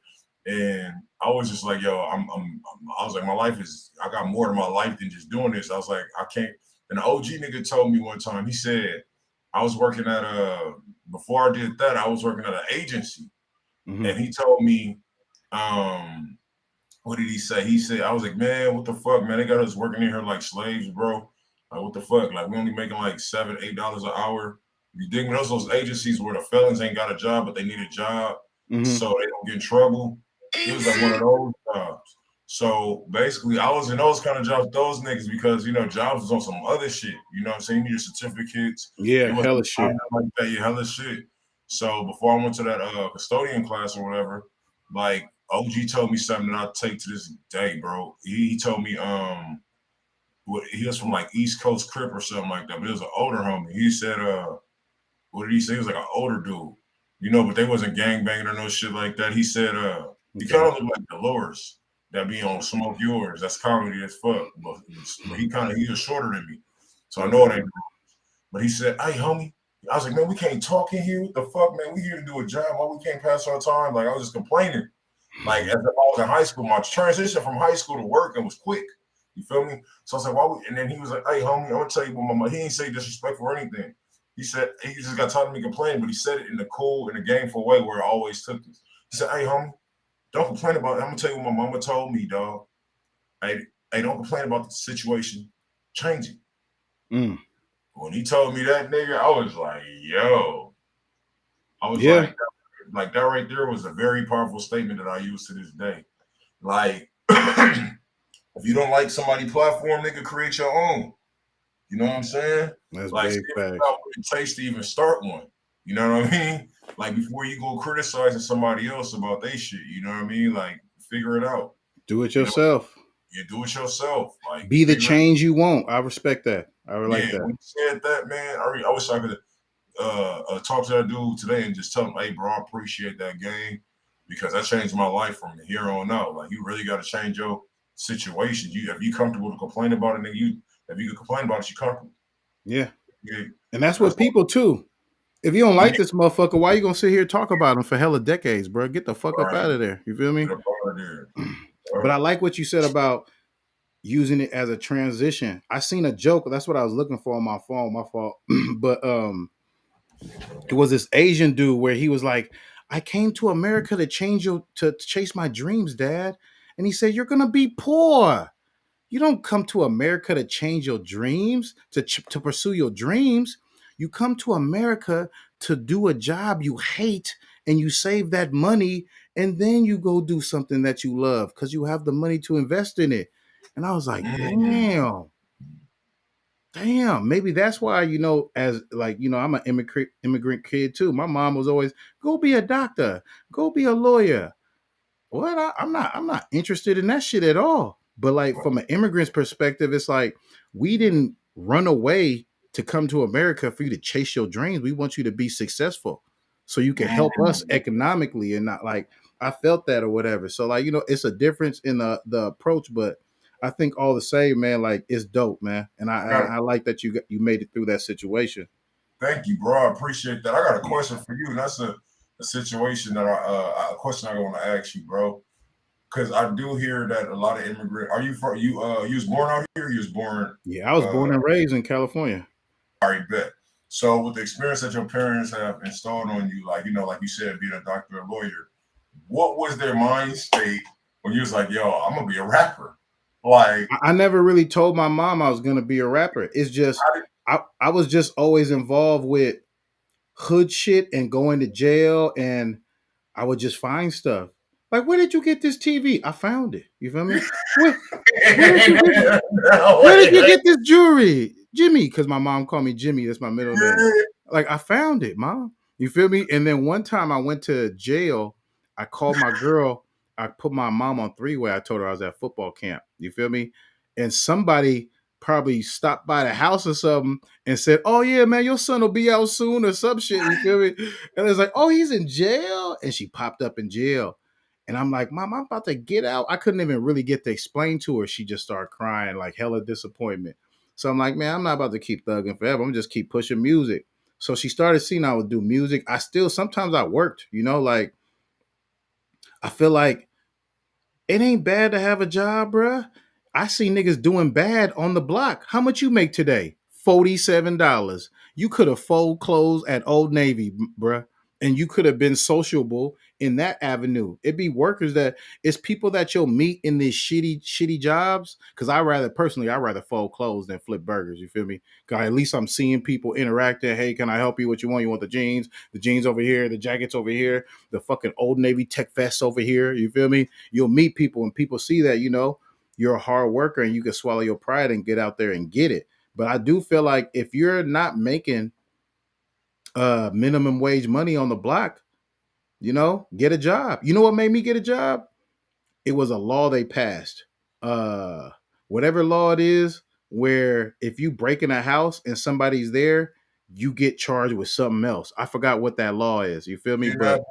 [SPEAKER 1] And I was just like, yo, I was like, my life is, I got more to my life than just doing this. I was like, I can't. And the OG nigga told me one time, he said, I was working at before I did that, I was working at an agency. And he told me, what did he say? He said, I was like, man, what the fuck, man? They got us working in here like slaves, bro. Like, what the fuck? Like, we only making like $7, $8 an hour. You dig me? Those agencies where the felons ain't got a job, but they need a job so they don't get in trouble. It was like one of those jobs. So basically, I was in those kind of jobs, those niggas, because, you know, jobs was on some other shit. You know what I'm saying? You need your certificates.
[SPEAKER 2] Yeah, hella shit.
[SPEAKER 1] Like that, yeah, hella shit. So before I went to that custodian class or whatever, like OG told me something that I take to this day, bro. He told me, he was from like East Coast Crip or something like that, but it was an older homie. He said, what did he say? He was like an older dude, you know, but they wasn't gangbanging or no shit like that. He said, he kind of looked like Dolores that be on Smoke Yours. That's comedy as fuck. But he was shorter than me. So I know it ain't. But he said, hey, homie. I was like, man, we can't talk in here. What the fuck, man? We here to do a job. Why we can't pass our time? Like, I was just complaining. Like, as if I was in high school, my transition from high school to working was quick. You feel me? So I was like, why we? And then he was like, hey, homie, I'm going to tell you what he didn't say disrespectful or anything. He said, he just got tired of me complaining, but he said it in the cool, in a gameful way where I always took this. He said, hey, homie, don't complain about it. I'm going to tell you what my mama told me, dog. Hey, don't complain about the situation. Change it. When he told me that, nigga, I was like, yo. I was like that right there was a very powerful statement that I use to this day. Like, if you don't like somebody's platform, nigga, create your own. You know what I'm saying?
[SPEAKER 2] That's
[SPEAKER 1] like,
[SPEAKER 2] big fact.
[SPEAKER 1] What it takes to even start one. You know what I mean? Like, before you go criticizing somebody else about their shit, you know what I mean? Like, figure it out.
[SPEAKER 2] Do it yourself.
[SPEAKER 1] You do it yourself. Like,
[SPEAKER 2] be the change you want. I respect that. I like that.
[SPEAKER 1] When you said that, man, I wish I could talk to that dude today and just tell him, hey, bro, I appreciate that game because that changed my life from here on out. Like, you really got to change your situation. If you comfortable to complain about it, then if you can complain about it, you're comfortable.
[SPEAKER 2] Yeah. And that's what people too. If you don't like this motherfucker, why you gonna sit here and talk about him for hella decades, bro? Get the fuck up out of there. You feel me? But I like what you said about using it as a transition. I seen a joke. That's what I was looking for on my phone. My fault. But it was this Asian dude where he was like, I came to America to chase my dreams, Dad. And he said, you're gonna be poor. You don't come to America to change your dreams, to pursue your dreams. You come to America to do a job you hate and you save that money and then you go do something that you love because you have the money to invest in it. And I was like, damn, maybe that's why, you know, as like, you know, I'm an immigrant kid too. My mom was always, go be a doctor, go be a lawyer. What? I'm not interested in that shit at all. But like from an immigrant's perspective, it's like we didn't run away to come to America for you to chase your dreams. We want you to be successful so you can help us economically and not like I felt that or whatever. So like, it's a difference in the approach, but I think all the same, man, like it's dope, man. And I like that you made it through that situation.
[SPEAKER 1] Thank you, bro. I appreciate that. I got a question for you, and that's a situation that a question I want to ask you, bro. Because I do hear that a lot of immigrant. Are you from you? You was born out here. You was born.
[SPEAKER 2] Yeah, I was born and raised in California.
[SPEAKER 1] All right, bet. So with the experience that your parents have installed on you, like like you said, being a doctor, a lawyer, what was their mind state when you was like, "Yo, I'm gonna be a rapper"? Like,
[SPEAKER 2] I never really told my mom I was gonna be a rapper. It's just I was just always involved with hood shit and going to jail, and I would just find stuff. Like, where did you get this TV? I found it. You feel me? Where did you get this jewelry? Jimmy, because my mom called me Jimmy. That's my middle name. Like, I found it, Mom. You feel me? And then one time I went to jail. I called my girl. I put my mom on three-way. I told her I was at football camp. You feel me? And somebody probably stopped by the house or something and said, "Oh yeah, man, your son will be out soon" or some shit. You feel me? And it's like, "Oh, he's in jail," and she popped up in jail. And I'm like, "Mom, I'm about to get out." I couldn't even really get to explain to her. She just started crying, like hella disappointment. So I'm like, "Man, I'm not about to keep thugging forever. I'm just keep pushing music." So she started seeing I would do music. Sometimes I worked, like I feel like it ain't bad to have a job, bruh. I see niggas doing bad on the block. How much you make today? $47. You could have fold clothes at Old Navy, bruh. And you could have been sociable in that avenue. It'd be workers it's people that you'll meet in these shitty jobs. Cause I'd rather fold clothes than flip burgers. You feel me? Cause at least I'm seeing people interacting. Hey, can I help you? What you want? You want the jeans? The jeans over here, the jackets over here, the fucking Old Navy tech vest over here. You feel me? You'll meet people and people see that, you're a hard worker and you can swallow your pride and get out there and get it. But I do feel like if you're not making minimum wage money on the block, get a job. You know what made me get a job? It was a law they passed. Whatever law it is, where if you break in a house and somebody's there, you get charged with something else. I forgot what that law is. You feel me? But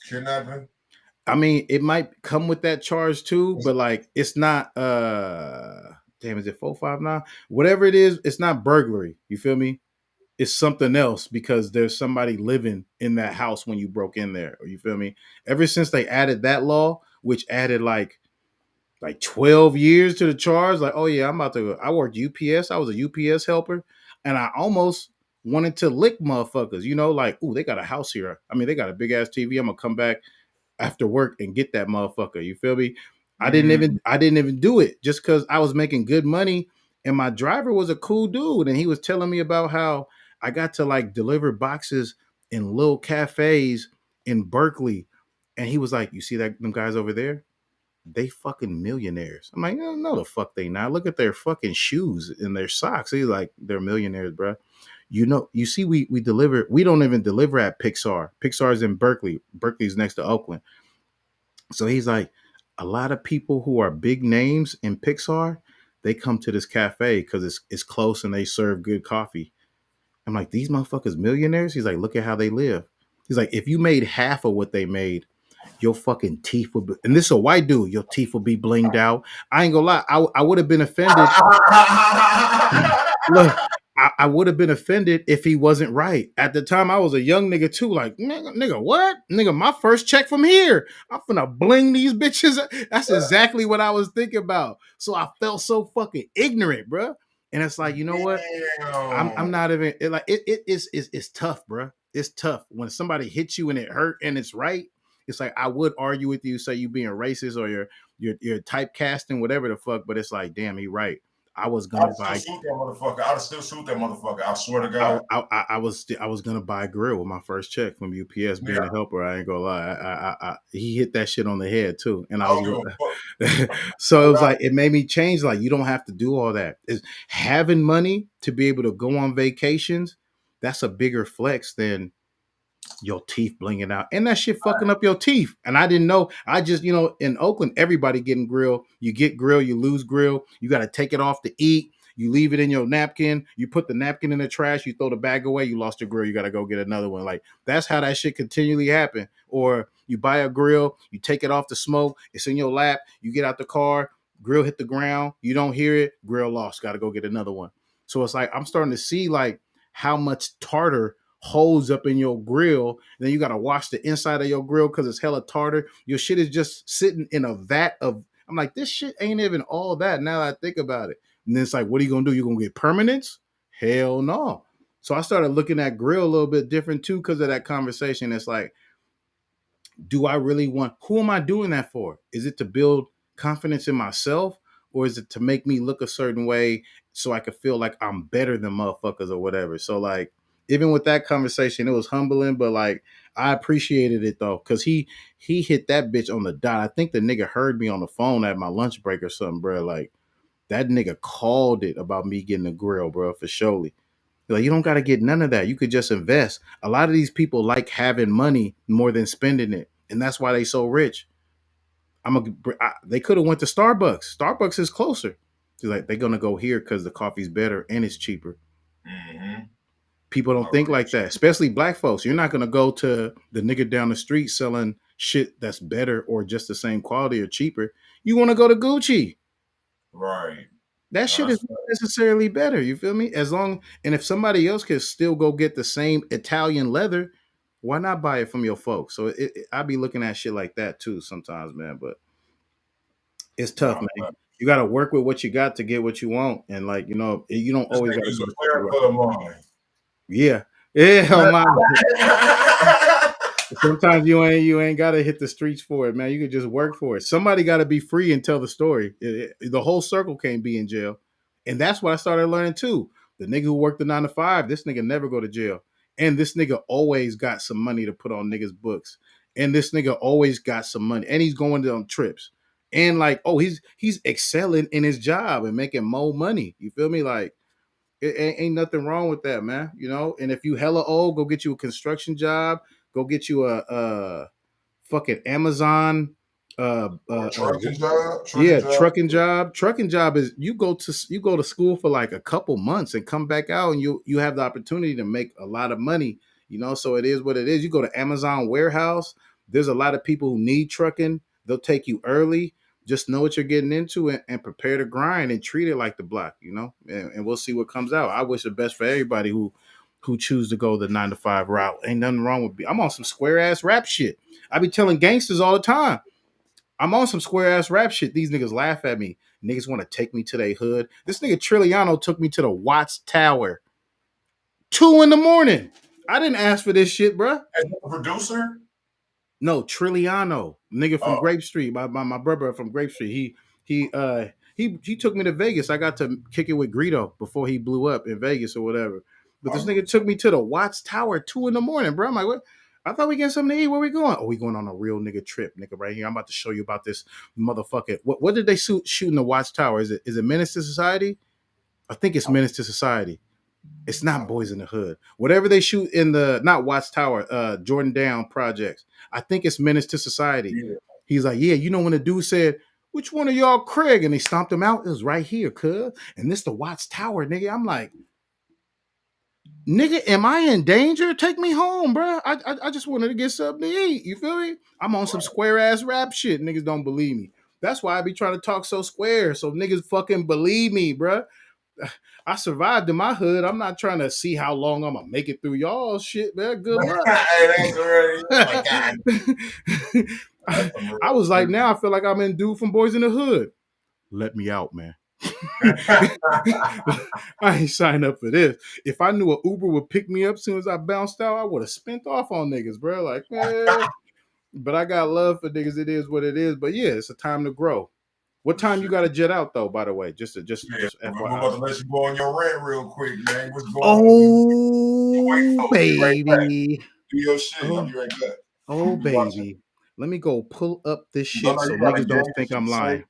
[SPEAKER 1] kidnapping?
[SPEAKER 2] I mean, it might come with that charge too, but like it's not damn, is it 459? Whatever it is, it's not burglary. You feel me? It's something else because there's somebody living in that house when you broke in there. You feel me? Ever since they added that law, which added like 12 years to the charge, like, oh yeah, I worked UPS. I was a UPS helper, and I almost wanted to lick motherfuckers, like, ooh, they got a house here. I mean, they got a big ass TV. I'm gonna come back after work and get that motherfucker. You feel me? I didn't even do it just because I was making good money, and my driver was a cool dude, and he was telling me about how I got to like deliver boxes in little cafes in Berkeley, and he was like, "You see them guys over there? They fucking millionaires." I'm like, "No, the fuck they not. Look at their fucking shoes and their socks." He's like, "They're millionaires, bro." You see, we deliver. We don't even deliver at Pixar. Pixar is in Berkeley. Berkeley's next to Oakland. So he's like, a lot of people who are big names in Pixar, they come to this cafe because it's close and they serve good coffee. I'm like, these motherfuckers millionaires? He's like, look at how they live. He's like, if you made half of what they made, your fucking teeth would be, and this is a white dude, your teeth would be blinged out. I ain't gonna lie, I would have been offended. Look, I would have been offended if he wasn't right. At the time, I was a young nigga too. Like, nigga, what? Nigga, my first check from here. I'm finna bling these bitches. That's exactly what I was thinking about. So I felt so fucking ignorant, bro. And it's like, you know what? I'm not even it's tough, bro. It's tough when somebody hits you and it hurt and it's right. It's like I would argue with you, say you being racist or you're typecasting, whatever the fuck. But it's like, damn, he right. I was gonna buy.
[SPEAKER 1] Shoot that motherfucker. I'd still shoot that motherfucker. I swear to God.
[SPEAKER 2] I was gonna buy a grill with my first check from UPS. Being a helper, I ain't gonna lie. He hit that shit on the head too, and I was. So it was like it made me change. Like you don't have to do all that. It's having money to be able to go on vacations. That's a bigger flex than your teeth blinging out and that shit fucking up your teeth. And I didn't know. I just, in Oakland, everybody getting grill. You get grill, you lose grill. You got to take it off to eat. You leave it in your napkin. You put the napkin in the trash. You throw the bag away. You lost your grill. You got to go get another one. Like, that's how that shit continually happen. Or you buy a grill. You take it off the smoke. It's in your lap. You get out the car. Grill hit the ground. You don't hear it. Grill lost. Got to go get another one. So it's like I'm starting to see like how much tartar holds up in your grill. And then you got to wash the inside of your grill because it's hella tartar. Your shit is just sitting in a vat of. I'm like, this shit ain't even all that. Now that I think about it. And then it's like, what are you going to do? You going to get permanence? Hell no. So I started looking at grill a little bit different too because of that conversation. It's like, do I really want, who am I doing that for? Is it to build confidence in myself, or is it to make me look a certain way so I could feel like I'm better than motherfuckers or whatever? So like, even with that conversation, it was humbling, but like I appreciated it though, because he hit that bitch on the dot. I think the nigga heard me on the phone at my lunch break or something, bro. Like that nigga called it about me getting a grill, bro, for surely. Like, you don't got to get none of that. You could just invest. A lot of these people like having money more than spending it, and that's why they so rich. They could have went to Starbucks. Starbucks is closer. Like they're gonna go here because the coffee's better and it's cheaper.
[SPEAKER 1] Mm-hmm.
[SPEAKER 2] People don't think like that, especially black folks. You're not gonna go to the nigga down the street selling shit that's better or just the same quality or cheaper. You want to go to Gucci,
[SPEAKER 1] right?
[SPEAKER 2] That shit is not necessarily better. You feel me? And if somebody else can still go get the same Italian leather, why not buy it from your folks? So I be looking at shit like that too sometimes, man. But it's tough, man. You got to work with what you got to get what you want, and like you don't always got to. Yeah, sometimes you ain't got to hit the streets for it, man. You can just work for it. Somebody got to be free and tell the story. The whole circle can't be in jail, and that's what I started learning too. The nigga who worked the 9 to 5, this nigga never go to jail, and this nigga always got some money to put on niggas' books, and this nigga always got some money, and he's going on trips, and like he's excelling in his job and making more money. You feel me? Like. It ain't nothing wrong with that, man. And if you hella old, go get you a construction job. Go get you a fucking Amazon
[SPEAKER 1] trucking job.
[SPEAKER 2] Trucking job. Trucking job is you go to school for like a couple months and come back out and you have the opportunity to make a lot of money. So it is what it is. You go to Amazon warehouse. There's a lot of people who need trucking. They'll take you early. Just know what you're getting into and prepare to grind and treat it like the block, and we'll see what comes out. I wish the best for everybody who choose to go the 9 to 5 route. Ain't nothing wrong with me. I'm on some square ass rap shit. I be telling gangsters all the time. I'm on some square ass rap shit. These niggas laugh at me. Niggas want to take me to their hood. This nigga Trilliano took me to the Watts Tower. 2 a.m. I didn't ask for this shit, bro.
[SPEAKER 1] As a producer?
[SPEAKER 2] No, Trilliano, nigga from Grape Street. My brother from Grape Street. He took me to Vegas. I got to kick it with Greedo before he blew up in Vegas or whatever. But this nigga took me to the Watts Tower 2 a.m, bro. I'm like, what? I thought we getting something to eat. Where we going? Oh, we going on a real nigga trip, nigga, right here. I'm about to show you about this motherfucker. What did they shoot in the Watts Tower? Is it Menace to Society? I think it's Menace to Society. It's not Boys in the Hood. Whatever they shoot in the, not Watts Tower, Jordan Down projects. I think it's Menace to Society. Yeah. He's like, yeah, when the dude said, which one of y'all KRAIG? And they stomped him out. It was right here, cuz. And this the Watts Tower, nigga. I'm like, nigga, am I in danger? Take me home, bro. I just wanted to get something to eat. You feel me? I'm on some square ass rap shit. Niggas don't believe me. That's why I be trying to talk so square. So niggas fucking believe me, bro. I survived in my hood. I'm not trying to see how long I'm gonna make it through y'all shit, man. Good luck. I was like, now I feel like I'm in dude from Boys in the Hood. Let me out, man. I ain't signed up for this. If I knew an Uber would pick me up as soon as I bounced out, I would have spent off on niggas, bro. Like, man. But I got love for niggas. It is what it is. But yeah, it's a time to grow. What time you got to jet out though? By the way, just
[SPEAKER 1] we're about to let you go on your rant real quick, man. What's going
[SPEAKER 2] on? Baby,
[SPEAKER 1] right do your shit. I'll be right back.
[SPEAKER 2] Oh baby, let me go pull up this shit so niggas don't think I'm lying.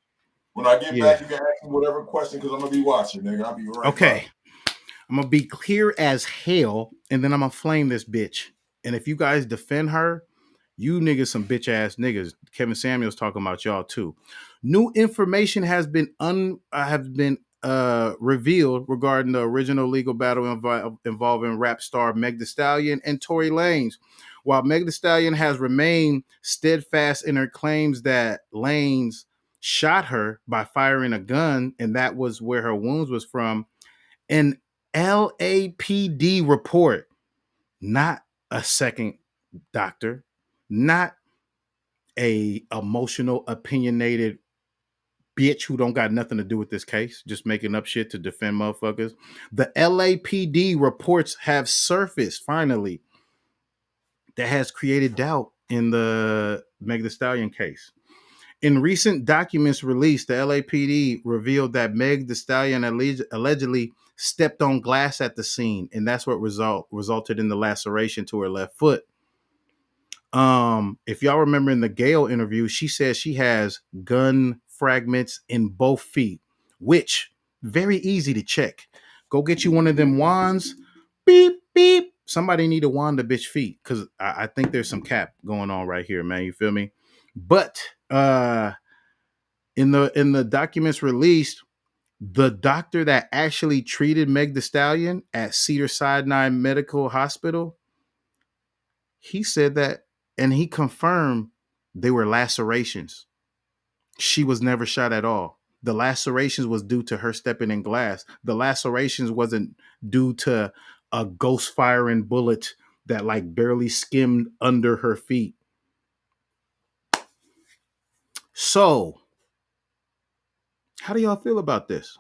[SPEAKER 1] When I get back, you can ask me whatever question because I'm gonna be watching, nigga. I'll be right back.
[SPEAKER 2] Okay, I'm gonna be clear as hell, and then I'm gonna flame this bitch. And if you guys defend her, you niggas some bitch ass niggas. Kevin Samuels talking about y'all too. New information has been revealed regarding the original legal battle involving rap star Meg The Stallion and Tory Lanez. While Meg The Stallion has remained steadfast in her claims that Lanez shot her by firing a gun and that was where her wounds was from, an LAPD report, not a second doctor, not a emotional, opinionated bitch who don't got nothing to do with this case, just making up shit to defend motherfuckers. The LAPD reports have surfaced finally that has created doubt in the Meg The Stallion case. In recent documents released, the LAPD revealed that Meg The Stallion allegedly stepped on glass at the scene, and that's what resulted in the laceration to her left foot. If y'all remember in the Gayle interview, she says she has gun fragments in both feet, which very easy to check. Go get you one of them wands. Beep, beep. Somebody need a wand to bitch feet because I think there's some cap going on right here, man. You feel me? But in the documents released, the doctor that actually treated Meg The Stallion at Cedars-Sinai Medical Hospital, he said that, and he confirmed they were lacerations. She was never shot at all. The lacerations was due to her stepping in glass. The lacerations wasn't due to a ghost firing bullet that like barely skimmed under her feet. So, how do y'all feel about this?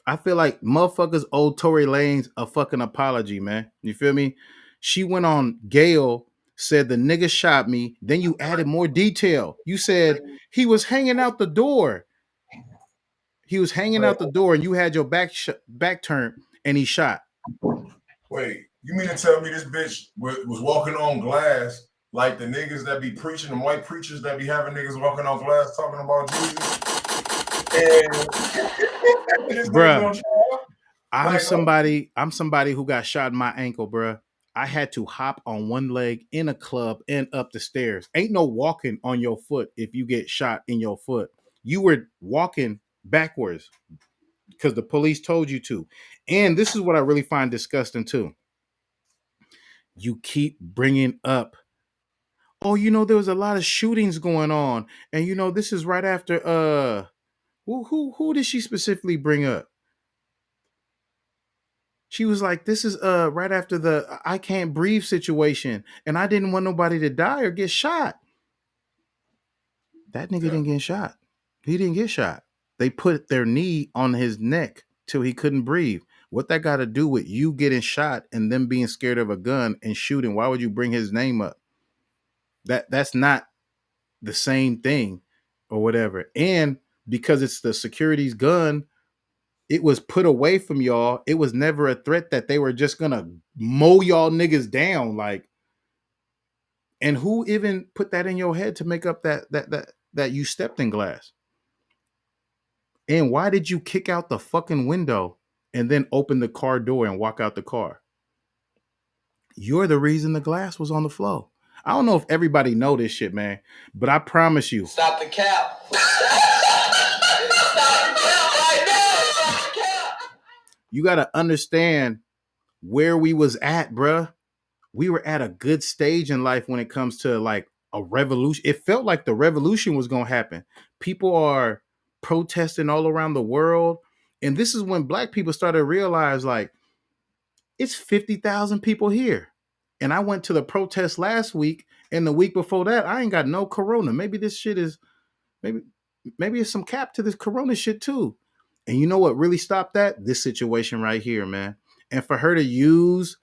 [SPEAKER 2] I feel like motherfuckers owe Tory Lanez a fucking apology, man. You feel me? She went on Gayle, said the nigga shot me. Then you added more detail. You said he was hanging out the door. He was hanging out the door and you had your back turned and he shot.
[SPEAKER 1] Wait, you mean to tell me this bitch was walking on glass like the niggas that be preaching, the white preachers that be having niggas walking on glass talking about Jesus? And
[SPEAKER 2] bruh, I'm somebody who got shot in my ankle, bruh. I had to hop on one leg in a club and up the stairs. Ain't no walking on your foot if you get shot in your foot. You were walking backwards because the police told you to. And this is what I really find disgusting too. You keep bringing up, oh, you know, there was a lot of shootings going on. And, you know, this is right after, who did she specifically bring up? She was like, this is right after the I can't breathe situation. And I didn't want nobody to die or get shot. That nigga didn't get shot. He didn't get shot. They put their knee on his neck till he couldn't breathe. What that got to do with you getting shot and them being scared of a gun and shooting? Why would you bring his name up? That's not the same thing or whatever. And because it's the security's gun, it was put away from y'all. It was never a threat that they were just gonna mow y'all niggas down. Like, and who even put that in your head to make up that you stepped in glass? And why did you kick out the fucking window and then open the car door and walk out the car? You're the reason the glass was on the floor. I don't know if everybody know this shit, man, but I promise you.
[SPEAKER 8] Stop the cap. Stop the cap right now. Stop the cap.
[SPEAKER 2] You got to understand where we was at, bruh. We were at a good stage in life when it comes to like a revolution. It felt like the revolution was going to happen. People are protesting all around the world. And this is when black people started to realize like, it's 50,000 people here. And I went to the protest last week, and the week before that, I ain't got no corona. Maybe this shit is, maybe it's some cap to this corona shit too. And you know what really stopped that? This situation right here, man. And for her to use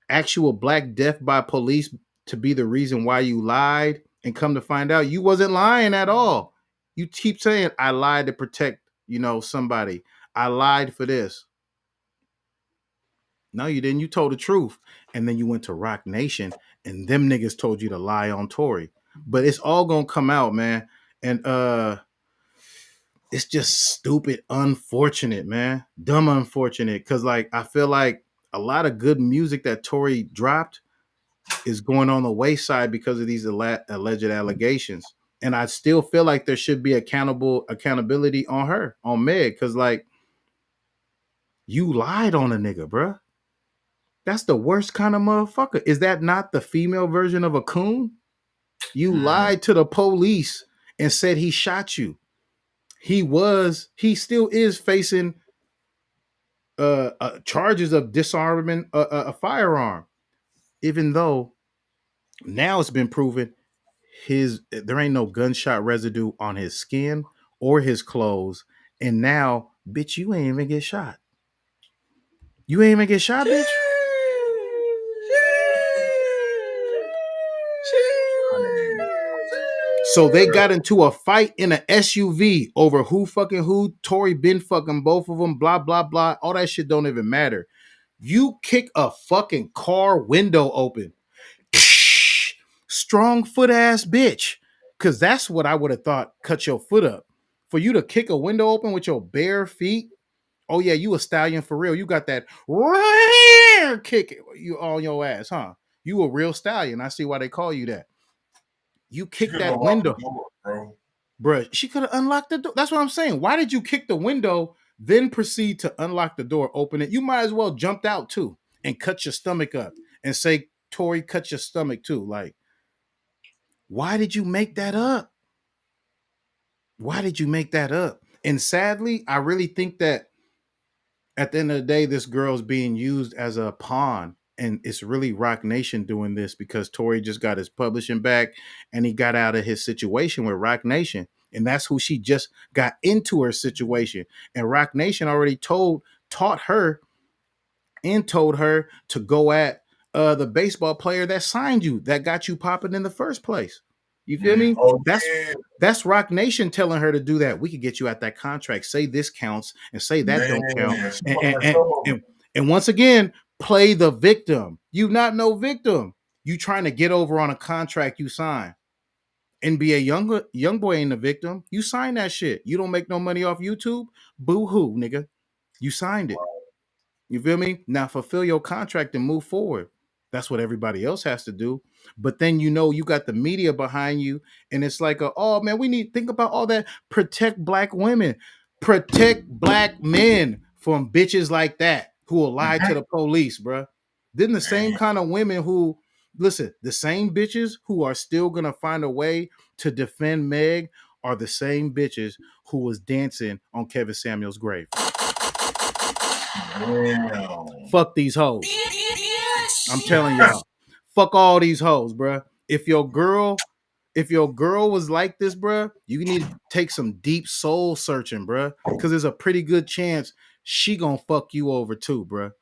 [SPEAKER 2] actual black death by police to be the reason why you lied, and come to find out you wasn't lying at all. You keep saying, I lied to protect, you know, somebody. I lied for this. No, you didn't. You told the truth. And then you went to Rock Nation and them niggas told you to lie on Tory. But it's all going to come out, man. And it's just stupid, unfortunate, man. Dumb, unfortunate. Because, like, I feel like a lot of good music that Tory dropped is going on the wayside because of these alleged allegations. And I still feel like there should be accountability on her, on Meg. Because, like, You lied on a nigga, bruh. That's the worst kind of motherfucker. Is that not the female version of a coon? You lied to the police and said he shot you. He still is facing charges of disarming a firearm, even though now it's been proven there ain't no gunshot residue on his skin or his clothes. And now, bitch, you ain't even get shot. You ain't even get shot, bitch. So they got into a fight in an SUV over who fucking who. Tory been fucking both of them, blah, blah, blah. All that shit don't even matter. You kick a fucking car window open. Strong foot ass bitch. Because that's what I would have thought cut your foot up. For you to kick a window open with your bare feet. Oh yeah, you a stallion for real. You got that kick you on your ass, huh? You a real stallion. I see why they call you that. You kicked that window,
[SPEAKER 1] bro.
[SPEAKER 2] Bruh, she could have unlocked the door. That's what I'm saying. Why did you kick the window, then proceed to unlock the door, open it? You might as well jumped out too and cut your stomach up and say, Tory, cut your stomach too. Like, why did you make that up? Why did you make that up? And sadly, I really think that at the end of the day, this girl's being used as a pawn. And it's really Roc Nation doing this because Tory just got his publishing back and he got out of his situation with Roc Nation. And that's who she just got into her situation. And Roc Nation already taught her and told her to go at the baseball player that signed you, that got you popping in the first place. You feel me?
[SPEAKER 1] Oh,
[SPEAKER 2] that's Roc Nation telling her to do that. We could get you out that contract. Say this counts and say that don't count. And once again, play the victim. You not no victim. You trying to get over on a contract you sign. NBA young boy ain't the victim. You signed that shit. You don't make no money off YouTube. Boo hoo, nigga. You signed it. You feel me? Now fulfill your contract and move forward. That's what everybody else has to do. But then you got the media behind you, and it's like, oh man, we need think about all that. Protect black women, protect black men from bitches like that who will lie to the police, bro. Then the same kind of women who listen, the same bitches who are still gonna find a way to defend Meg are the same bitches who was dancing on Kevin Samuel's grave. Wow. Fuck these hoes. I'm telling y'all. Fuck all these hoes, bruh. If your girl was like this, bruh, you need to take some deep soul searching, bruh. Because there's a pretty good chance she gonna fuck you over too, bruh.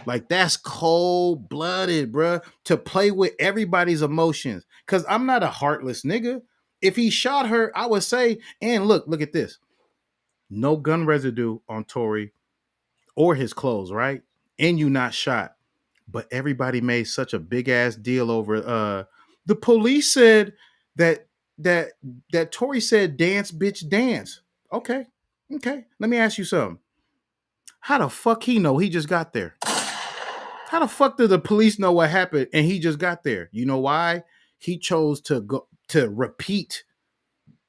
[SPEAKER 2] Like that's cold-blooded, bruh. To play with everybody's emotions. Because I'm not a heartless nigga. If he shot her, I would say, and look at this. No gun residue on Tory or his clothes, right? And you not shot. But everybody made such a big ass deal over the police said that Tory said dance bitch dance. Okay. Let me ask you something. How the fuck he know he just got there? How the fuck did the police know what happened and he just got there? You know why? He chose to go to repeat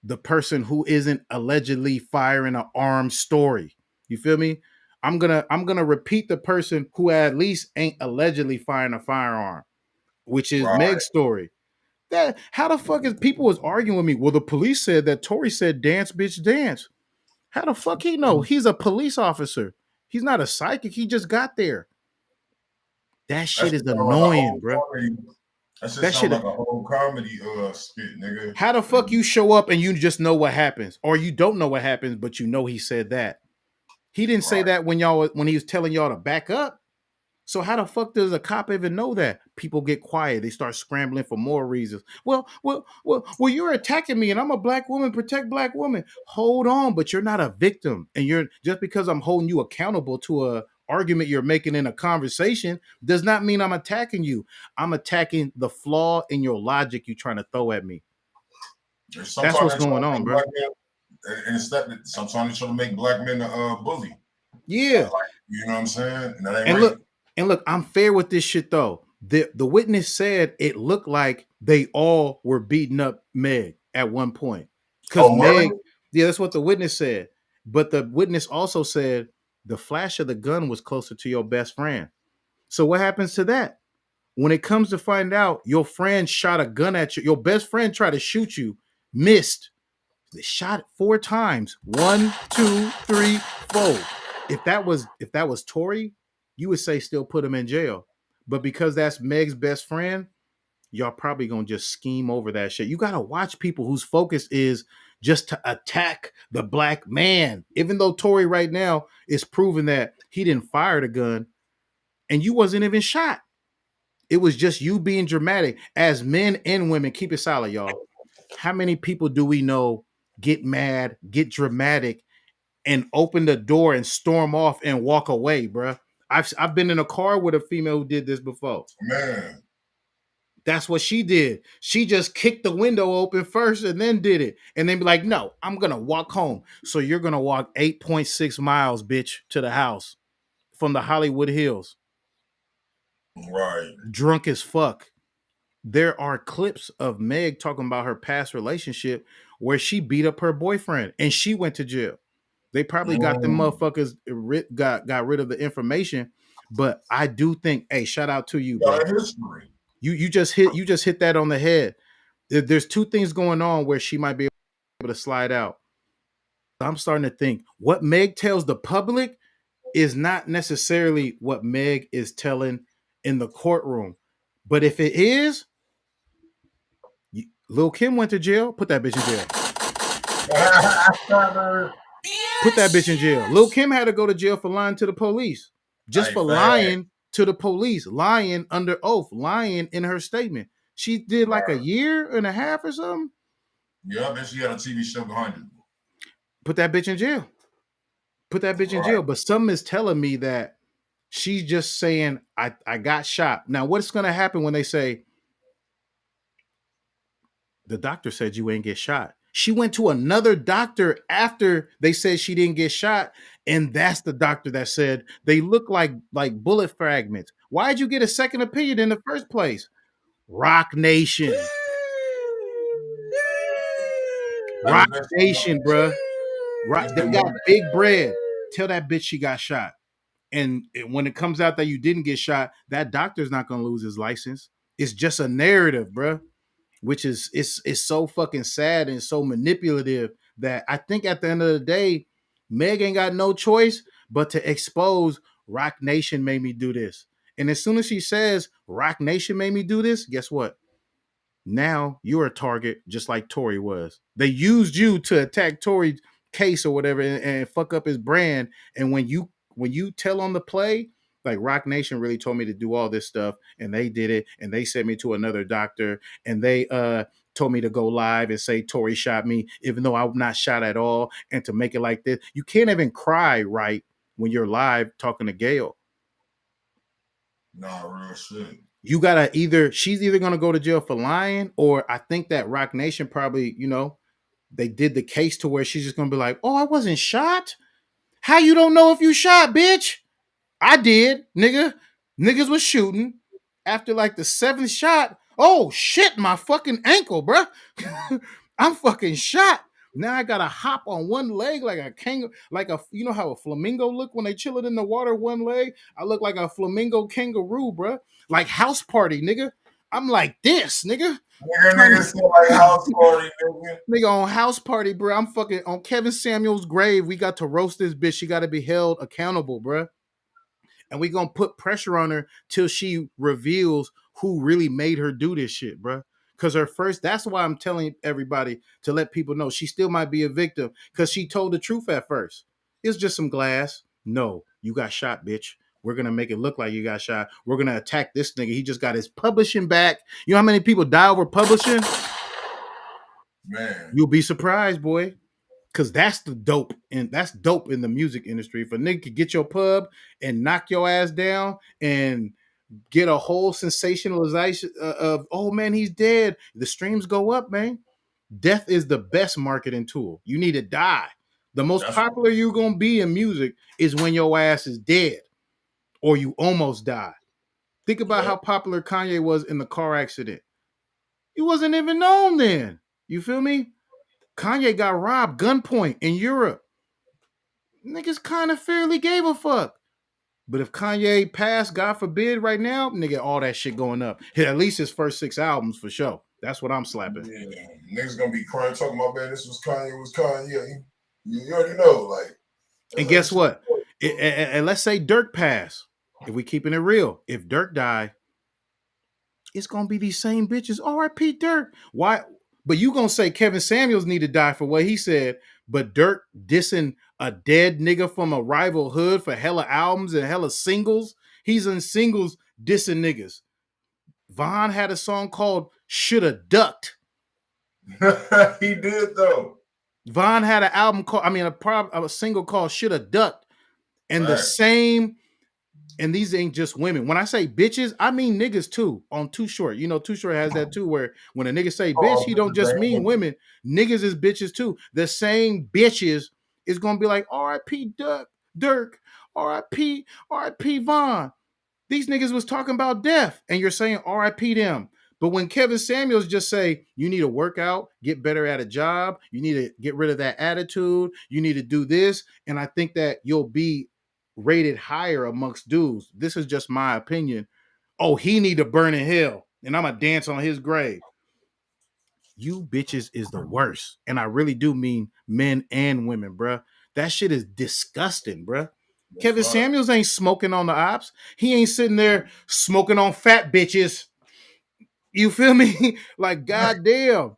[SPEAKER 2] the person who isn't allegedly firing an armed story. You feel me? I'm gonna repeat the person who at least ain't allegedly firing a firearm, which is Meg's story. That how the fuck is people was arguing with me? Well, the police said that Tory said dance, bitch, dance. How the fuck he know? He's a police officer. He's not a psychic. He just got there. That shit is annoying, bro.
[SPEAKER 1] That shit like a whole comedy skit, nigga.
[SPEAKER 2] How the fuck you show up and you just know what happens, or you don't know what happens, but you know he said that. He didn't say that when he was telling y'all to back up. So how the fuck does a cop even know that? People get quiet. They start scrambling for more reasons. Well, you're attacking me and I'm a black woman, protect black women. Hold on, but you're not a victim. And you're just because I'm holding you accountable to a argument you're making in a conversation does not mean I'm attacking you. I'm attacking the flaw in your logic you're trying to throw at me. That's what's going on, bro.
[SPEAKER 1] Instead, sometimes they try to make black men a bully.
[SPEAKER 2] Yeah,
[SPEAKER 1] you know what I'm saying.
[SPEAKER 2] And look, I'm fair with this shit though. The witness said it looked like they all were beating up Meg at one point. Because Meg, yeah, that's what the witness said. But the witness also said The flash of the gun was closer to your best friend. So what happens to that? When it comes to find out your friend shot a gun at you, your best friend tried to shoot you, missed. They shot 4 times. 1, 2, 3, 4. If that was Tory, you would say still put him in jail. But because that's Meg's best friend, y'all probably gonna just scheme over that shit. You gotta watch people whose focus is just to attack the black man. Even though Tory right now is proving that he didn't fire the gun and you wasn't even shot. It was just you being dramatic. As men and women, keep it solid, y'all. How many people do we know get mad, get dramatic, and open the door and storm off and walk away, bruh? I've been in a car with a female who did this before.
[SPEAKER 1] Man.
[SPEAKER 2] That's what she did. She just kicked the window open first and then did it. And then be like, no, I'm going to walk home. So you're going to walk 8.6 miles, bitch, to the house from the Hollywood Hills.
[SPEAKER 1] Right.
[SPEAKER 2] Drunk as fuck. There are clips of Meg talking about her past relationship where she beat up her boyfriend and she went to jail. They probably got them motherfuckers got rid of the information. But I do think, hey, shout out to you, bro.
[SPEAKER 1] History.
[SPEAKER 2] You just hit that on the head. There's 2 things going on where she might be able to slide out. I'm starting to think what Meg tells the public is not necessarily what Meg is telling in the courtroom. But if it is, Lil' Kim went to jail. Put that bitch in jail. Put that bitch in jail. Lil' Kim had to go to jail for lying to the police. Just for lying to the police, lying under oath, lying in her statement. She did like a year and a half or something.
[SPEAKER 1] Yeah, and she had a TV show behind it.
[SPEAKER 2] Put that bitch in jail. Put that bitch in jail. But something is telling me that she's just saying, I got shot. Now, what's going to happen when they say, the doctor said you ain't get shot? She went to another doctor after they said she didn't get shot. And that's the doctor that said they look like bullet fragments. Why'd you get a second opinion in the first place? Rock Nation. Rock Nation, bruh. They got big bread. Tell that bitch she got shot. And when it comes out that you didn't get shot, that doctor's not going to lose his license. It's just a narrative, bruh. Which is it's so fucking sad and so manipulative that I think at the end of the day, Meg ain't got no choice but to expose Rock Nation made me do this. And as soon as she says Rock Nation made me do this, guess what? Now you're a target just like Tory was. They used you to attack Tory's case or whatever and fuck up his brand. And when you tell on the play, like Rock Nation really told me to do all this stuff and they did it and they sent me to another doctor and they told me to go live and say Tory shot me even though I'm not shot at all, and to make it like this. You can't even cry right when you're live talking to Gail.
[SPEAKER 1] Nah, real shit.
[SPEAKER 2] You gotta she's either gonna go to jail for lying, or I think that Rock Nation probably, they did the case to where she's just gonna be like, oh, I wasn't shot. How you don't know if you shot, bitch? I did, nigga. Niggas was shooting. After like the 7th shot, oh shit, my fucking ankle, bruh. I'm fucking shot. Now I gotta hop on one leg like a kangaroo, you know how a flamingo look when they chilling in the water, one leg? I look like a flamingo kangaroo, bruh. Like House Party, nigga. I'm like this, nigga.
[SPEAKER 1] Nigga still like House Party, nigga.
[SPEAKER 2] Nigga on House Party, bruh. I'm fucking on Kevin Samuel's grave. We got to roast this bitch. She got to be held accountable, bruh. And we gonna put pressure on her till she reveals who really made her do this shit, bro. Because that's why I'm telling everybody to let people know she still might be a victim because she told the truth at first. It's just some glass. No, you got shot, bitch. We're gonna make it look like you got shot. We're gonna attack this nigga. He just got his publishing back. You know how many people die over publishing?
[SPEAKER 1] Man,
[SPEAKER 2] you'll be surprised, boy. Cause that's dope in the music industry. If a nigga could get your pub and knock your ass down and get a whole sensationalization of, oh man, he's dead. The streams go up, man. Death is the best marketing tool. You need to die. The most popular you're gonna be in music is when your ass is dead or you almost die. Think about how popular Kanye was in the car accident. He wasn't even known then. You feel me? Kanye got robbed gunpoint in Europe. niggas kind of fairly gave a fuck. But if Kanye passed, God forbid, right now, nigga, all that shit going up. At least his first 6 albums for sure. That's what I'm slapping.
[SPEAKER 1] Yeah, niggas gonna be crying, talking about, man, this was Kanye. You already know, like.
[SPEAKER 2] And guess what? And let's say Dirk passed. If we keeping it real, if Dirk died, it's gonna be these same bitches. R.I.P. Dirk. Why? But you gonna say Kevin Samuels need to die for what he said, but Dirk dissing a dead nigga from a rival hood for hella albums and hella singles. He's in singles dissing niggas. Von had a song called Shoulda Ducked.
[SPEAKER 1] He did though.
[SPEAKER 2] Von had an album called, a single called Shoulda Ducked. And
[SPEAKER 1] right.
[SPEAKER 2] The same, and these ain't just women. When I say bitches, I mean niggas too. On Too Short, you know, Too Short has that too, where when a nigga say bitch, he don't just mean women. Niggas is bitches too. The same bitches is gonna be like R.I.P. Dirk, R.I.P. Von. These niggas was talking about death, and you're saying R.I.P. them. But when Kevin Samuels just say, you need to work out, get better at a job, you need to get rid of that attitude, you need to do this, and I think that you'll be rated higher amongst dudes. This is just my opinion. Oh, he need to burn in hell, and I'm gonna dance on his grave. You bitches is the worst. And I really do mean men and women, bruh. That shit is disgusting, bruh. Kevin Samuels ain't smoking on the ops. He ain't sitting there smoking on fat bitches. You feel me? Like, goddamn.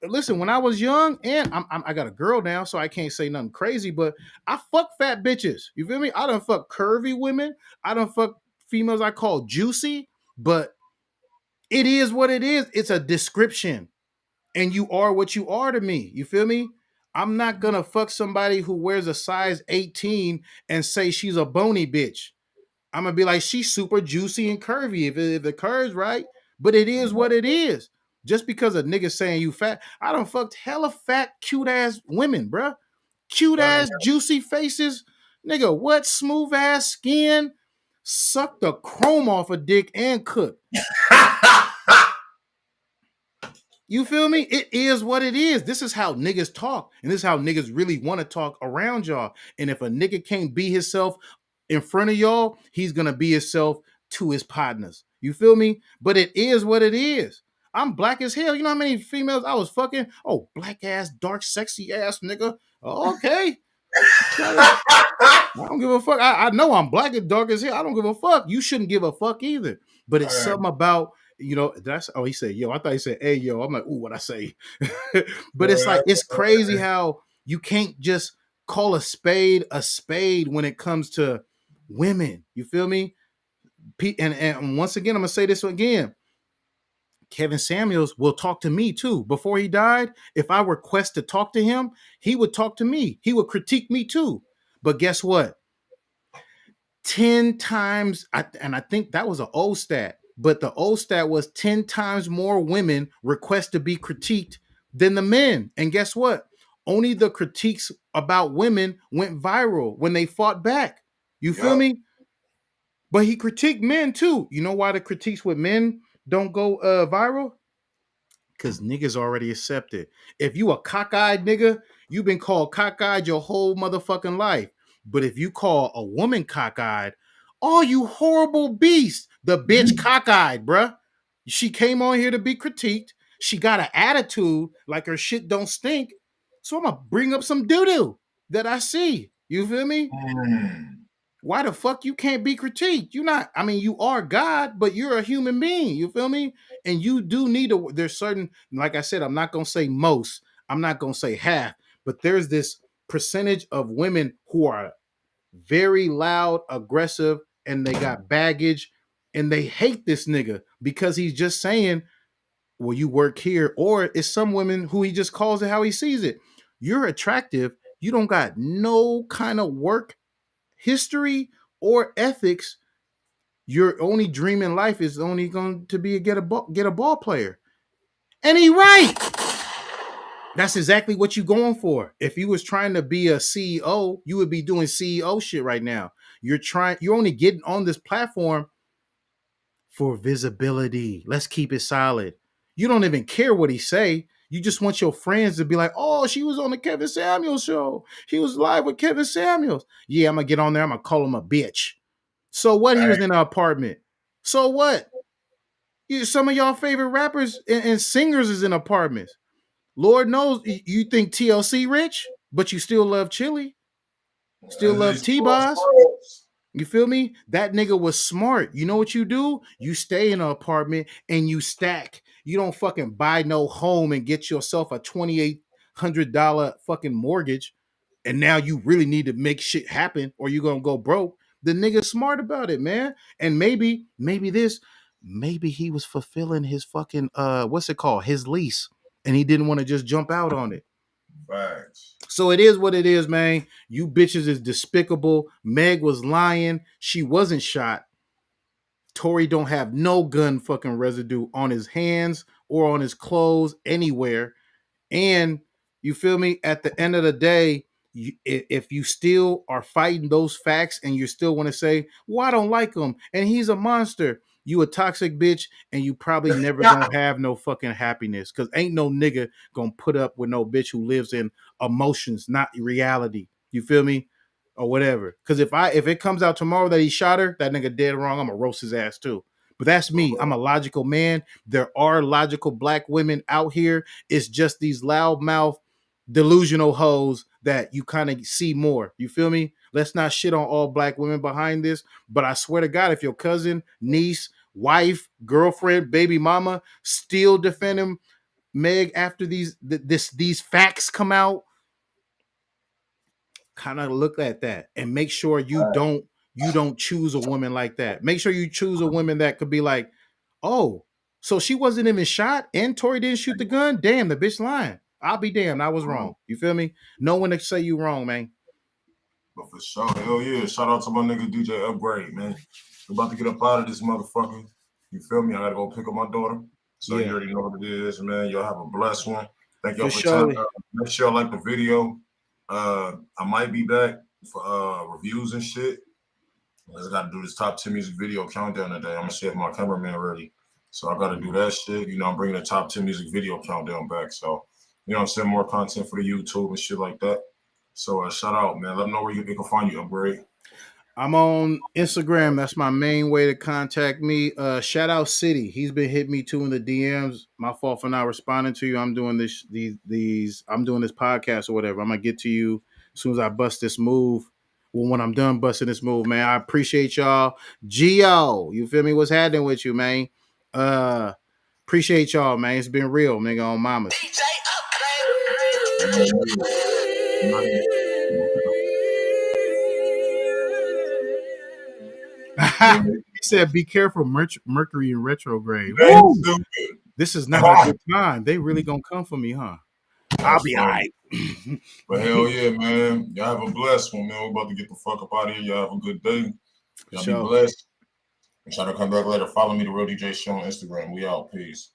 [SPEAKER 2] Listen, when I was young, and I got a girl now, so I can't say nothing crazy, but I fuck fat bitches. You feel me? I done fuck curvy women. I done fuck females I call juicy, but it is what it is. It's a description. And you are what you are to me. You feel me? I'm not gonna fuck somebody who wears a size 18 and say she's a bony bitch. I'm gonna be like, she's super juicy and curvy if the curves right. But it is what it is. Just because a nigga saying you fat, I done fucked hella fat, cute ass women, bruh. Cute ass, juicy faces. Nigga, what smooth ass skin? Suck the chrome off a dick and cook. You feel me? It is what it is. This is how niggas talk. And this is how niggas really want to talk around y'all. And if a nigga can't be himself in front of y'all, he's going to be himself to his partners. You feel me? But it is what it is. I'm black as hell. You know how many females I was fucking? Oh, black ass, dark, sexy ass nigga. Oh, okay. I don't give a fuck. I know I'm black and dark as hell. I don't give a fuck. You shouldn't give a fuck either. But it's something about, you know, he said, yo, I thought he said, hey, yo. I'm like, ooh, what I say? But it's like, it's crazy how you can't just call a spade when it comes to women. You feel me? And once again, I'm going to say this again. Kevin Samuels will talk to me too. Before he died, if I request to talk to him, he would talk to me. He would critique me too. But guess what? 10 times, and I think that was an old stat, but the old stat was 10 times more women request to be critiqued than the men. And guess what? Only the critiques about women went viral when they fought back. You feel me? But he critiqued men too. You know why the critiques with men don't go viral? Because niggas already accepted. If you a cockeyed nigga, you've been called cockeyed your whole motherfucking life. But if you call a woman cockeyed, oh, you horrible beast. The bitch cockeyed, bruh. She came on here to be critiqued. She got an attitude like her shit don't stink. So I'm going to bring up some doo-doo that I see. You feel me? Why the fuck you can't be critiqued? You're not, I mean, you are God, but you're a human being. You feel me? And you do need to, there's certain, like I said, I'm not going to say most, I'm not going to say half, but there's this percentage of women who are very loud, aggressive, and they got baggage, and they hate this nigga because he's just saying, well, you work here, or it's some women who he just calls it how he sees it. You're attractive. You don't got no kind of work history or ethics. Your only dream in life is only going to be get a ball player. And he right. That's exactly what you're going for. If you was trying to be a CEO, you would be doing CEO shit right now. You're only getting on this platform for visibility. Let's keep it solid. You don't even care what he say. You just want your friends to be like, oh, she was on the Kevin Samuels show. He was live with Kevin Samuels. Yeah, I'm going to get on there. I'm going to call him a bitch. So what? He was in an apartment. So what? Some of y'all favorite rappers and singers is in apartments. Lord knows you think TLC rich, but you still love Chili. Still love T-Boz. You feel me? That nigga was smart. You know what you do? You stay in an apartment and you stack. You don't fucking buy no home and get yourself a $2,800 fucking mortgage. And now you really need to make shit happen or you're going to go broke. The nigga's smart about it, man. And maybe he was fulfilling his fucking, what's it called? His lease. And he didn't want to just jump out on it.
[SPEAKER 1] Facts.
[SPEAKER 2] So it is what it is, man. You bitches is despicable. Meg was lying. She wasn't shot. Tory don't have no gun fucking residue on his hands or on his clothes anywhere. And you feel me? At the end of the day, if you still are fighting those facts and you still want to say, well, I don't like him and he's a monster, you a toxic bitch and you probably never gonna have no fucking happiness because ain't no nigga gonna put up with no bitch who lives in emotions, not reality. You feel me? Or whatever. Because if it comes out tomorrow that he shot her, that nigga dead wrong, I'm gonna roast his ass too. But that's me. I'm a logical man. There are logical black women out here. It's just these loudmouth, delusional hoes that you kind of see more. You feel me? Let's not shit on all black women behind this. But I swear to God, if your cousin, niece, wife, girlfriend, baby mama still defending Meg after these facts come out, kind of look at that and make sure you don't choose a woman like that. Make sure you choose a woman that could be like, oh, so she wasn't even shot and Tory didn't shoot the gun? Damn, the bitch lying. I'll be damned. I was wrong. You feel me? No one to say you wrong, man.
[SPEAKER 1] But for sure, hell yeah. Shout out to my nigga DJ Upgrade, man. We're about to get up out of this motherfucker. You feel me? I gotta go pick up my daughter. So you already know what it is, man. Y'all have a blessed one. Thank y'all for time. Make sure y'all like the video. I might be back for reviews and shit. I just got to do this top 10 music video countdown today. I'm gonna see if my cameraman ready. So I got to do that shit. You know, I'm bringing the top 10 music video countdown back. So, you know, I'm sending more content for the YouTube and shit like that. So shout out, man. Let them know where you can find you, Upgrade.
[SPEAKER 2] I'm on Instagram. That's my main way to contact me. Shout out City. He's been hitting me too in the DMs. My fault for not responding to you. I'm doing I'm doing this podcast or whatever. I'm gonna get to you as soon as I bust this move. Well, when I'm done busting this move, man. I appreciate y'all. Gio, you feel me? What's happening with you, man? Appreciate y'all, man. It's been real, nigga, on mamas. He said, be careful, Mercury in retrograde. This is not a good time. They really gonna come for me, huh? I'll be all right.
[SPEAKER 1] But hell yeah, man. Y'all have a blessed one, man. We're about to get the fuck up out of here. Y'all have a good day. Y'all be blessed. And try to come back later. Follow me, The Real DJ Show on Instagram. We out. Peace.